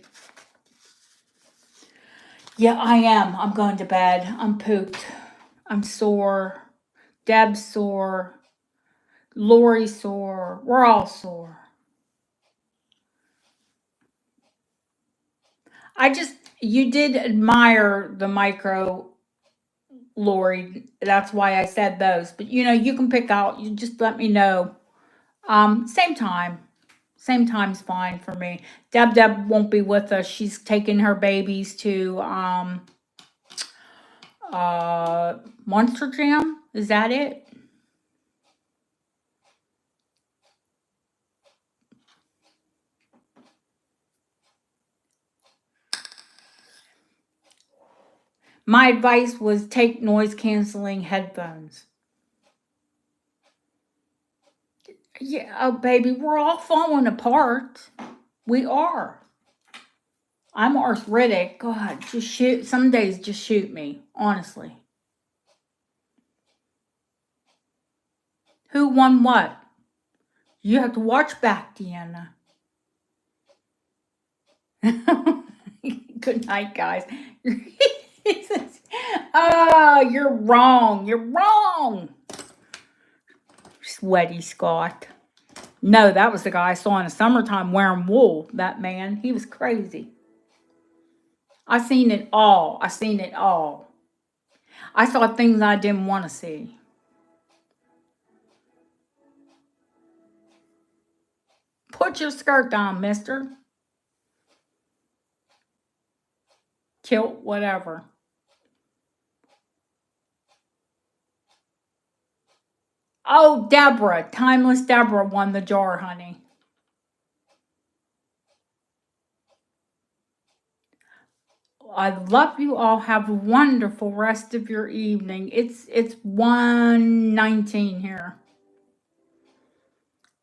Yeah, I am. I'm going to bed. I'm pooped. I'm sore. Deb's sore. Lori's sore. We're all sore. You did admire the micro, Lori. That's why I said those. But, you know, you can pick out. You just let me know. Same time. Same time's fine for me. Deb won't be with us. She's taking her babies to Monster Jam. Is that it? My advice was take noise canceling headphones. Yeah, oh baby, we're all falling apart. We are. I'm arthritic. God, just shoot. Some days just shoot me, honestly. Who won what? You have to watch back, Deanna. Good night, guys. Oh, you're wrong. You're wrong. Sweaty Scott. No, that was the guy I saw in the summertime wearing wool. That man, he was crazy. I seen it all. I seen it all. I saw things I didn't want to see. Put your skirt on, mister. Kilt, whatever. Oh, Deborah. Timeless Deborah won the jar, honey. I love you all. Have a wonderful rest of your evening. It's 1:19 here.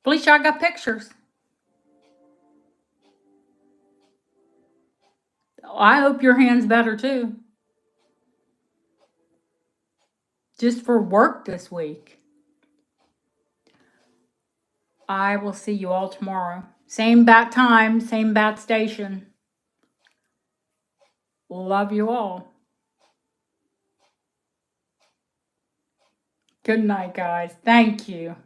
Felicia, I got pictures. I hope your hand's better too. Just for work this week. I will see you all tomorrow. Same bat time, same bat station. Love you all. Good night, guys. Thank you.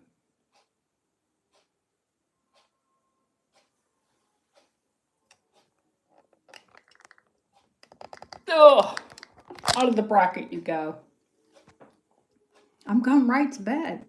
Ugh. Out of the bracket you go. I'm going right to bed.